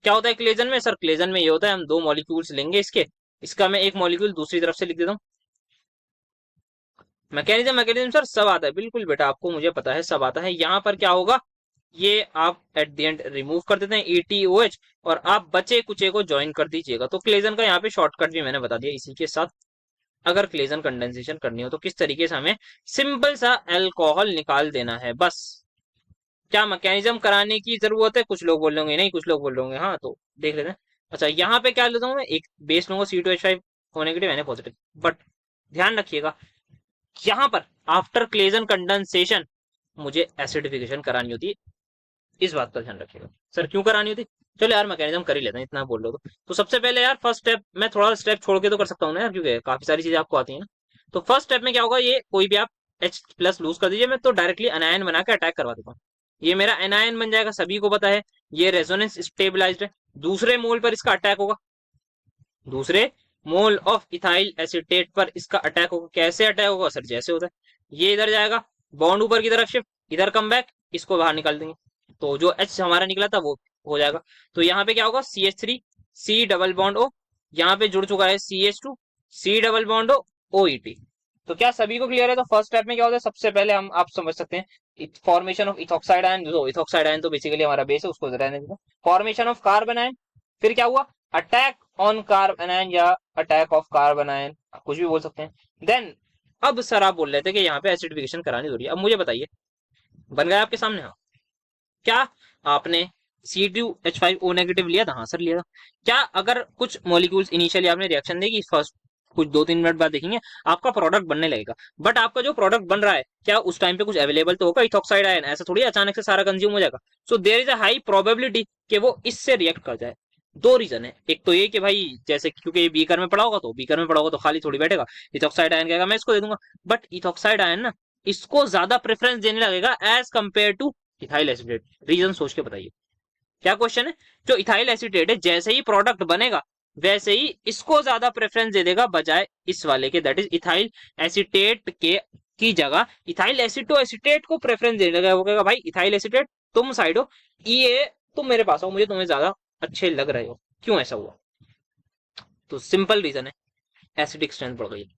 क्या होता है क्लेजन में? सर क्लेजन में ये होता है, हम दो मॉलिक्यूल्स लेंगे इसके, इसका मैं एक मॉलिक्यूल दूसरी तरफ से लिख देता हूँ। मैकेनिज्म मैकेनिज्म सर सब आता है, बिल्कुल बेटा, आपको मुझे पता है सब आता है। यहाँ पर क्या होगा, ये आप एट द एंड रिमूव कर देते हैं ETOH, और आप बचे कुचे को ज्वाइन कर दीजिएगा। तो क्लेजन का यहाँ पे शॉर्टकट भी मैंने बता दिया इसी के साथ। अगर क्लेजन कंडेंसेशन करनी हो तो किस तरीके से हमें सिंपल सा अल्कोहल निकाल देना है बस। क्या मैकेनिज्म कराने की जरूरत है? कुछ लोग बोल रहे होंगे नहीं, कुछ लोग बोल रहे होंगे हाँ, तो देख लेते हैं। अच्छा यहाँ पे क्या लेता हूँ मैं, एक बेस लूंगा C2H5 O negative N positive, but ध्यान रखिएगा यहाँ पर आफ्टर क्लेजन कंडेंसेशन मुझे एसिडिफिकेशन करानी होती है, इस बात का ध्यान रखिएगा। सर क्यों करानी होती? चलो यार मैकेनिज्म कर ही लेते हैं, इतना बोल लो तो सबसे पहले यार फर्स्ट स्टेप मैं थोड़ा स्टेप छोड़ के तो कर सकता हूँ ना यार, क्योंकि काफी सारी चीजें आपको आती है ना। तो फर्स्ट स्टेप में क्या होगा, ये कोई भी आप H+ लूज कर दीजिए, मैं तो डायरेक्टली अनायन बना के अटैक करवा देता हूँ। ये मेरा एनायन बन जाएगा, सभी को पता है ये रेजोनेंस स्टेबलाइज्ड है। दूसरे मोल पर इसका अटैक होगा, दूसरे मोल ऑफ इथाइल एसीटेट पर इसका अटैक होगा। कैसे अटैक होगा सर? जैसे होता है ये इधर जाएगा, बॉन्ड ऊपर की तरफ शिफ्ट, इधर कम बैक, इसको बाहर निकाल देंगे, तो जो H हमारा निकला था वो हो जाएगा। तो यहाँ पे क्या होगा, CH3 C double bond O, यहाँ पे जुड़ चुका है CH2 C double bond O OET। तो क्या सभी को क्लियर है? तो फर्स्ट स्टेप में क्या होता है, सबसे पहले हम आप समझ सकते हैं फॉर्मेशन ऑफ इथॉक्साइड आयन। जो इथॉक्साइड आयन तो बेसिकली हमारा बेस है, उसको रहने देते हैं। फॉर्मेशन ऑफ कार्बन आयन, फिर क्या हुआ, अटैक ऑन कार्बन आयन या अटैक ऑफ कार्बन आयन, कुछ भी बोल सकते हैं। देन अब सर आप बोल रहे थे कि यहाँ पे एसिडिफिकेशन करानी जरूरी है। अब मुझे बताइए, बन गया आपके सामने? हाँ। क्या आपने C2H5O नेगेटिव लिया था? हाँ सर लिया था। क्या अगर कुछ मॉलिक्यूल्स इनिशियली आपने रिएक्शन देगी, फर्स्ट कुछ 2-3 मिनट बाद देखेंगे आपका प्रोडक्ट बनने लगेगा, बट आपका जो प्रोडक्ट बन रहा है क्या उस टाइम पे कुछ अवेलेबल तो होगा इथॉक्साइड आयन, ऐसा थोड़ी अचानक से सारा कंज्यूम हो जाएगा। So there is a high probability कि वो इससे रिएक्ट कर जाए। दो रीजन है, एक तो ये कि भाई जैसे क्योंकि ये बीकर में पड़ा होगा, तो बीकर में पड़ा होगा तो खाली थोड़ी बैठेगा, इथॉक्साइड आयन कहेगा मैं इसको दे दूंगा, बट इथॉक्साइड आयन ना इसको ज्यादा प्रेफरेंस देने लगेगा as compare to ethyl acetate. Reason सोच के बताइए क्या क्वेश्चन है। जो इथाइल एसिटेट है जैसे ही प्रोडक्ट बनेगा वैसे ही इसको ज्यादा प्रेफरेंस दे देगा बजाय इस वाले के, दैट इज इथाइल एसिटेट के की जगह इथाइल एसिटो एसिटेट को प्रेफरेंस देने लगा। वो कहेगा भाई इथाइल एसिटेट तुम साइड हो, ये तुम मेरे पास हो, मुझे तुम्हें ज्यादा अच्छे लग रहे हो। क्यों ऐसा हुआ? तो सिंपल रीजन है, एसिडिक स्ट्रेंथ बढ़ गई।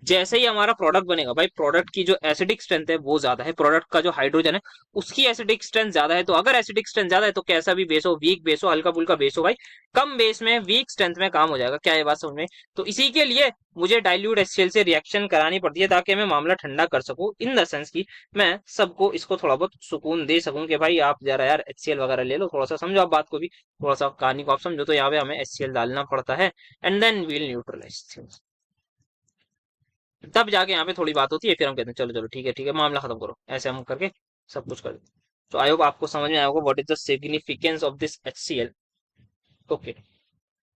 जैसे ही हमारा प्रोडक्ट बनेगा भाई, प्रोडक्ट की जो एसिडिक स्ट्रेंथ है वो ज्यादा है, प्रोडक्ट का जो हाइड्रोजन है उसकी एसिडिक स्ट्रेंथ ज्यादा है। तो अगर एसिडिक स्ट्रेंथ ज्यादा है तो कैसा भी बेस हो, वीक बेस हो, हल्का फुल्का बेस हो, भाई कम बेस में वीक स्ट्रेंथ में काम हो जाएगा। क्या ये बात समझ में? तो इसी के लिए मुझे डाइल्यूट HCl से रिएक्शन करानी पड़ती है ताकि मैं मामला ठंडा कर सकूं, इन द सेंस की मैं सबको इसको थोड़ा बहुत सुकून दे सकूं कि भाई आप जरा यार HCl वगैरह ले लो, थोड़ा सा समझो आप बात को भी, थोड़ा सा कहानी को आप समझो। तो यहाँ पे हमें HCl डालना पड़ता है and then we'll neutralize things, तब जाके यहाँ पे थोड़ी बात होती है, फिर हम कहते हैं चलो चलो ठीक है ठीक है मामला खत्म करो, ऐसे हम करके सब कुछ कर देते हैं। तो आई होप आपको समझ में आया होगा what is the significance of this HCl। Okay,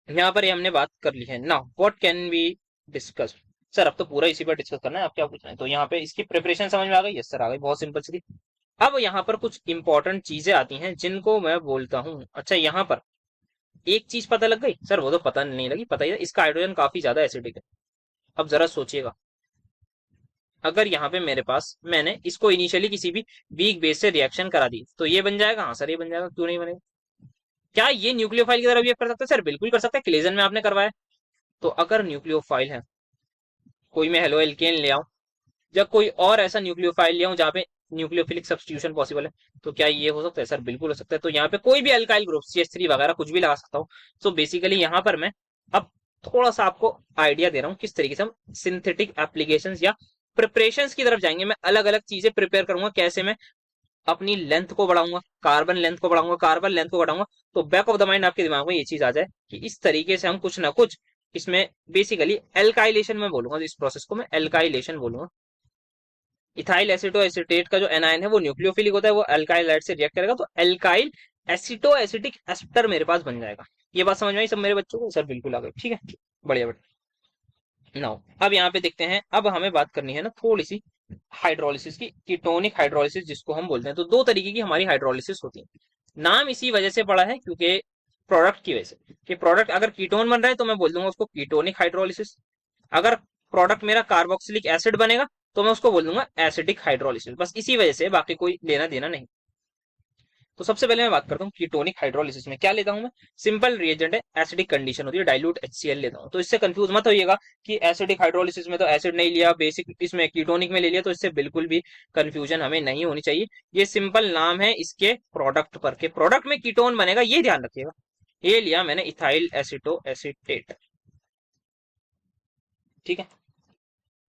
यहाँ पर ये हमने बात कर ली है। Now what can we discuss? Sir अब तो पूरा इसी पर डिस्कस करना है, आप क्या पूछना है? तो यहाँ पे इसकी प्रिपरेशन समझ में आ गई? यस सर आ गई, बहुत सिंपल सी। अब यहाँ पर कुछ इंपॉर्टेंट चीजें आती हैं जिनको मैं बोलता हूँ। अच्छा यहाँ पर एक चीज पता लग गई सर, वो तो पता नहीं लगी, पता ही है इसका हाइड्रोजन काफी ज्यादा एसिडिक है। अब जरा सोचिएगा, अगर यहाँ पे मेरे पास मैंने इसको इनिशियली किसी भी वीक बेस से रिएक्शन करा दी तो ये बन जाएगा? हाँ सर ये बन जाएगा, क्यों नहीं बनेगा? क्या ये न्यूक्लियोफाइल की तरह रिएक्ट कर सकता है? सर बिल्कुल कर सकता है, क्लेजन में आपने करवाया। तो अगर न्यूक्लियोफाइल है, कोई मैं हेलो एल्केन ले आऊं या कोई और ऐसा न्यूक्लियोफाइल ले आऊं जहाँ पे न्यूक्लियोफिलिक सब्स्टिट्यूशन पॉसिबल है, तो क्या ये हो सकता है? सर बिल्कुल हो सकता है। तो यहाँ पे कोई भी अल्काइल ग्रुप CH3 वगैरह कुछ भी लगा सकता हूँ। सो बेसिकली यहाँ पर मैं अब थोड़ा सा आपको आइडिया दे रहा हूँ किस तरीके से हम सिंथेटिक एप्लीकेशन या प्रिपरेशन की तरफ जाएंगे। मैं अलग अलग चीजें प्रिपेयर करूंगा, कैसे मैं अपनी लेंथ को बढ़ाऊंगा, कार्बन लेंथ को बढ़ाऊंगा, कार्बन लेंथ को बढ़ाऊंगा। तो बैक ऑफ द माइंड आपके दिमाग में ये चीज आ जाए कि इस तरीके से हम कुछ ना कुछ इसमें बेसिकली एल्काइलेशन में बोलूंगा, तो इस प्रोसेस को मैं एल्काइलेशन बोलूंगा। इथाइल एसिटो एसिटेट का जो एनायन है वो न्यूक्लियोफिलिक होता है, वो अल्काइल से रिएक्ट करेगा तो एल्काइल एसिटो एसिटिक एस्टर मेरे पास बन जाएगा। ये बात समझ में आई सब मेरे बच्चों को? सर बिल्कुल आ गई, ठीक है बढ़िया बढ़िया। नाउ अब यहाँ पे देखते हैं, अब हमें बात करनी है ना थोड़ी सी हाइड्रोलिसिस की, कीटोनिक हाइड्रोलिसिस जिसको हम बोलते हैं। तो दो तरीके की हमारी हाइड्रोलिसिस होती है, नाम इसी वजह से पड़ा है क्योंकि प्रोडक्ट की वजह से, कि प्रोडक्ट अगर कीटोन बन रहा है तो मैं बोल दूंगा उसको कीटोनिक हाइड्रोलिसिस। अगर प्रोडक्ट मेरा कार्बोक्सिलिक एसिड बनेगा तो मैं उसको बोल दूंगा एसिडिक हाइड्रोलिसिस। बस इसी वजह से, बाकी कोई लेना देना नहीं। तो सबसे पहले मैं बात करता हूँ कीटोनिक हाइड्रोलिसिस में क्या लेता हूँ मैं, सिंपल रिएजेंट है, एसिडिक कंडीशन होती है, डाइल्यूट HCl लेता हूँ। तो इससे कंफ्यूज मत होइएगा कि एसिडिक हाइड्रोलिसिस में तो एसिड नहीं लिया, बेसिक इसमें कीटोनिक में ले लिया, तो इससे बिल्कुल भी कंफ्यूजन हमें नहीं होनी चाहिए। ये सिंपल नाम है इसके प्रोडक्ट पर, के प्रोडक्ट में कीटोन बनेगा, ये ध्यान रखिएगा। ये लिया मैंने इथाइल एसिटो एसिटेट, ठीक है।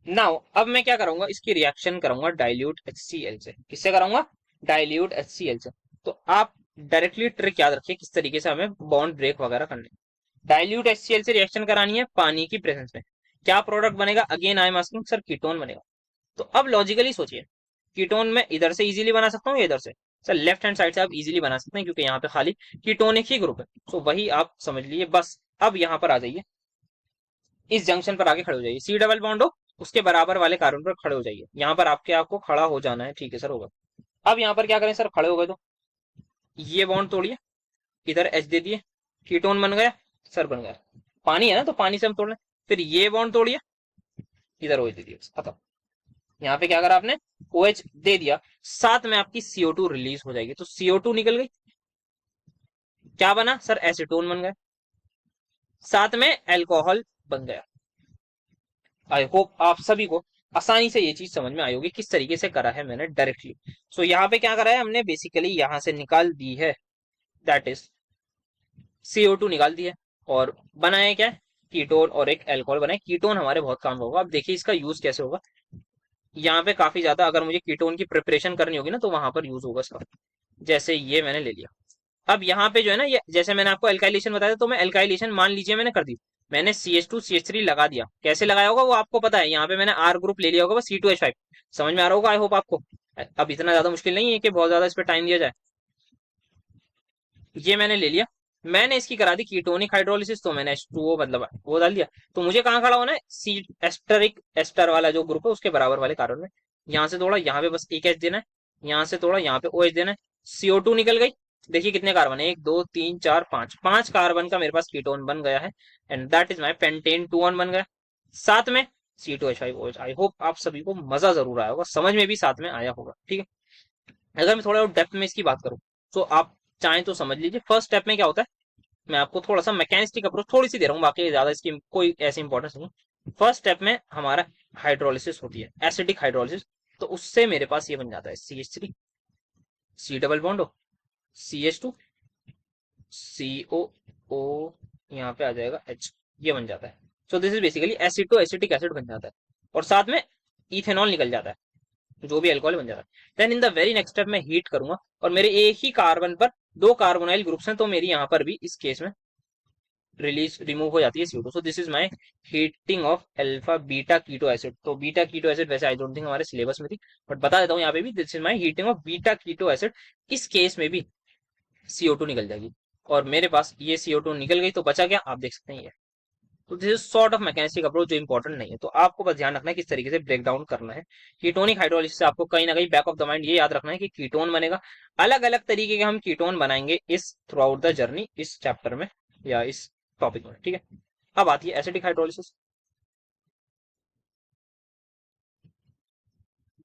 नाउ अब मैं क्या करूंगा, इसकी रिएक्शन करूंगा डाइल्यूट HCl से। किससे कराऊंगा, डाइल्यूट HCl से। तो आप डायरेक्टली ट्रिक याद रखिए किस तरीके से हमें बॉन्ड ब्रेक वगैरह करने। डाइल्यूट HCl से रिएक्शन करानी है पानी की प्रेजेंस में। क्या प्रोडक्ट बनेगा, again I am asking sir, ketone बनेगा। तो अब लॉजिकली सोचिए, कीटोन में इधर से इजीली बना सकता हूँ या इधर से, सर लेफ्ट हैंड साइड से आप इजीली बना सकते हैं क्योंकि यहाँ पे खाली कीटोनिक ही ग्रुप है। तो वही आप समझ लीजिए बस। अब यहाँ पर आ जाइए, इस जंक्शन पर आके खड़े हो जाइए, C डबल बॉन्ड हो उसके बराबर वाले कार्बन पर खड़े हो जाइए। यहाँ पर आपको खड़ा हो जाना है, ठीक है सर, होगा। अब यहाँ पर क्या करें सर, खड़े हो गए तो ये बॉन्ड तोड़िए, इधर H दे दिए, कीटोन बन गया सर, बन गया। पानी है ना तो पानी से हम तोड़ लें, फिर ये बॉन्ड तोड़िए, इधर OH दे दिया, खत्म। यहाँ पे क्या करा आपने, OH दे दिया, साथ में आपकी CO2 रिलीज हो जाएगी। तो CO2 निकल गई, क्या बना सर, एसीटोन बन गया, साथ में एल्कोहल बन गया। आई होप आप सभी को आसानी से ये चीज समझ में आई होगी किस तरीके से करा है मैंने डायरेक्टली। सो यहाँ पे क्या करा है हमने, बेसिकली यहाँ से निकाल दी है, दैट इज CO2 निकाल दी है, और बनाया क्या है, कीटोन और एक एल्कोहल बनाए। कीटोन हमारे बहुत काम होगा। अब देखिए इसका यूज कैसे होगा, यहाँ पे काफी ज्यादा अगर मुझे कीटोन की प्रिपरेशन करनी होगी ना तो वहां पर यूज होगा इसका। जैसे ये मैंने ले लिया, अब यहाँ पे जो है ना, ये जैसे मैंने आपको एल्काइलेशन बताया तो मैं एल्काइलेशन मान लीजिए मैंने कर दी, मैंने CH2 CH3 लगा दिया। कैसे लगाया होगा वो आपको पता है, यहाँ पे मैंने R ग्रुप ले लिया होगा, बस C2H5। समझ में आ रहा होगा आई होप आपको। अब इतना ज्यादा मुश्किल नहीं है कि बहुत ज्यादा इस पर टाइम दिया जाए। ये मैंने ले लिया, मैंने इसकी करा दी कीटोनिक हाइड्रोलिसिस, तो मैंने H2O मतलब वो डाल दिया। तो मुझे कहाँ खड़ा होना है, सी एस्टरिक एस्टर वाला जो ग्रुप है उसके बराबर वाले कार्बन में। यहाँ से थोड़ा यहाँ पे बस एक H देना है, यहाँ से थोड़ा यहाँ पे OH देना है, CO2 निकल गई। देखिए कितने कार्बन है, 1 2 3 4 5, 5 कार्बन का मेरे पास कीटोन बन गया है, and that is my pentane 2 1 बन गया। साथ में C2H5OH। आई होप आप सभी को मजा जरूर आया होगा, समझ में भी साथ में आया होगा, ठीक है। अगर मैं थोड़ा डेप्थ में इसकी बात करूं तो आप चाहें तो समझ लीजिए फर्स्ट स्टेप में क्या होता है। मैं आपको थोड़ा सा मैकेनिस्टिक अप्रोच थोड़ी सी दे रहा हूँ, बाकी ज्यादा इसकी कोई ऐसी इंपॉर्टेंस नहीं। फर्स्ट स्टेप में हमारा हाइड्रोलिसिस होती है, एसिडिक हाइड्रोलिसिस। तो उससे मेरे पास ये बन जाता है CH3, C डबल बॉन्ड हो, CH2, CO O, यहाँ पे आ जाएगा H, ये बन जाता है। So this is basically acid to acetic acid बन जाता है, और साथ में इथेनॉल निकल जाता है, जो भी अल्कोहल बन जाता है। Then in the very next step में हीट करूंगा, और मेरे एक ही कार्बन पर 2 कार्बोनाइल ग्रुप्स हैं, तो मेरी यहाँ पर भी इस केस में रिमूव हो जाती है CO2। So this is my heating of alpha beta keto acid. तो बीटा कीटो एसिड वैसे आई डोंट थिंक हमारे सिलेबस में थी, बट बता देता हूँ यहाँ पे भी, this is my heating of beta keto acid. इस केस में भी CO2 निकल जाएगी, और मेरे पास ये CO2 निकल गई, तो बचा क्या आप देख सकते हैं ये। तो this is sort of mechanistic approach जो इंपॉर्टेंट नहीं है, तो आपको बस ध्यान रखना है किस तरीके से ब्रेक डाउन करना है। कीटोनिक हाइड्रोलिसिस से आपको कहीं ना कहीं बैक ऑफ द माइंड ये याद रखना है कि कीटोन बनेगा, अलग अलग तरीके के हम कीटोन बनाएंगे इस थ्रू आउट द जर्नी, इस चैप्टर में या इस टॉपिक में, ठीक है। अब आती है एसिडिक हाइड्रोलिसिस।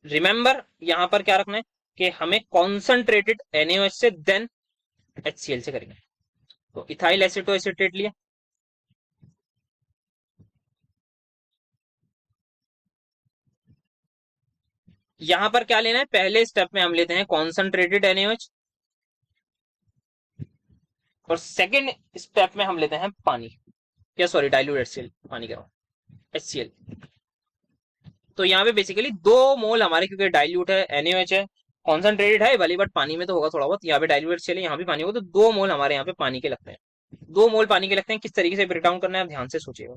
रिमेंबर यहां पर क्या रखना है कि हमें कॉन्सेंट्रेटेड NaOH से देन HCl से करेंगे। तो इथाइल एसिटो एसिटेट लिया, यहां पर क्या लेना है, पहले स्टेप में हम लेते हैं कॉन्सेंट्रेटेड NaOH, और सेकेंड स्टेप में हम लेते हैं पानी, या सॉरी डाइल्यूट HCl, पानी कह रहा हूं, HCl। तो यहाँ पे बेसिकली 2 मोल हमारे, क्योंकि डाइल्यूट है NaOH है, कॉन्सेंट्रेटेड है भले, बट पानी में तो होगा थोड़ा बहुत, यहाँ पे डाइल्यूट HCl है, यहाँ भी पानी होगा, तो 2 मोल हमारे यहाँ पे पानी के लगते हैं। 2 मोल पानी के लगते हैं, किस तरीके से ब्रेक डाउन करना है आप ध्यान से सोचिएगा।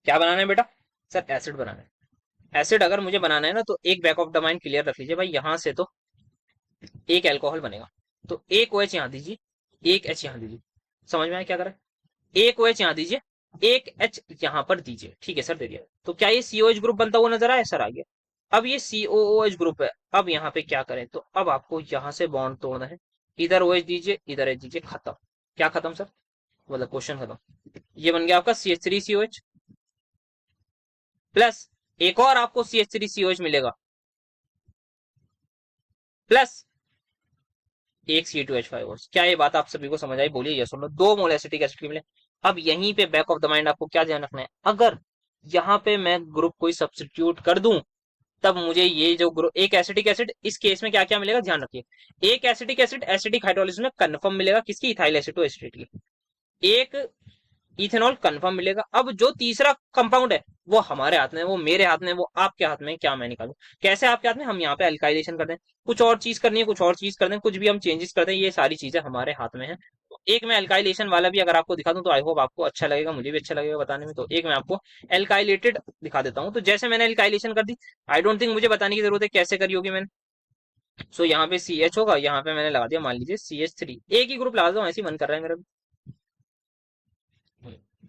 क्या बनाना है बेटा, सर एसिड बनाना है। एसिड अगर मुझे बनाना है ना, तो एक back of the mind clear रख लीजिए भाई, यहाँ से तो एक एल्कोहल बनेगा, तो एक OH यहाँ दीजिए, एक H यहाँ दीजिए। समझ में आया क्या करें, एक OH यहाँ दीजिए, एक H यहाँ पर दीजिए, ठीक है सर, दे दिया। तो क्या ये COH ग्रुप बनता हुआ नजर आया सर, आ गया। अब ये COOH ग्रुप है, अब यहाँ पे क्या करें, तो अब आपको यहाँ से बॉन्ड तोड़ना है, इधर OH दीजिए, इधर H दीजिए, खत्म। क्या खत्म सर, मतलब क्वेश्चन खत्म। ये बन गया आपका CH3COH, प्लस एक और आपको CH3COH मिलेगा, प्लस एक C2H5 और क्या ये बात आप सभी को समझ आई? बोलिए यस और नो। 2 मोल एसिटिक एसिड के मिले। अब यहीं पे बैक ऑफ द माइंड आपको क्या ध्यान रखना है, अगर यहाँ पे मैं ग्रुप कोई सब्स्टिट्यूट कर दूं तब मुझे ये जो ग्रुप एक एसिटिक एसिड, इस केस में क्या क्या मिलेगा ध्यान रखिए। एक एसिटिक एसिड एसिडिक हाइड्रोलिसिस में कन्फर्म मिलेगा, किसकी? इथाइल एसिटोएस्टेट की। एक इथेनॉल कंफर्म मिलेगा। अब जो तीसरा कंपाउंड है वो हमारे हाथ में है, वो मेरे हाथ में है, वो आपके हाथ में है। क्या मैं निकालूं? कैसे आपके हाथ में? हम यहाँ पे अल्काइलेशन कर दें, कुछ और चीज करनी है, कुछ और चीज कर दें, कुछ भी हम चेंजेस कर दें, ये सारी चीजें हमारे हाथ में है। तो एक मैं अल्काइलेशन वाला भी अगर आपको दिखा दूं तो आई होप आपको अच्छा लगेगा, मुझे भी अच्छा लगेगा बताने में। तो एक मैं आपको एल्काइलेटेड दिखा देता हूँ। तो जैसे मैंने एल्काइलेशन कर दी, आई डोंट थिंक मुझे बताने की जरूरत है कैसे करी होगी मैंने। सो यहाँ पे CH होगा, यहाँ पे मैंने लगा दिया मान लीजिए CH3। एक ही ग्रुप लगा दो, ऐसे ही मन कर रहा है मेरा।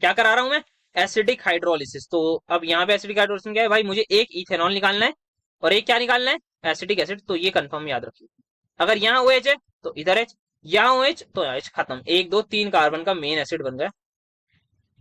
क्या करा रहा हूं मैं? Acidic hydrolysis. तो अब यहाँ पे एसिडिक हाइड्रोलिसिस क्या है भाई? मुझे एक इथेनॉल निकालना है और एक क्या निकालना है? Acidic acid. तो ये कंफर्म याद रखिए। अगर यहाँ OH है तो इधर H, यहाँ OH तो यहाँ H, खत्म। 1 2 3 कार्बन का मेन एसिड बन गया।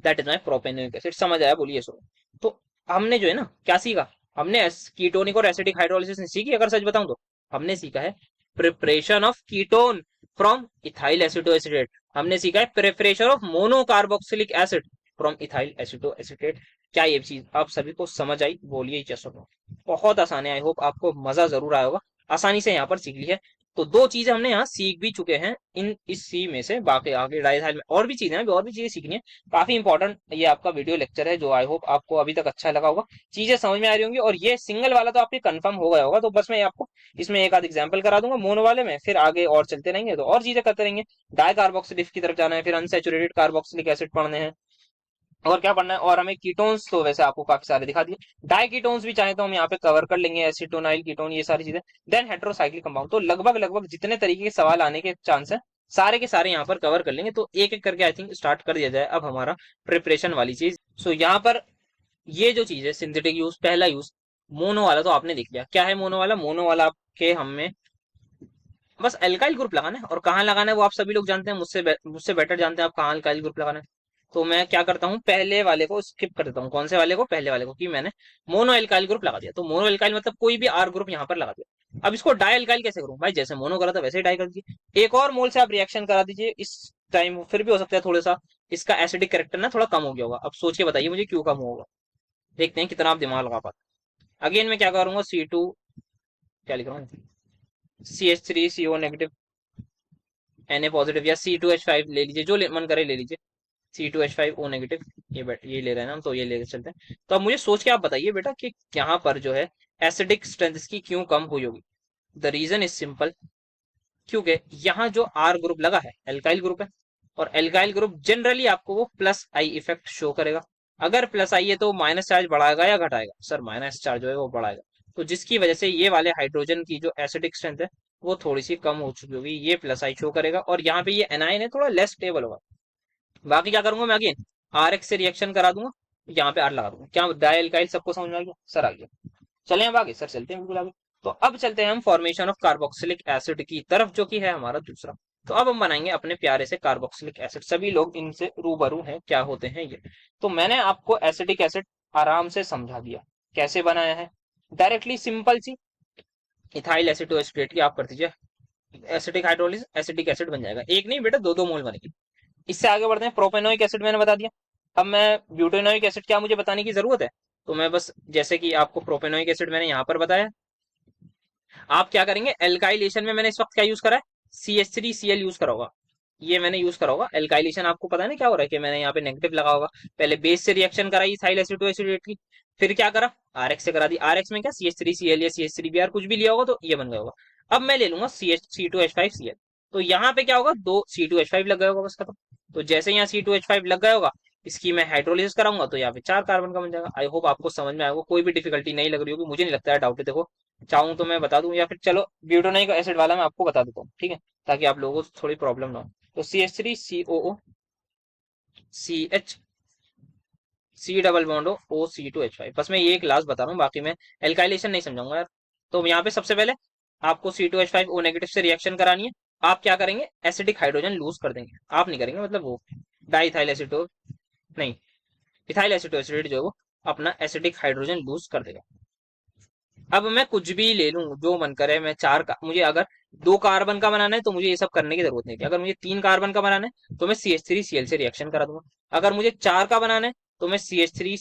That is my propanoic acid. समझ आया? बोलिए सो। तो हमने जो है ना क्या सीखा, हमने कीटोनिक और एसिडिक हाइड्रोलिसिस नहीं सीखी। अगर सच बताऊं तो हमने सीखा है preparation of ketone from ethyl acetoacetate. हमने सीखा है preparation of monocarboxylic acid from ethyl acetoacetate. क्या ये चीज आप सभी को समझ आई? बोलिए यस और नो। बहुत आसान है, आई होप आपको मजा जरूर आया होगा। आसानी से यहाँ पर सीख ली है। तो 2 चीजें हमने यहाँ सीख भी चुके हैं इन इस सी में से। बाकी आगे डाइथाइल में और भी चीजें हैं, और भी चीजें सीखनी है। काफी इंपॉर्टेंट ये आपका वीडियो लेक्चर है, जो आई होप आपको अभी तक अच्छा लगा होगा, चीजें समझ में आ रही होंगी। और ये सिंगल वाला तो आपके कंफर्म हो गया होगा। तो बस मैं आपको इसमें एक आध एग्जांपल करा दूंगा मोनो वाले में, फिर आगे और चलते रहेंगे तो और चीजें करते रहेंगे। डाई कार्बोक्सिलिक की तरफ जाना है, फिर अनसेचुरेटेड कार्बोक्सिलिक एसिड पढ़ने हैं, और क्या पढ़ना है। और हमें कीटोन्स तो वैसे आपको काफी सारे दिखा दिए। डाई कीटोन्स भी चाहे तो हम यहाँ पे कवर कर लेंगे, एसिटोनाइल कीटोन, ये सारी चीजें। Then heterocyclic compound. तो लगभग लगभग जितने तरीके के सवाल आने के चांस है सारे के सारे यहाँ पर कवर कर लेंगे। तो एक एक करके आई थिंक स्टार्ट कर दिया जाए अब हमारा प्रिपरेशन वाली चीज। सो यहाँ पर ये जो चीज है सिंथेटिक यूज, पहला यूज मोनो वाला तो आपने देख लिया। क्या है मोनो वाला? मोनो वाला आपके हमें बस एल्काइल ग्रुप लगाना है। और कहाँ लगाना है वो आप सभी लोग जानते हैं, मुझसे बेटर जानते हैं आप कहाँ एल्काइल ग्रुप लगाना है। तो मैं क्या करता हूँ, पहले वाले को स्किप कर देता हूँ। कौन से वाले को? पहले वाले को, कि मैंने मोनो एल्काइल ग्रुप लगा दिया। तो मोनो एल्काइल मतलब कोई भी R ग्रुप यहाँ पर लगा दिया। अब इसको डाई एल्काइल कैसे करूँ भाई? जैसे मोनो करा था वैसे ही डाई कर दीजिए। एक और मोल से आप रिएक्शन करा दीजिए। इस टाइम फिर भी हो सकता है थोड़ा सा इसका एसिडिक कैरेक्टर ना थोड़ा कम हो गया होगा। अब सोच के बताइए मुझे क्यों कम होगा। देखते हैं कितना आप दिमाग लगा पाते। अगेन मैं क्या करूंगा, C2 क्या लिख रहा हूँ, CH3 CO negative Na positive, या C2H5 ले लीजिए, जो मन करे ले लीजिए। C2H5O नेगेटिव, ये ले रहे हैं ना हम, तो ये लेकर चलते हैं। तो अब मुझे सोच के आप बताइए बेटा कि यहाँ पर जो है एसिडिक स्ट्रेंथ इसकी क्यों कम हुई होगी। द रीजन इज सिंपल, क्योंकि यहाँ जो R ग्रुप लगा है एल्काइल ग्रुप है, और एल्काइल ग्रुप जनरली आपको वो प्लस आई इफेक्ट शो करेगा। अगर प्लस आई है तो माइनस चार्ज बढ़ाएगा या घटाएगा? सर माइनस चार्ज जो है वो बढ़ाएगा। तो जिसकी वजह से ये वाले हाइड्रोजन की जो एसिडिक स्ट्रेंथ है वो थोड़ी सी कम हो चुकी होगी, ये प्लस आई शो करेगा। और यहाँ पे ये एनाइन है, थोड़ा लेस स्टेबल होगा। बाकी क्या करूंगा मैं, अगेन RX से रिएक्शन करा दूंगा, यहाँ पे R लगा दूंगा। क्या डाई एल्काइल सबको समझ में आ गया? सर आ गया। चले अब आगे, सर चलते हैं बिल्कुल आगे। तो अब चलते हैं हम फॉर्मेशन ऑफ कार्बोक्सिलिक एसिड की तरफ, जो कि है हमारा दूसरा। तो अब हम बनाएंगे अपने प्यारे से कार्बोक्सिलिक एसिड। सभी लोग इनसे रूबरू हैं, क्या होते हैं ये। तो मैंने आपको एसिडिक एसिड आराम से समझा दिया कैसे बनाया है। डायरेक्टली सिंपल सी इथाइल एसिटोएस्टेट की आप कर दीजिए एसिडिक हाइड्रोलिसिस, एसिडिक एसिड बन जाएगा। एक नहीं बेटा, 2 2 मोल बनेगी। इससे आगे बढ़ते हैं। प्रोपेनोइक एसिड मैंने बता दिया। अब मैं ब्यूटेनोइक एसिड क्या मुझे बताने की जरूरत है? तो मैं बस जैसे कि आपको प्रोपेनोइक एसिड मैंने यहाँ पर बताया, आप क्या करेंगे एल्काइलेशन में, मैंने इस वक्त क्या यूज करा है? CH3Cl यूज करा होगा। ये मैंने यूज करा होगा। एल्काइलेशन आपको पता है ना क्या हो रहा है, कि मैंने यहाँ पे नेगेटिव लगा होगा। पहले बेस से रिएक्शन कराई इथाइल एसिटोएसिटेट की, फिर क्या करा RX से करा दी। RX में क्या CH3Cl या CH3Br कुछ भी लिया होगा तो ये बन गया होगा। अब मैं ले लूंगा C2H5Cl। तो यहाँ पे क्या होगा, 2 C2H5 लग गया होगा बस खत्म। तो जैसे यहाँ C2H5 लग गया होगा, इसकी मैं हाइड्रोलिसिस कराऊंगा तो यहाँ पे 4 कार्बन का बन जाएगा। आई होप आपको समझ में आएगा, कोई भी डिफिकल्टी नहीं लग रही होगी, मुझे नहीं लगता है डाउट है। देखो चाहूँ तो मैं बता दूं, या फिर चलो ब्यूटानोइक एसिड वाला मैं आपको बता देता हूँ, ठीक है, ताकि आप लोगों को थोड़ी प्रॉब्लम ना हो। तो CH3COO CH C double bond O C2H5, बस मैं ये एक लास्ट बता रहा हूँ, बाकी मैं एल्काइलेशन नहीं समझाऊंगा यार। तो यहाँ पे सबसे पहले आपको C2H5O नेगेटिव से रिएक्शन करानी है। आप क्या करेंगे, एसिडिक हाइड्रोजन लूज कर देंगे। आप नहीं करेंगे, मतलब वो डाइथाइल एसिटो नहीं, इथाइल एसिटोएसिड जो है वो अपना एसिडिक हाइड्रोजन लूज कर देगा। अब मैं कुछ भी ले लूं जो मन करे, मैं मुझे अगर 2 कार्बन का बनाना है तो मुझे ये सब करने की जरूरत नहीं थी। अगर मुझे 3 कार्बन का बनाना है तो मैं CH3Cl से रिएक्शन करा दूंगा। अगर मुझे 4 का बनाना है तो मैं CH3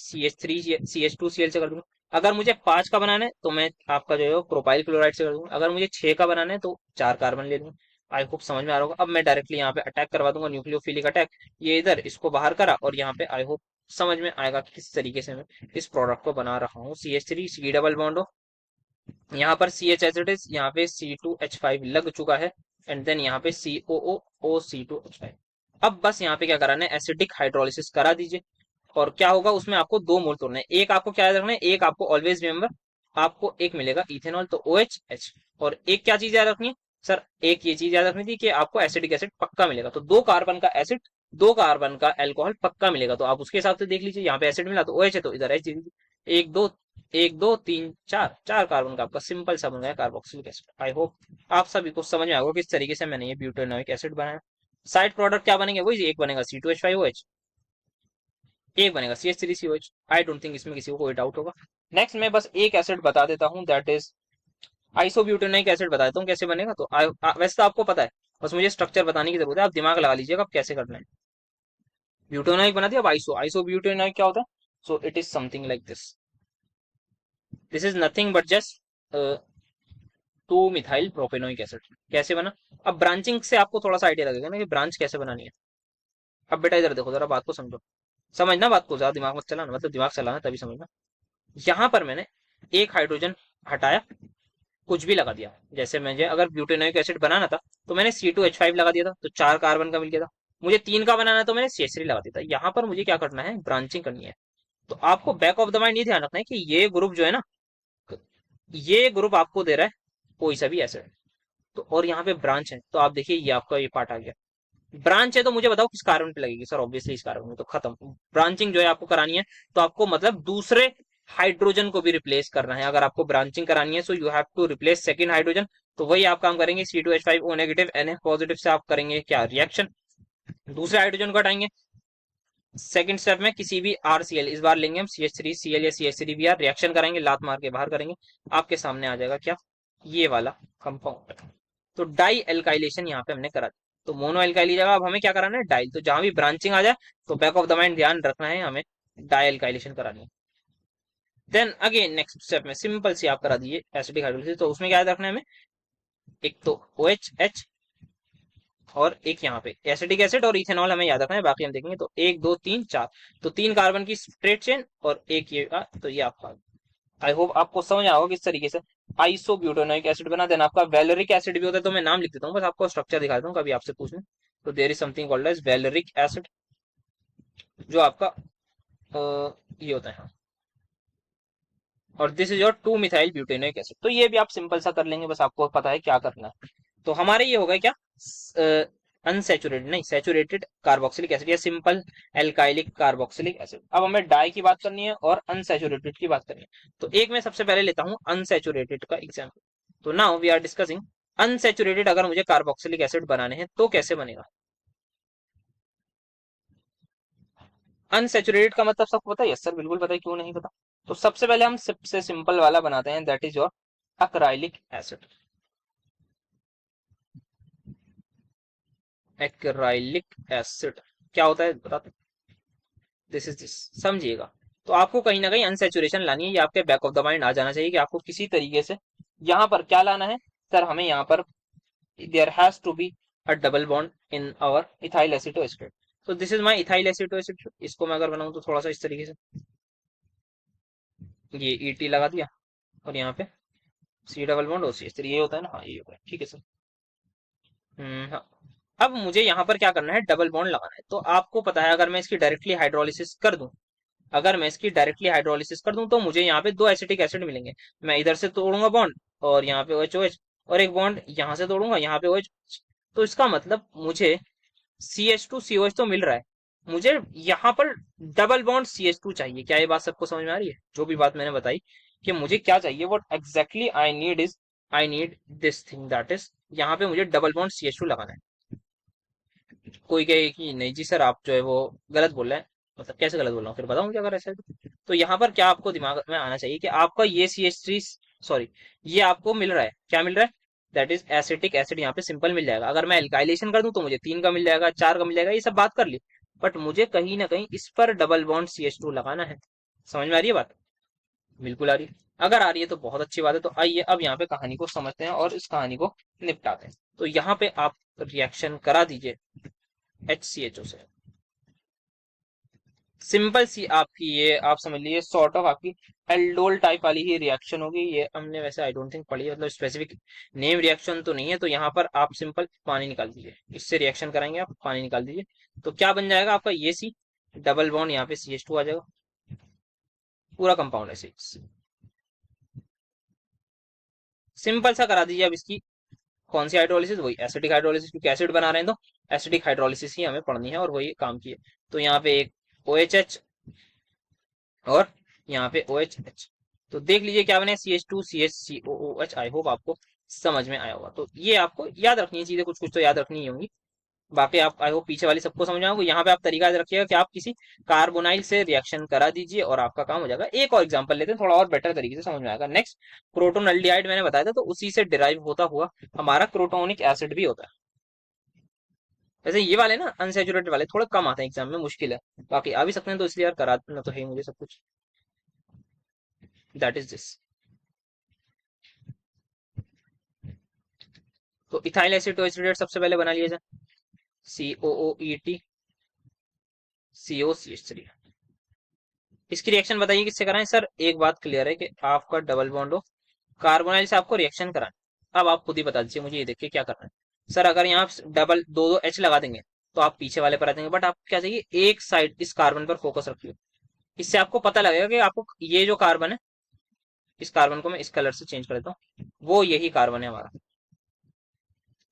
CH2Cl से कर दूंगा। अगर मुझे 5 का बनाना है तो मैं आपका जो है प्रोपाइल क्लोराइड से कर दूंगा। अगर मुझे 6 का बनाना है तो 4 कार्बन ले लूंगा। आई होप समझ में आ रहा होगा। अब मैं डायरेक्टली यहाँ पे अटैक करवा दूंगा, न्यूक्लियोफिलिक अटैक। ये इधर इसको बाहर करा और यहाँ पे आई होप समझ में आएगा कि किस तरीके से मैं इस प्रोडक्ट को बना रहा हूँ। CH3 C डबल बॉन्ड हो, यहाँ पर CH एसिड, यहाँ पे C2H5 लग चुका है, एंड देन यहाँ पे COO, O C2H5। अब बस यहाँ पे क्या कराना है, एसिडिक हाइड्रोलिसिस करा दीजिए। और क्या होगा उसमें, आपको 2 मोल तोड़ना है। एक आपको क्या याद रखना है, एक आपको ऑलवेज रिमेंबर, आपको एक मिलेगा इथेनॉल तो OH, और एक क्या चीज याद रखनी है सर, एक ये चीज याद रखनी थी कि आपको एसिडिक एसिड पक्का मिलेगा। तो 2 कार्बन का एसिड, 2 कार्बन का एल्कोहल पक्का मिलेगा। तो आप उसके हिसाब से देख लीजिए, यहाँ पे एसिड मिला तो OH है तो इधर H दे दीजिए। एक दो, एक दो तीन चार, 4 कार्बन का आपका सिंपल सा बन गया कार्बोक्सिलिक एसिड। आई होप आप सभी को समझ में आएगा किस तरीके से मैंने ये ब्यूटेनोइक एसिड बनाया। साइड प्रोडक्ट क्या बनेंगे, वही एक बनेगा C2H5OH, एक बनेगा CH3COH। आई डोंट थिंक इसमें किसी को कोई डाउट होगा। नेक्स्ट मैं बस एक एसिड बता देता हूँ, दैट इज आइसोब्यूटेनोइक एसिड बता देता हूँ कैसे बनेगा। तो वैसे तो आपको पता है, बस मुझे स्ट्रक्चर बताने की जरूरत है, आप दिमाग लगा लीजिएगा आप कैसे करना है। ब्यूटेनोइक बना दिया, अब आइसोब्यूटेनोइक क्या होता है, so it is something like this. This is nothing but just 2 methyl propanoic acid. कैसे बना, अब ब्रांचिंग से आपको थोड़ा सा आइडिया लगेगा ना कि ब्रांच कैसे बनानी है। अब बेटा इधर देखो जरा, बात को समझो, समझना बात को, ज्यादा दिमाग मत चलाना, मतलब दिमाग चलाना तभी समझना। यहाँ पर मैंने एक हाइड्रोजन हटाया, कुछ भी लगा दिया। जैसे मुझे अगर ब्यूटेनोइक एसिड बनाना था तो मैंने C2H5 लगा दिया था, तो 4 कार्बन का मिल गया था। मुझे 3 का बनाना तो मैंने CH3 लगा दिया था। यहाँ पर मुझे क्या करना है, ब्रांचिंग करनी है। तो आपको बैक ऑफ द माइंड ये ध्यान रखना है कि ये ग्रुप जो है ना, ये ग्रुप आपको दे रहा है कोई सा भी एसिड, तो और यहाँ पे ब्रांच है, तो आप देखिए ये आपका ये पार्ट आ गया। ब्रांच है तो मुझे बताओ किस कार्बन पे लगेगी सर, ऑब्वियसली इस कार्बन में, तो खत्म। ब्रांचिंग जो है आपको करानी है, तो आपको मतलब दूसरे हाइड्रोजन को भी रिप्लेस करना है। अगर आपको ब्रांचिंग करानी है so you have to replace second hydrogen. तो वही आप काम करेंगे, C2H5O NH पॉजिटिव से आप करेंगे क्या, रिएक्शन, दूसरे हाइड्रोजन को हटाएंगे। सेकंड स्टेप में किसी भी RCl, इस बार लेंगे हम CH3Cl या CH3Br, रिएक्शन करेंगे, लात मार के बाहर करेंगे, आपके सामने आ जाएगा क्या, ये वाला कंपाउंड। तो डाई एल्काइलेशन यहाँ पे हमने करा दिया। तो मोनो एल्काइल की जगह अब हमें क्या कराना है, डाइल। तो जहां भी ब्रांचिंग आ जाए तो बैक ऑफ द माइंड ध्यान रखना है, हमें डाई एल्काइलेशन करानी है। देन अगेन नेक्स्ट स्टेप में सिंपल सी आप करा दीजिए एसिडिक हाइड्रोलिसिस। तो उसमें क्या याद रखना है हमें, एक तो OH और एक यहाँ पे एसिडिक एसिड और इथेनॉल हमें याद रखना है, बाकी हम देखेंगे। तो 1 2 3 4, तो 3 कार्बन की स्ट्रेट चेन और एक ये तो ये आपका। आई होप आपको समझ आया होगा किस तरीके से आइसोब्यूटेनोइक एसिड बना। देन आपका वैलेरिक एसिड भी होता है, तो मैं नाम लिख देता हूँ, बस आपको स्ट्रक्चर दिखा देता हूँ कभी आपसे पूछना। तो there is something called as valeric acid, जो आपका ये होता है। और this is your 2 methyl butanoic acid. तो ये भी आप सिंपल सा कर लेंगे, बस आपको पता है क्या करना है। तो हमारे ये हो गए क्या, अनसेचुरेटेड नहीं सैचुरेटेड कार्बोक्सिलिक एसिड या सिंपल एल्काइलिक कार्बोक्सिलिक एसिड। अब हमें डाई की बात करनी है और अनसेचुरेटेड की बात करनी है। तो एक मैं सबसे पहले लेता हूं अनसेचुरेटेड का एग्जाम्पल। तो now we are discussing unsaturated. अगर मुझे कार्बोक्सिलिक एसिड बनाने हैं तो कैसे बनेगा। अनसेचुरेटेड का मतलब सबको पता है, यस सर बिल्कुल पता है, क्यों नहीं पता। तो सबसे पहले हम सबसे सिंपल वाला बनाते हैं, that is your acrylic acid. Acrylic acid क्या होता है बताते, दिस इज दिस, समझिएगा। तो आपको कहीं ना कहीं अनसेचुरेशन लानी है, ये आपके बैक ऑफ द माइंड आ जाना चाहिए कि आपको किसी तरीके से यहाँ पर क्या लाना है। सर हमें यहाँ पर there has to be a double bond in our ethyl acetoester. तो this is my ethyl acetoester. इसको मैं अगर बनाऊं तो थोड़ा सा इस तरीके से, ये ET लगा दिया और यहाँ पे C डबल बॉन्ड OCH, ये होता है ना, हाँ ये होता है, ठीक है सर। हाँ। अब मुझे यहाँ पर क्या करना है, डबल बॉन्ड लगाना है। तो आपको पता है अगर मैं इसकी डायरेक्टली हाइड्रोलिसिस कर दूं, अगर मैं इसकी डायरेक्टली हाइड्रोलिसिस कर दूं तो मुझे यहाँ पे 2 एसिटिक एसिड मिलेंगे। मैं इधर से तोड़ूंगा बॉन्ड और यहाँ पे OH, और एक बॉन्ड यहाँ से तोड़ूंगा, यहाँ पे OH। तो इसका मतलब मुझे CH2COH तो मिल रहा है, मुझे यहाँ पर डबल बॉन्ड CH2 चाहिए। क्या ये बात सबको समझ में आ रही है, जो भी बात मैंने बताई कि मुझे क्या चाहिए, what exactly I need is, I need this thing, that is यहाँ पे मुझे डबल बॉन्ड CH2 लगाना है। कोई कहे कि नहीं जी सर आप जो है वो गलत बोल रहे हैं, मतलब कैसे गलत बोल रहा हूँ, फिर बताऊँ क्या अगर ऐसा है तो यहाँ पर क्या आपको दिमाग में आना चाहिए कि आपका ये CH3 सॉरी, ये आपको मिल रहा है, क्या मिल रहा है, दैट इज एसिटिक एसिड, यहाँ पे सिंपल मिल जाएगा। अगर मैं एल्काइलेशन कर दूं तो मुझे 3 का मिल जाएगा, 4 का मिल जाएगा, ये सब बात कर ली। बट मुझे कहीं ना कहीं इस पर डबल बॉन्ड CH2 लगाना है। समझ में आ रही है बात? बिल्कुल आ रही है। अगर आ रही है तो बहुत अच्छी बात है। तो आइए अब यहाँ पे कहानी को समझते हैं और इस कहानी को निपटाते हैं। तो यहाँ पे आप रिएक्शन करा दीजिए HCHO से। सिंपल सी आपकी ये आप समझ लीजिए सॉर्ट ऑफ आपकी एल्डोल टाइप वाली ही रिएक्शन होगी। ये हमने वैसे आई डोंट थिंक पढ़ी है, मतलब स्पेसिफिक नेम रिएक्शन तो नहीं है। तो यहाँ पर आप सिंपल पानी निकाल दीजिए, इससे रिएक्शन कराएंगे आप, पानी निकाल दीजिए। तो क्या बन जाएगा आपका, ये सी डबल बॉन्ड यहाँ पे CH2 आ जाएगा, पूरा कंपाउंड ऐसे सिंपल सा करा दीजिए। अब इसकी कौन सी हाइड्रोलिसिस, वही एसिडिक हाइड्रोलिसिस, क्योंकि एसिड बना रहे हैं तो एसिडिक हाइड्रोलिसिस ही हमें पढ़नी है और वही काम की है। तो यहाँ पे एक OHH और यहाँ पे OHH। तो देख लीजिए क्या बने, CH2CHCOOH। आई होप आपको समझ में आया होगा। तो ये आपको याद रखनी है चीजें, कुछ कुछ तो याद रखनी ही होंगी। बाकी आप आई होप पीछे वाली सबको समझ में आएगा। यहाँ पे आप तरीका याद रखिएगा कि आप किसी कार्बोनाइल से रिएक्शन करा दीजिए और आपका काम हो जाएगा। एक और एग्जांपल लेते हैं, थोड़ा और बेटर तरीके से समझ में आएगा। नेक्स्ट, क्रोटोनल्डिहाइड मैंने बताया था, तो उसी से डिराइव होता हुआ हमारा क्रोटोनिक एसिड भी होता है। वैसे ये वाले ना अनसेचुरेटेड वाले थोड़े कम आते हैं एग्जाम में, मुश्किल है। बाकी आ भी सकते हैं, तो इसलिए यार कराना तो है मुझे सब कुछ। That is this. तो इथाइल एसिटोएसिडेट सबसे पहले बना लिया जाए, COOET COCH3। इसकी रिएक्शन बताइए किससे कराएं सर। एक बात क्लियर है कि आपका डबल बॉन्ड हो, कार्बोनाइल से आपको रिएक्शन कराना। अब आप खुद ही बता दीजिए मुझे, ये देखिए क्या करना है सर। अगर यहाँ डबल दो दो H लगा देंगे तो आप पीछे वाले पर आ जाएंगे। बट आप क्या चाहिए, एक साइड इस कार्बन पर फोकस रखिए। इससे आपको पता लगेगा कि आपको ये जो कार्बन है, इस कार्बन को मैं इस कलर से चेंज कर देता हूँ, वो यही कार्बन है हमारा।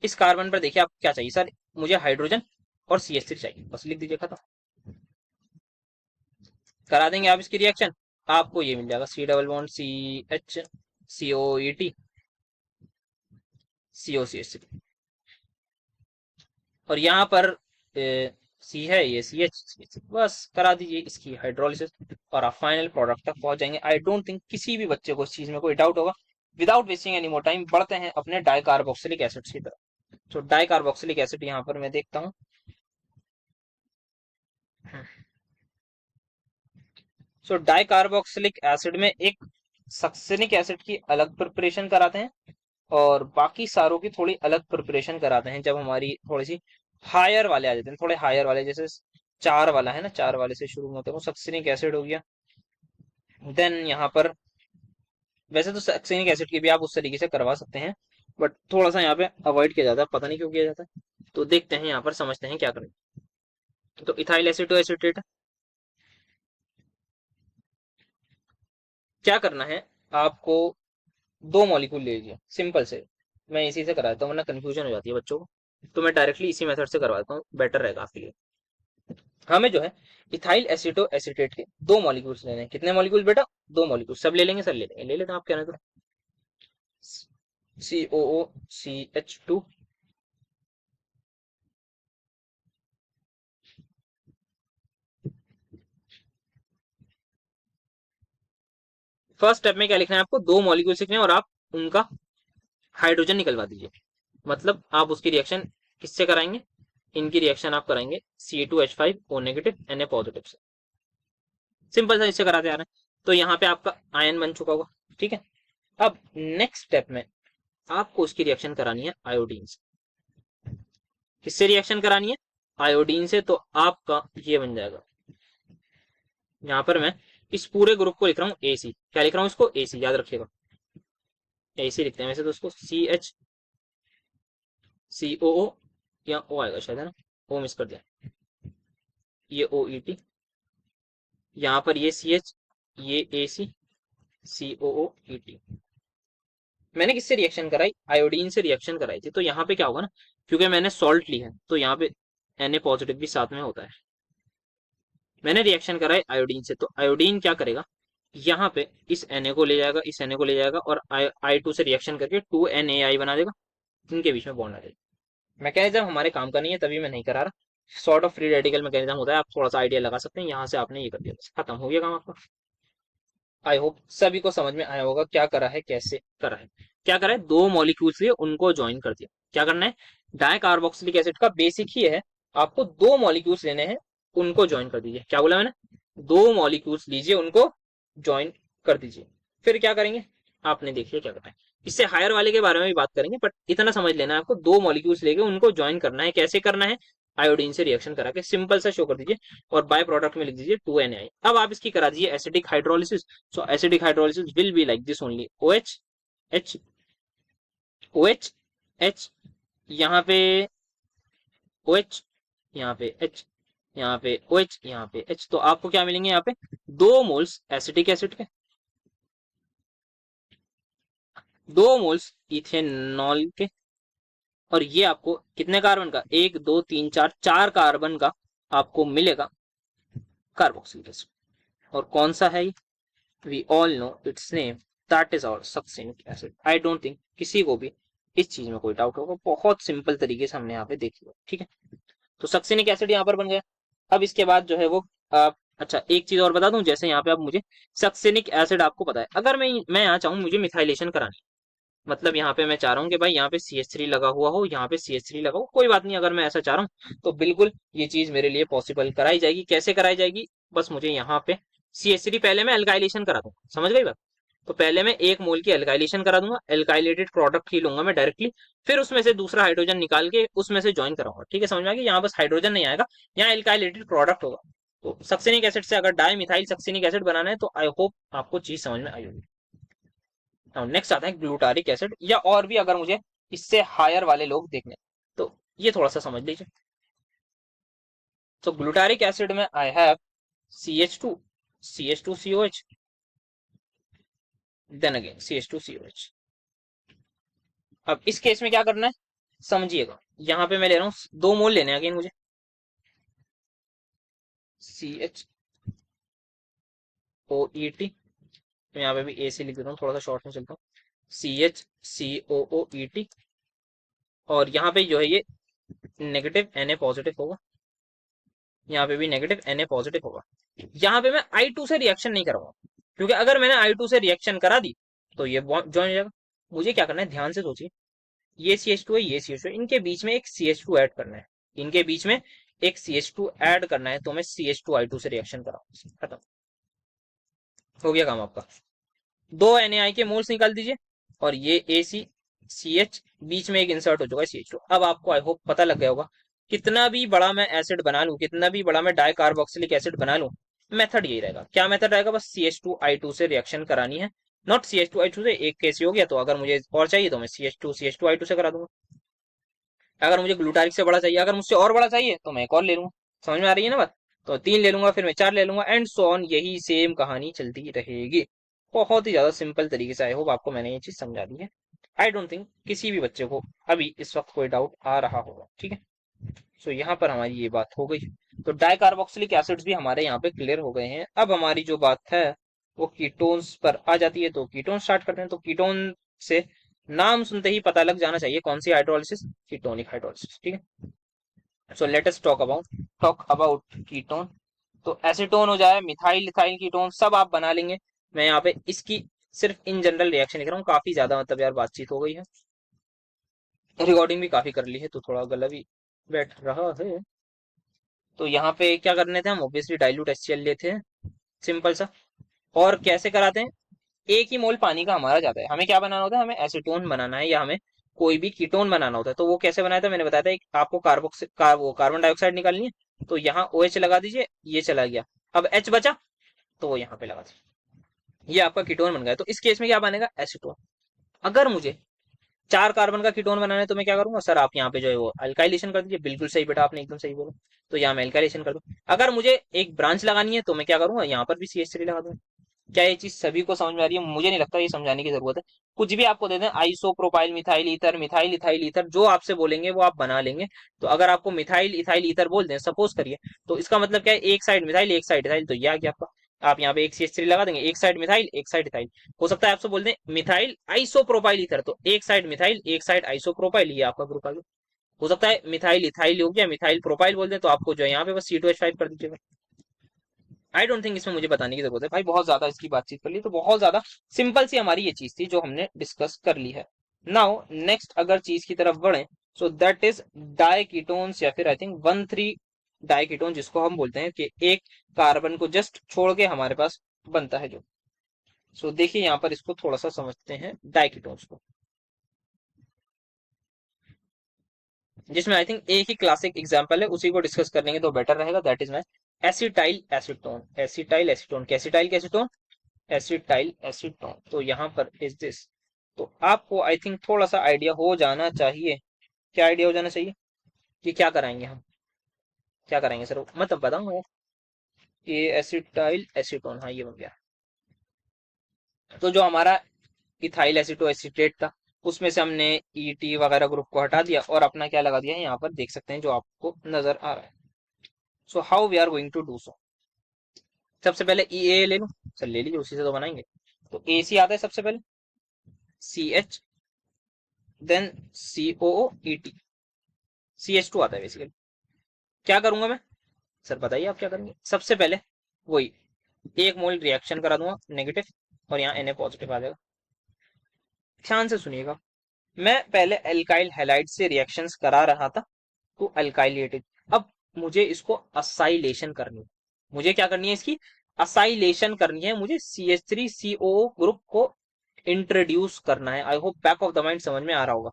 इस कार्बन पर देखिए आप क्या चाहिए सर, मुझे हाइड्रोजन और CH3 चाहिए, बस लिख दीजिए, खत्म। करा देंगे आप इसकी रिएक्शन, आपको ये मिल जाएगा C double bond CH COET COCH3। और यहाँ पर सी है, ये CH, बस करा दीजिए इसकी हाइड्रोलिसिस और आप फाइनल प्रोडक्ट तक पहुंच जाएंगे। आई डोंट थिंक किसी भी बच्चे को इस चीज में कोई डाउट होगा। Without wasting any more time बढ़ते हैं अपने डाइकार्बोक्सिलिक एसिड की तरफ। तो डाइकार्बोक्सिलिक एसिड यहाँ पर मैं देखता हूँ। सो डाइकार्बोक्सिलिक एसिड में एक सक्सेनिक एसिड की अलग प्रिपरेशन कराते हैं और बाकी सारों की थोड़ी अलग प्रिपरेशन कराते हैं। जब हमारी थोड़ी सी हायर वाले आ जाते हैं, थोड़े हायर वाले, जैसे 4 वाला है ना, 4 वाले से शुरू होते हैं, वो सक्सेनिक एसिड हो गया। देन यहाँ पर वैसे तो सक्सेनिक एसिड की भी आप उस तरीके से करवा सकते हैं, बट थोड़ा सा यहाँ पे अवॉइड किया जाता है, पता नहीं क्यों किया जाता है। तो देखते हैं यहाँ पर, समझते हैं क्या करें। तो इथाइल एसिटोएसिटेट क्या करना है आपको, 2 मॉलिक्यूल ले लीजिए सिंपल से। मैं इसी से कराता हूँ वरना कंफ्यूजन हो जाती है बच्चों को, तो मैं डायरेक्टली इसी मेथड से करवाता हूँ, बेटर रहेगा आपके लिए। हमें जो है इथाइल एसिटो एसिटेट के 2 मॉलिक्यूल्स लेने हैं। कितने मॉलिक्यूल बेटा, 2 मॉलिक्यूल। सब ले लेंगे सर, ले लेंगे, ले लेते हैं, आप कहना तो। COOCH2 फर्स्ट स्टेप में क्या लिखना है आपको, 2 मॉलिक्यूल लिखने हैं और आप उनका हाइड्रोजन निकलवा दीजिए। मतलब आप उसकी रिएक्शन किससे कराएंगे, इनकी रिएक्शन आप कराएंगे C2H5O नेगेटिव Na पॉजिटिव से। सिंपल सा इससे कराते आ रहे हैं। तो यहाँ पे आपका आयन बन चुका होगा, ठीक है। अब नेक्स्ट स्टेप में आपको उसकी रिएक्शन करानी है आयोडीन से। किससे रिएक्शन करानी है, आयोडीन से। तो आपका ये बन जाएगा, यहाँ पर मैं इस पूरे ग्रुप को लिख रहा हूँ AC। क्या लिख रहा हूँ इसको, AC, याद रखिएगा, AC लिखते हैं वैसे तो उसको, CHCOO या O आएगा शायद, है ना, O मिस कर दिया, ये OET, यहाँ पर ये CH, ये AC, COOET। मैंने किससे रिएक्शन कराई, आयोडीन से रिएक्शन कराई थी। तो यहाँ पे क्या होगा ना, क्योंकि मैंने सॉल्ट ली है तो यहाँ पे Na पॉजिटिव भी साथ में होता है। मैंने रिएक्शन कराई आयोडीन से, तो आयोडीन क्या करेगा, यहाँ पे इस Na को ले जाएगा, इस Na को ले जाएगा और I2 से रिएक्शन करके 2NaI बना देगा, इनके बीच में बॉन्ड आ जाएगा। मैकेनिज्म हमारे काम का नहीं है, तभी मैं नहीं करा रहा। Sort of free radical mechanism होता है, आप थोड़ा सा आइडिया लगा सकते हैं। यहाँ से आपने ये कर दिया, खत्म हो गया काम आपका। आई होप सभी को समझ में आया होगा क्या करा है, कैसे करा है। क्या करा है, दो मॉलिक्यूल्स लिए उनको ज्वाइन कर दिया। क्या करना है, डाई कार्बोक्सिलिक एसिड का बेसिक ही है, आपको दो मॉलिक्यूल्स लेने हैं, उनको ज्वाइन कर दीजिए। क्या बोला मैंने, दो मॉलिक्यूल्स लीजिए, उनको ज्वाइन कर दीजिए। फिर क्या करेंगे, आपने देखिए क्या करना है। इससे हायर वाले के बारे में भी बात करेंगे, बट इतना समझ लेना है आपको, दो मॉलिक्यूल्स लेके उनको ज्वाइन करना है। कैसे करना है, आयोडीन से रिएक्शन करा के सिंपल सा शो कर दीजिए, और बाय प्रोडक्ट में लिख दीजिए 2Na। अब आप इसकी करा दीजिए acidic hydrolysis. So acidic hydrolysis will be like this only, OH H OH H, यहाँ पे OH, यहाँ पे H, यहाँ पे OH, यहाँ पे H। तो आपको क्या मिलेंगे यहाँ पे, दो मोल्स एसिटिक एसिड के, दो मोल्स इथेनॉल के, और ये आपको कितने कार्बन का, एक दो तीन चार, चार कार्बन का आपको मिलेगा कार्बोक्सिलिक एसिड। और कौन सा है ये, we all know its name, that is our succinic acid. I don't think किसी को भी इस चीज में कोई डाउट होगा, बहुत सिंपल तरीके से हमने यहाँ पे देख लिया, ठीक है। तो सक्सिनिक एसिड यहाँ पर बन गया। अब इसके बाद जो है वो अच्छा एक चीज और बता दूं, जैसे यहाँ पे अब मुझे सक्सिनिक एसिड आपको पता है, अगर मैं यहाँ चाहूँ मुझे मिथाइलेशन करानी, मतलब यहाँ पे मैं चाह रहा हूँ कि भाई यहाँ पे CH3 लगा हुआ हो, यहाँ पे CH3 लगा हो, कोई बात नहीं, अगर मैं ऐसा चाह रहा हूँ तो बिल्कुल ये चीज मेरे लिए पॉसिबल कराई जाएगी। कैसे कराई जाएगी, बस मुझे यहाँ पे CH3 पहले मैं एल्काइलेशन करा दूंगा, समझ गई बात। तो पहले मैं एक मोल की एल्काइलेशन करा दूंगा, एल्काइलेटेड प्रोडक्ट ही लूंगा मैं डायरेक्टली, फिर उसमें से दूसरा हाइड्रोजन निकाल के उसमें से ज्वाइन कराऊंगा, ठीक है, समझ में आ गया। यहाँ बस हाइड्रोजन नहीं आएगा, यहाँ एल्काइलेटेड प्रोडक्ट होगा। तो सक्सेनिक एसिड से अगर डाई मिथाइल सक्सेनिक एसिड बनाना है तो आई होप आपको चीज समझ में आई होगी। नेक्स्ट आता है ग्लूटारिक एसिड, या और भी अगर मुझे इससे हायर वाले लोग देखने, तो ये थोड़ा सा समझ लीजिए। तो ग्लूटारिक एसिड में I have CH2 CH2COH, then again CH2COH। अब इस केस में क्या करना है समझिएगा, यहाँ पे मैं ले रहा हूँ दो मोल लेने हैं अगेन मुझे, CHOET, तो यहाँ पे भी A से लिख देता हूँ, थोड़ा सा शॉर्ट में चलता हूँ, CHCOOET। और यहाँ पे जो है ये नेगेटिव Na पॉजिटिव होगा, यहाँ पे भी नेगेटिव Na पॉजिटिव होगा। यहाँ पे मैं I2 से रिएक्शन नहीं कराऊंगा, क्योंकि अगर मैंने I2 से रिएक्शन करा दी तो ये ज्वाइन हो जाएगा। मुझे क्या करना है, ध्यान से सोचिए, ये CH2 है, ये CH2 है, इनके बीच में एक CH2 ऐड करना है, इनके बीच में एक CH2 ऐड करना है, तो मैं CH2I2 से रिएक्शन कराऊंगा, खत्म हो गया काम आपका। दो NaI के मोल्स निकाल दीजिए, और ये ACCH बीच में एक इंसर्ट हो चुका है CH2। अब आपको आई होप पता लग गया होगा, कितना भी बड़ा मैं एसिड बना लूं, कितना भी बड़ा मैं डाई कार्बोक्सिलिक एसिड बना लूं, मेथड यही रहेगा। क्या मेथड रहेगा, बस CH2I2 से रिएक्शन करानी है, नॉट CH2I2 से। एक केस हो गया, तो अगर मुझे और चाहिए तो मैं CH2I2 से करा दूंगा। अगर मुझे ग्लूटारिक से बड़ा चाहिए, अगर मुझसे और बड़ा चाहिए तो मैं एक और ले लूंगा, समझ में आ रही है ना बात। तो तीन ले लूंगा, फिर मैं चार ले लूंगा, एंड सो ऑन, यही सेम कहानी चलती रहेगी। बहुत ही ज्यादा सिंपल तरीके से आई होप आपको मैंने ये चीज समझा दी है। आई डोंट थिंक किसी भी बच्चे को अभी इस वक्त कोई डाउट आ रहा होगा, ठीक है। सो यहाँ पर हमारी ये बात हो गई। तो डाइकार्बोक्सिलिक एसिड्स भी हमारे यहाँ पे क्लियर हो गए हैं। अब हमारी जो बात है वो कीटोन्स पर आ जाती है। तो कीटोन स्टार्ट करते हैं। तो कीटोन से नाम सुनते ही पता लग जाना चाहिए कौन सी हाइड्रोलिसिस, कीटोनिक हाइड्रोलिसिस, ठीक है। So let us talk about ketone. तो एसीटोन हो जाए, मिथाइल इथाइल कीटोन सब आप बना लेंगे। मैं यहाँ पे इसकी सिर्फ इन जनरल रिएक्शन लिख रहा हूँ, काफी ज्यादा मतलब यार बातचीत हो गई है, रिकॉर्डिंग भी काफी कर ली है, तो थोड़ा गला भी बैठ रहा है। तो यहाँ पे क्या करने थे हम, ऑब्वियसली डाइल्यूट HCl लेते हैं, सिंपल सा। और कैसे कराते हैं, एक ही मोल पानी का हमारा जाता है। हमें क्या बनाना होता है, हमें एसीटोन बनाना है, या हमें कोई भी कीटोन बनाना होता है। तो वो कैसे बनाया था मैंने बताया था, एक आपको वो कार्बन डाइऑक्साइड निकालनी है, तो यहाँ OH लगा दीजिए, ये चला गया। अब H बचा तो वो यहाँ पे लगा दीजिए, ये आपका कीटोन बन गया। तो इस केस में क्या बनेगा, एसीटोन। अगर मुझे चार कार्बन का कीटोन बनाना है तो मैं क्या करूंगा, सर आप यहाँ पे जो है वो अल्काइलेशन कर दीजिए। बिल्कुल सही बेटा, आपने एकदम सही बोला। तो यहाँ मैं अल्काइलेशन कर दूं। अगर मुझे एक ब्रांच लगानी है तो मैं क्या करूंगा, यहाँ पर भी CH3 लगा दूंगा। क्या ये चीज सभी को समझ में आ रही है, मुझे नहीं लगता ये समझाने की जरूरत है। कुछ भी आपको दे दें, iso propyl methyl ether, methyl ethyl ether, जो आपसे बोलेंगे वो आप बना लेंगे। तो अगर आपको मिथाइल इथाइल ईथर बोल दें सपोज करिए, तो इसका मतलब क्या है, एक साइड मिथाइल एक साइड इथाइल, तो यह आ गया आपका। आप यहाँ पे एक CH3 लगा देंगे, एक साइड मिथाइल एक साइड इथाइल। हो सकता है आपसे बोल दें मिथाइल आइसोप्रोपाइल ईथर, तो एक साइड मिथाइल एक साइड आइसोप्रोपाइल, ये आपका ग्रुप आ गया। हो सकता है मिथाइल इथाइल हो गया, मिथाइल प्रोपाइल बोल दें, तो आपको जो है यहाँ पे बस C2H5 कर दीजिएगा। आई डोंट थिंक इसमें मुझे बताने की जरूरत है भाई, बहुत ज्यादा इसकी बातचीत कर ली, तो बहुत ज्यादा सिंपल सी हमारी ये चीज थी जो हमने डिस्कस कर ली है। नाउ नेक्स्ट अगर चीज की तरफ बढ़े, सो दैट इज डाइकीटोन्स, या फिर आई थिंक 1,3 डाइकीटोन, जिसको हम बोलते हैं कि एक कार्बन को जस्ट छोड़ के हमारे पास बनता है जो। सो देखिए यहाँ पर इसको थोड़ा सा समझते हैं डाइकीटोन्स को, जिसमें आई थिंक एक ही क्लासिक एग्जांपल है, उसी को डिस्कस कर लेंगे तो बेटर रहेगा। That is my acetyl acetone. Acetyl acetone, कैसिटाइल कैसीटोन, एसिटाइल एसीटोन। तो यहाँ पर इज दिस। तो आपको आई थिंक थोड़ा सा आइडिया हो जाना चाहिए। क्या आइडिया हो जाना चाहिए कि क्या कराएंगे हम, क्या कराएंगे सर, मतलब बताऊंगा। ये एसिटाइल एसीटोन, हाँ ये बन गया। तो जो हमारा इथाइल एसिटो एसिटेट था, उसमें से हमने ईटी वगैरह ग्रुप को हटा दिया और अपना क्या लगा दिया है, यहाँ पर देख सकते हैं जो आपको नजर आ रहा है। So how we are going to do so. सबसे पहले ई ए ले लूं, सर ले लीजिए, उसी से तो बनाएंगे। तो ए सी आता है सबसे पहले, C H, then C O E T, C H two आता है बेसिकली। क्या करूंगा मैं, सर बताइए आप क्या करेंगे। सबसे पहले वही एक मोल रिएक्शन करा दूंगा नेगेटिव, और यहाँ Na पॉजिटिव आ जाएगा। ध्यान से सुनिएगा, मैं पहले एल्काइल हैलाइड से रिएक्शंस करा रहा था तो अल्काइलेटेड, अब मुझे इसको असाइलेशन करनी है। मुझे क्या करनी है, इसकी असाइलेशन करनी है। मुझे CH3COO ग्रुप को इंट्रोड्यूस करना है। I hope back of the mind समझ में आ रहा होगा।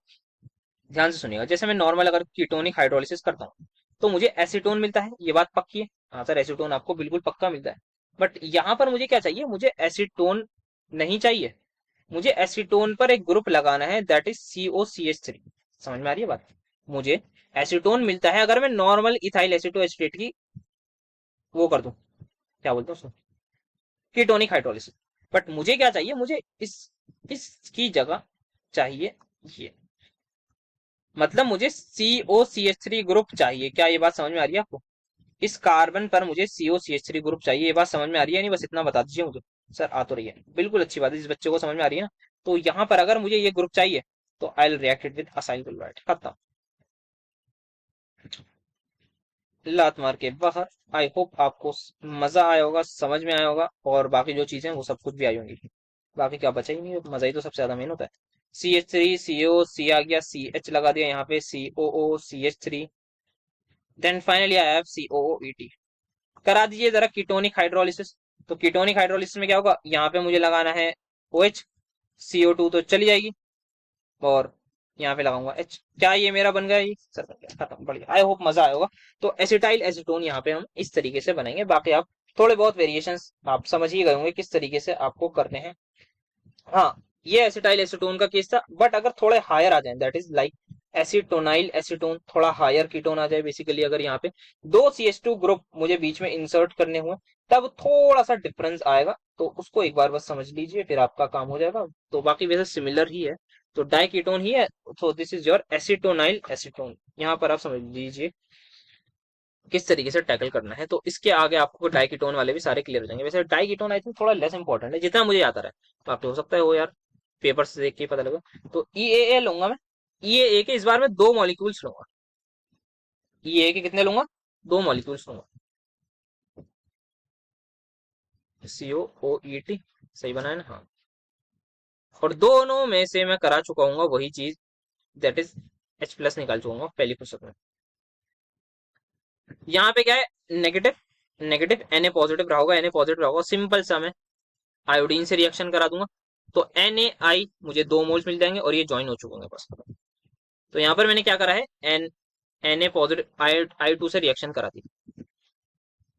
ध्यान से सुनिएगा, जैसे मैं नॉर्मल अगर कीटोनिक हाइड्रोलिसिस करता हूँ तो मुझे एसीटोन मिलता है, ये बात पक्की है। हाँ सर एसीटोन आपको बिल्कुल पक्का मिलता है, बट यहाँ पर मुझे क्या चाहिए, मुझे एसीटोन नहीं चाहिए, मुझे एसीटोन पर एक ग्रुप लगाना है, दैट इज COCH3। समझ में आ रही है बात। मुझे एसीटोन मिलता है अगर मैं नॉर्मल इथाइल एसीटो एसीटेट की वो कर दूं, क्या बोलते हैं उसको, कीटोनिक हाइड्रोलिसिस। बट मुझे क्या चाहिए, मुझे इसकी जगह चाहिए ये, मतलब मुझे COCH3 ग्रुप चाहिए। क्या ये बात समझ में आ रही है आपको। इस कार्बन पर मुझे COCH3 ग्रुप चाहिए। ये बात समझ में आ रही है, नहीं बस इतना बता दीजिए मुझे। सर आ तो रही है, बिल्कुल अच्छी बात है, जिस बच्चे को समझ में आ रही है ना। तो यहाँ पर अगर मुझे ये ग्रुप चाहिए तो I will react it with acyl chloride, खत्म, लात मार के बाहर। आई होप आपको मजा आया होगा, समझ में आया होगा, और बाकी जो चीजें वो सब कुछ भी आई होंगी। बाकी क्या बचा ही नहीं, मजा ही तो सबसे ज्यादा मेन होता है। CH3 CO सी आ गया, CH लगा दिया यहाँ पे, COO CH3, then finally I have COOET। करा दीजिए जरा कीटोनिक हाइड्रोलिसिस। तो कीटोनिक हाइड्रोलिसिस में क्या होगा, यहाँ पे मुझे लगाना है OH, CO2 तो चली जाएगी, और यहाँ पे लगाऊंगा H। क्या ये मेरा बन गया, ये सर बन गया, खत्म, बढ़िया। आई होप मजा आया होगा। तो एसिटाइल एसीटोन यहाँ पे हम इस तरीके से बनाएंगे। बाकी आप थोड़े बहुत वेरिएशंस आप समझ ही गए होंगे किस तरीके से आपको करने हैं। हाँ, ये एसिटाइल एसीटोन का केस था, बट अगर थोड़े हायर आ जाए, दैट इज लाइक एसीटोनाइल एसीटोन, थोड़ा हायर कीटोन आ जाए बेसिकली, अगर यहाँ पे दो CH2 ग्रुप मुझे बीच में इंसर्ट करने हुए, तब थोड़ा सा डिफरेंस आएगा। तो उसको एक बार बस समझ लीजिए, फिर आपका काम हो जाएगा। तो बाकी वैसे सिमिलर ही है, तो डाइकीटोन ही है। तो दिस इज योर एसीटोनाइल एसीटोन। यहाँ पर आप समझ लीजिए किस तरीके से टैकल करना है। तो इसके आगे आपको डाइकीटोन वाले भी सारे क्लियर हो जाएंगे। वैसे डाइकीटोन आई थिंक थोड़ा लेस इंपॉर्टेंट है, जितना मुझे याद आ रहा है। तो आप हो सकता है वो यार पेपर से देख के पता लगा। तो EAA लूंगा मैं। EAA के इस बार मैं दो मॉलिक्यूल्स लूंगा। EAA के कितने लूंगा, दो मॉलिक्यूल्स लूंगा। COOET सही बना है ना, हाँ। और दोनों में से मैं करा चुका हूँ वही चीज, दैट इज H+ निकाल चुका हूँ पहली पुस्तक में। यहाँ पे क्या है, नेगेटिव नेगेटिव, Na पॉजिटिव रहा होगा, Na पॉजिटिव रहा होगा, सिंपल सा मैं आयोडीन से रिएक्शन करा दूंगा। तो NaI मुझे 2 मोल्स मिल जाएंगे, और ये ज्वाइन हो चुके होंगे बस। तो यहाँ पर मैंने क्या करा है, Na पॉजिटिव I2 से रिएक्शन करा दी,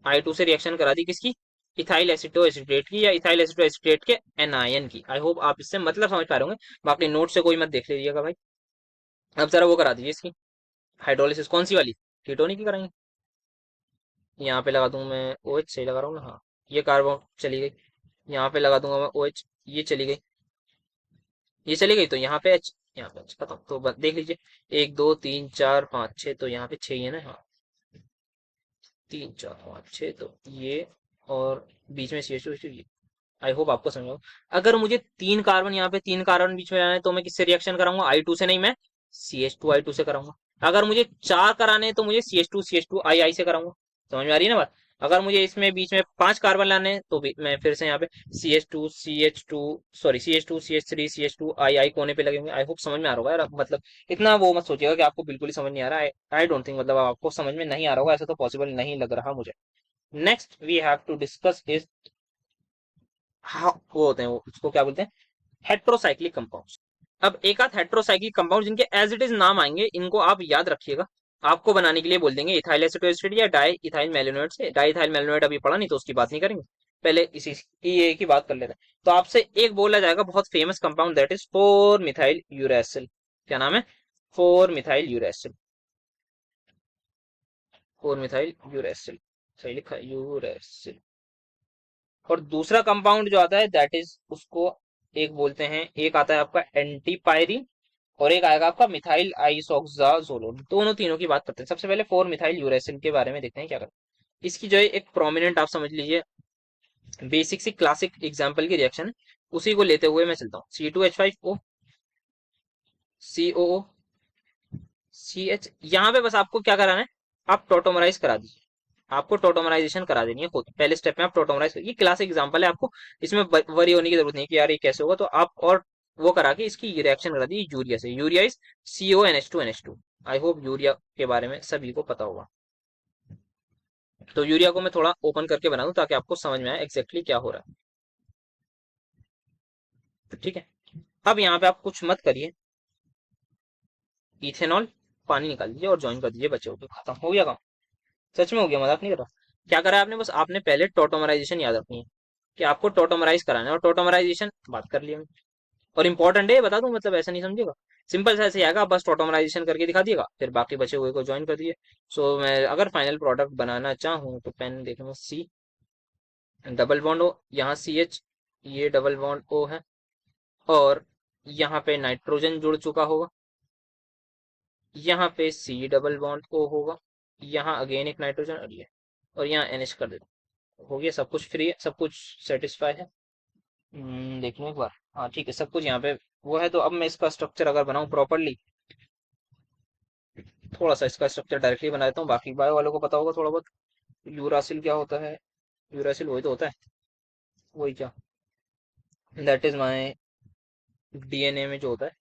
I2 से रिएक्शन करा दी किसकी, इथाइल एसिटो एसिटेट की, या इथाइल एसिटो एसिटेट के एनायन की। आई होप आप इससे मतलब समझ पा रहे होंगे। बाकी नोट से कोई मत देख लीजिएगा भाई। अब जरा वो करा दीजिए इसकी हाइड्रोलिसिस, कौन सी वाली, कीटोनिक की कराएंगे। यहाँ पे लगा दूंगा मैं OH, सही लगा रहा हूँ ना, हाँ। ये कार्बन चली गई, यहाँ पे लगा दूंगा मैं OH, ये चली गई, ये चली गई। तो यहाँ पे H, यहाँ पे H, खत्म। तो देख लीजिए, 1 2 3 4 5 6, तो यहाँ पे 6 ही है ना, हाँ। 3 4 5 6, तो ये, और बीच में CH2 ये। आई होप आपको समझ। अगर मुझे 3 कार्बन, यहाँ पे 3 कार्बन बीच में आना है, तो मैं किससे रिएक्शन कराऊंगा, I2 से नहीं, मैं CH2I2 से कराऊंगा। अगर मुझे 4 कराने हैं तो मुझे CH2 CH2 II से कराऊंगा। समझ में आ रही है ना बात। अगर मुझे इसमें बीच में 5 कार्बन लाने हैं तो भी मैं फिर से यहाँ पे CH2 sorry CH2 CH3 CH2 आई कोने पे लगे होंगे। आई होप समझ में आ रहा होगा यार, मतलब इतना वो मत सोचिएगा कि आपको बिल्कुल ही समझ नहीं आ रहा है। आई डोंट थिंक, मतलब आपको समझ में नहीं आ रहा होगा, ऐसा तो पॉसिबल नहीं लग रहा मुझे। Next we have to discuss is how वो होते हैं, वो उसको क्या बोलते हैं, हेट्रोसाइक्लिक कंपाउंड्स। अब एक आध हेट्रोसाइक्लिक कंपाउंड जिनके एज इट इज नाम आएंगे, इनको आप याद रखिएगा। आपको बनाने के लिए बोल देंगे इथाइल एसीटोएस्टेट या डाई इथाइल मेलेनोएट से। डाई इथाइल मेलेनोएट अभी पढ़ा नहीं तो उसकी बात नहीं करेंगे, पहले इसी की ये की बात कर लेते हैं। तो आपसे एक बोला जाएगा बहुत famous compound, that is 4 methyl uracil. क्या नाम है? 4 मिथाइल यूरेसिल। 4 मिथाइल यूरेसिल, सही लिखा है, यूरेसिल। और दूसरा कंपाउंड जो आता है दैट इज उसको एक बोलते हैं, एक आता है आपका एंटीपायरिन और एक आएगा आपका मिथाइल आइसोक्साजोलोन। दोनों तीनों की बात करते हैं। सबसे पहले 4 मिथाइल यूरेसिल के बारे में देखते हैं क्या करते हैं। इसकी जो है एक प्रोमिनेंट आप समझ लीजिए बेसिक सी क्लासिक एग्जांपल की रिएक्शन है, उसी को लेते हुए मैं चलता हूँ। C2H5O COO CH, यहाँ पे बस आपको क्या कराना है, आप टोटोमराइज करा दीजिए। आपको टोटोमराइजेशन करा देनी है खुद, पहले स्टेप में आप टोटोमराइज, ये क्लासिक एग्जांपल है, आपको इसमें वरी होने की जरूरत नहीं कि यार ये कैसे होगा, तो आप और वो करा के इसकी रिएक्शन करा दी यूरिया से। Urea is CONH2NH2। I hope urea के बारे में सभी को पता होगा। तो यूरिया को मैं थोड़ा ओपन करके बना दूं ताकि आपको समझ में आए एग्जैक्टली क्या हो रहा है। तो ठीक है, अब यहाँ पे आप कुछ मत करिए, इथेनॉल पानी निकाल दीजिए और ज्वाइन कर दीजिए, बचे हो तो खत्म हो गया काम। सच में हो गया, मजाक नहीं कर रहा। क्या करा है आपने, बस आपने पहले टोटोमराइजेशन याद रखनी है कि आपको टोटोमराइज कराना है, और टोटोमराइजेशन बात कर लिया। और इंपॉर्टेंट है, बता दूं, मतलब ऐसा नहीं समझिएगा, सिंपल सा ऐसे आएगा, बस ऑटोमराइजेशन करके दिखा दिएगा, फिर बाकी बचे हुए को ज्वाइन कर दिए। सो मैं अगर फाइनल प्रोडक्ट बनाना चाहूँ तो पेन देखूंगा, C डबल बॉन्ड O, यहाँ CH, ये डबल बॉन्ड O है, और यहाँ पे नाइट्रोजन जुड़ चुका होगा, यहाँ पे C डबल बॉन्ड O होगा, यहाँ अगेन एक नाइट्रोजन, और यहाँ NH कर देते, हो गया, सब कुछ फ्री है, सब कुछ सेटिस्फाई है। देख लूँ एक बार, हाँ ठीक है, सब कुछ यहाँ पे वो है। तो अब मैं इसका स्ट्रक्चर अगर बनाऊं प्रॉपरली, थोड़ा सा इसका स्ट्रक्चर डायरेक्टली बना देता हूँ, बाकी बायो वालों को पता होगा थोड़ा बहुत। यूरासिल क्या होता है? यूरासिल वही तो होता है, वही क्या, दैट इज माय DNA में जो होता है,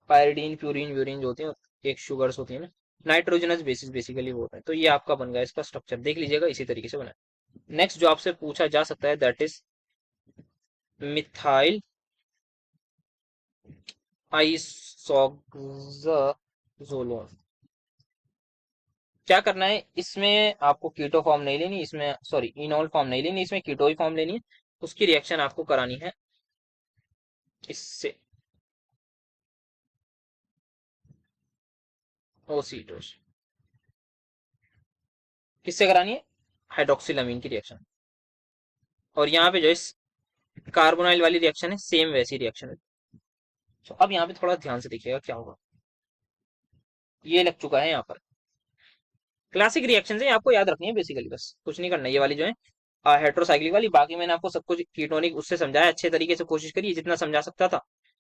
पायरिडीन प्यूरिन यूरिन जो होती है, एक शुगर्स होती है ना, नाइट्रोजनस बेसिस बेसिकली वो होता है। तो ये आपका बन गया इसका स्ट्रक्चर, देख लीजिएगा इसी तरीके से बना है। नेक्स्ट जो आपसे पूछा जा सकता है दैट इज मिथाइल आइसोक्साजोलोन। क्या करना है इसमें, आपको कीटो फॉर्म नहीं लेनी इसमें, सॉरी इनोल फॉर्म नहीं लेनी इसमें, कीटो फॉर्म लेनी है। उसकी रिएक्शन आपको करानी है इससे, ओसीटोस। किससे करानी है? हाइड्रोक्सिलामीन की रिएक्शन। और यहाँ पे जो है कार्बोनाइल वाली रिएक्शन है, सेम वैसी रिएक्शन है। तो अब यहाँ पे थोड़ा ध्यान से देखिएगा क्या होगा, ये लग चुका है यहाँ पर। क्लासिक रिएक्शन है, आपको याद रखनी है बेसिकली, बस कुछ नहीं करना। ये वाली जो है हेट्रोसाइक्लिक वाली, बाकी मैंने आपको सब कुछ कीटोनिक उससे समझाया अच्छे तरीके से, कोशिश करिए जितना समझा सकता था।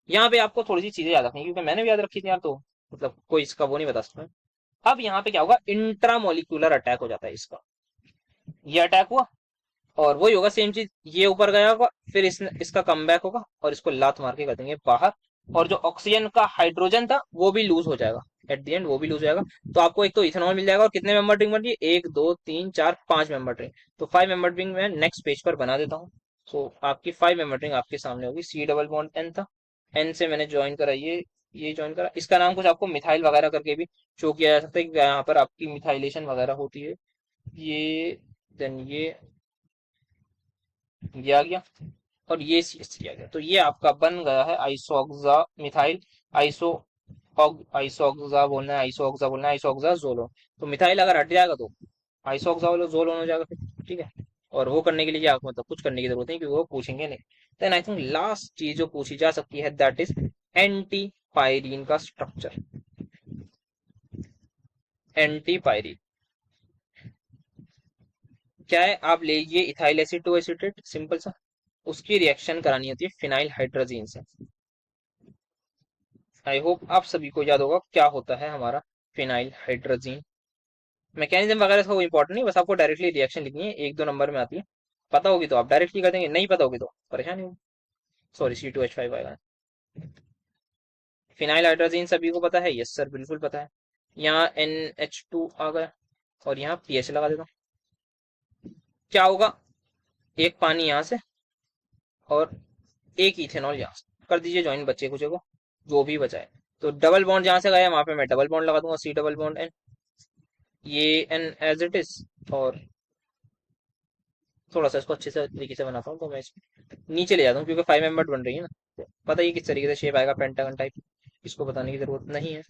यहाँ पे आपको थोड़ी सी चीजें याद रखनी है, क्योंकि मैंने भी याद रखी थी यार, तो मतलब कोई इसका वो नहीं बता सकता। अब यहाँ पे क्या होगा, इंट्रामोलिकुलर अटैक हो जाता है इसका। ये अटैक हुआ और वही होगा सेम चीज, ये ऊपर गया होगा, फिर इसका कम बैक होगा और इसको लात मार के कर देंगे बाहर। और जो ऑक्सीजन का हाइड्रोजन था वो भी लूज हो जाएगा, एट द एंड वो भी लूज हो जाएगा। तो आपको एक तो इथेनॉल मिल जाएगा, और कितने मेंबर रिंग बन रही है, 1 2 3 4 5 मेंबर रिंग। तो 5 मेंबर रिंग मैं नेक्स्ट पेज पर बना देता हूँ। तो आपकी 5 मेंबर रिंग आपके सामने होगी। C डबल बॉन्ड N था, N से मैंने ज्वाइन करा ये ज्वाइन करा, इसका नाम कुछ आपको मिथाइल वगैरह करके भी शो किया जा सकता है कि यहाँ पर आपकी मिथाइलेशन वगैरह होती है। ये देन ये आ गया, और ये CS किया गया, तो ये आपका बन गया है आइसोक्सा मिथाइल आइसो आइसोक्सा बोलना है, आइसोक्सा बोलना है, आइसोक्सा जोलोन। तो मिथाइल अगर हट जाएगा तो आइसोक्सा जोलोन हो जाएगा फिर, ठीक है। और वो करने के लिए क्या, मतलब कुछ करने की जरूरत नहीं, क्योंकि वो पूछेंगे नहीं। देन आई थिंक लास्ट चीज जो पूछी जा सकती है दैट इज एंटी पायरीन का स्ट्रक्चर। एंटी पायरीन क्या है, आप ले लीजिए ethyl acid to acetate, simple सा, उसकी रिएक्शन करानी होती है फिनाइल हाइड्रोजीन से। आई होप आप सभी को याद होगा क्या होता है हमारा फिनाइल हाइड्रोजीन। मैकेनिज्म वगैरह का वो इंपॉर्टेंट नहीं, बस आपको डायरेक्टली रिएक्शन लिखनी है, 1-2 नंबर में आती है। पता होगी तो आप डायरेक्टली कर देंगे, नहीं पता होगी तो परेशानी होगी। सॉरी, C2H5 आएगा। फिनाइल हाइड्रोजन सभी को पता है, यस सर बिल्कुल पता है। यहाँ NH2 आ गया और यहाँ पीएच लगा देता हूँ। क्या होगा, एक पानी यहाँ से और एक इथेनॉल यहाँ से कर दीजिए ज्वाइन, बच्चे कुछ को जो भी बचा है। तो डबल बॉन्ड जहां से गया वहां पे मैं डबल बॉन्ड लगा दूंगा, C डबल बॉन्ड N, ये N एज इट इज। और थोड़ा सा इसको अच्छे से तरीके से बनाता हूँ, तो मैं इसको नीचे ले जाता हूँ क्योंकि 5 मेंबर बन रही है ना। तो पता ही किस तरीके से शेप आएगा, पेंटागन टाइप, इसको बताने की जरूरत नहीं है।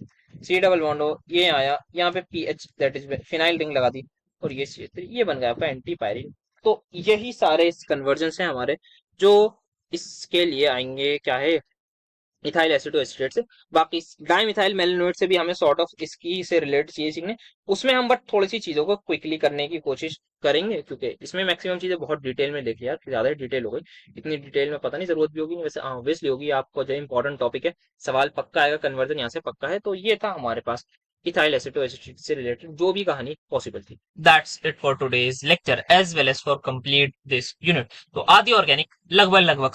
C डबल बॉन्ड हो, ये आया यहाँ पे PH that is phenyl ring लगा दी, और ये C3 ये बन गया आपका एंटी पायरीन। तो यही सारे कन्वर्जन है हमारे, जो इसके लिए आएंगे क्या है, इथाइल एसिटोएस्टेट से। बाकी डाई मिथाइल मेलेनोइड से भी हमें सॉर्ट ऑफ इसकी से रिलेटेड चीजें सीखने, उसमें हम बट थोड़ी सी चीजों को क्विकली करने की कोशिश करेंगे, क्योंकि इसमें मैक्सिमम चीजें बहुत डिटेल में देखी यार, ज्यादा ही डिटेल हो गई। इतनी डिटेल में पता नहीं जरूरत भी होगी नहीं, वैसे ऑब्वियसली होगी, आपको जो इंपॉर्टेंट टॉपिक है, सवाल पक्का आएगा, कन्वर्जन यहाँ से पक्का है। तो ये था हमारे पास इथाइल एसिटोएस्टेट से रिलेटेड जो भी कहानी पॉसिबल थी। That's it for today's lecture as well as for complete this unit. तो आदि ऑर्गेनिक लगभग लगभग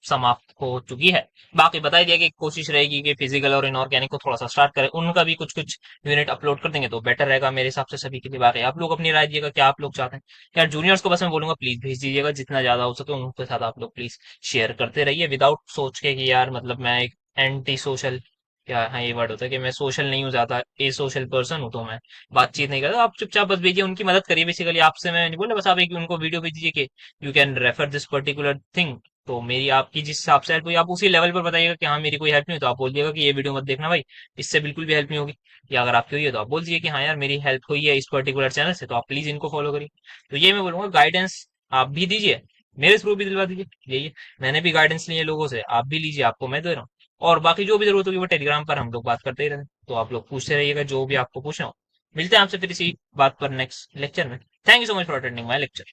समाप्त हो चुकी है। बाकी बता ही दिया कि कोशिश रहेगी कि फिजिकल और इनऑर्गेनिक को थोड़ा सा स्टार्ट करें, उनका भी कुछ कुछ यूनिट अपलोड कर देंगे तो बेटर रहेगा मेरे हिसाब से सभी के लिए। बाकी आप लोग अपनी राय दीजिएगा, क्या आप लोग चाहते हैं यार। जूनियर्स को बस मैं बोलूंगा प्लीज भेज दीजिएगा, जितना ज्यादा हो सके उनके साथ आप लोग प्लीज शेयर करते रहिए, विदाउट सोच के कि यार मतलब मैं एक एंटी सोशल, क्या हाँ ये वर्ड होता है कि मैं सोशल नहीं हूँ, ज्यादा ए सोशल पर्सन हूँ, तो मैं बातचीत नहीं करता। आप चुपचाप बस भेजिए, उनकी मदद करिए। बेसिकली आपसे मैं नहीं बोला, बस आप एक उनको वीडियो भेज दीजिए कि you can refer this particular thing. तो मेरी आपकी जिस हिसाब से हेल्प हुई, आप उसी लेवल पर बताइएगा कि हाँ मेरी कोई हेल्प नहीं हुई, तो आप बोल दिएगा कि ये वीडियो मत देखना भाई, इससे बिल्कुल भी हेल्प नहीं होगी। या अगर आपकी हुई है तो आप बोल दीजिए कि हाँ यार मेरी हेल्प हुई है इस पर्टिकुलर चैनल से, तो आप प्लीज इनको फॉलो करिए। तो ये मैं बोलूंगा, गाइडेंस आप भी दीजिए, मेरे थ्रू भी दिलवा दीजिए, यही है। मैंने भी गाइडेंस ली है लोगों से, आप भी लीजिए, आपको मैं दे रहा हूँ। और बाकी जो भी जरूरत होगी वो टेलीग्राम पर हम लोग बात करते ही रहते हैं, तो आप लोग पूछते रहिएगा जो भी आपको पूछना हो। मिलते हैं आपसे फिर इसी बात पर नेक्स्ट लेक्चर में। Thank you so much for attending my lecture.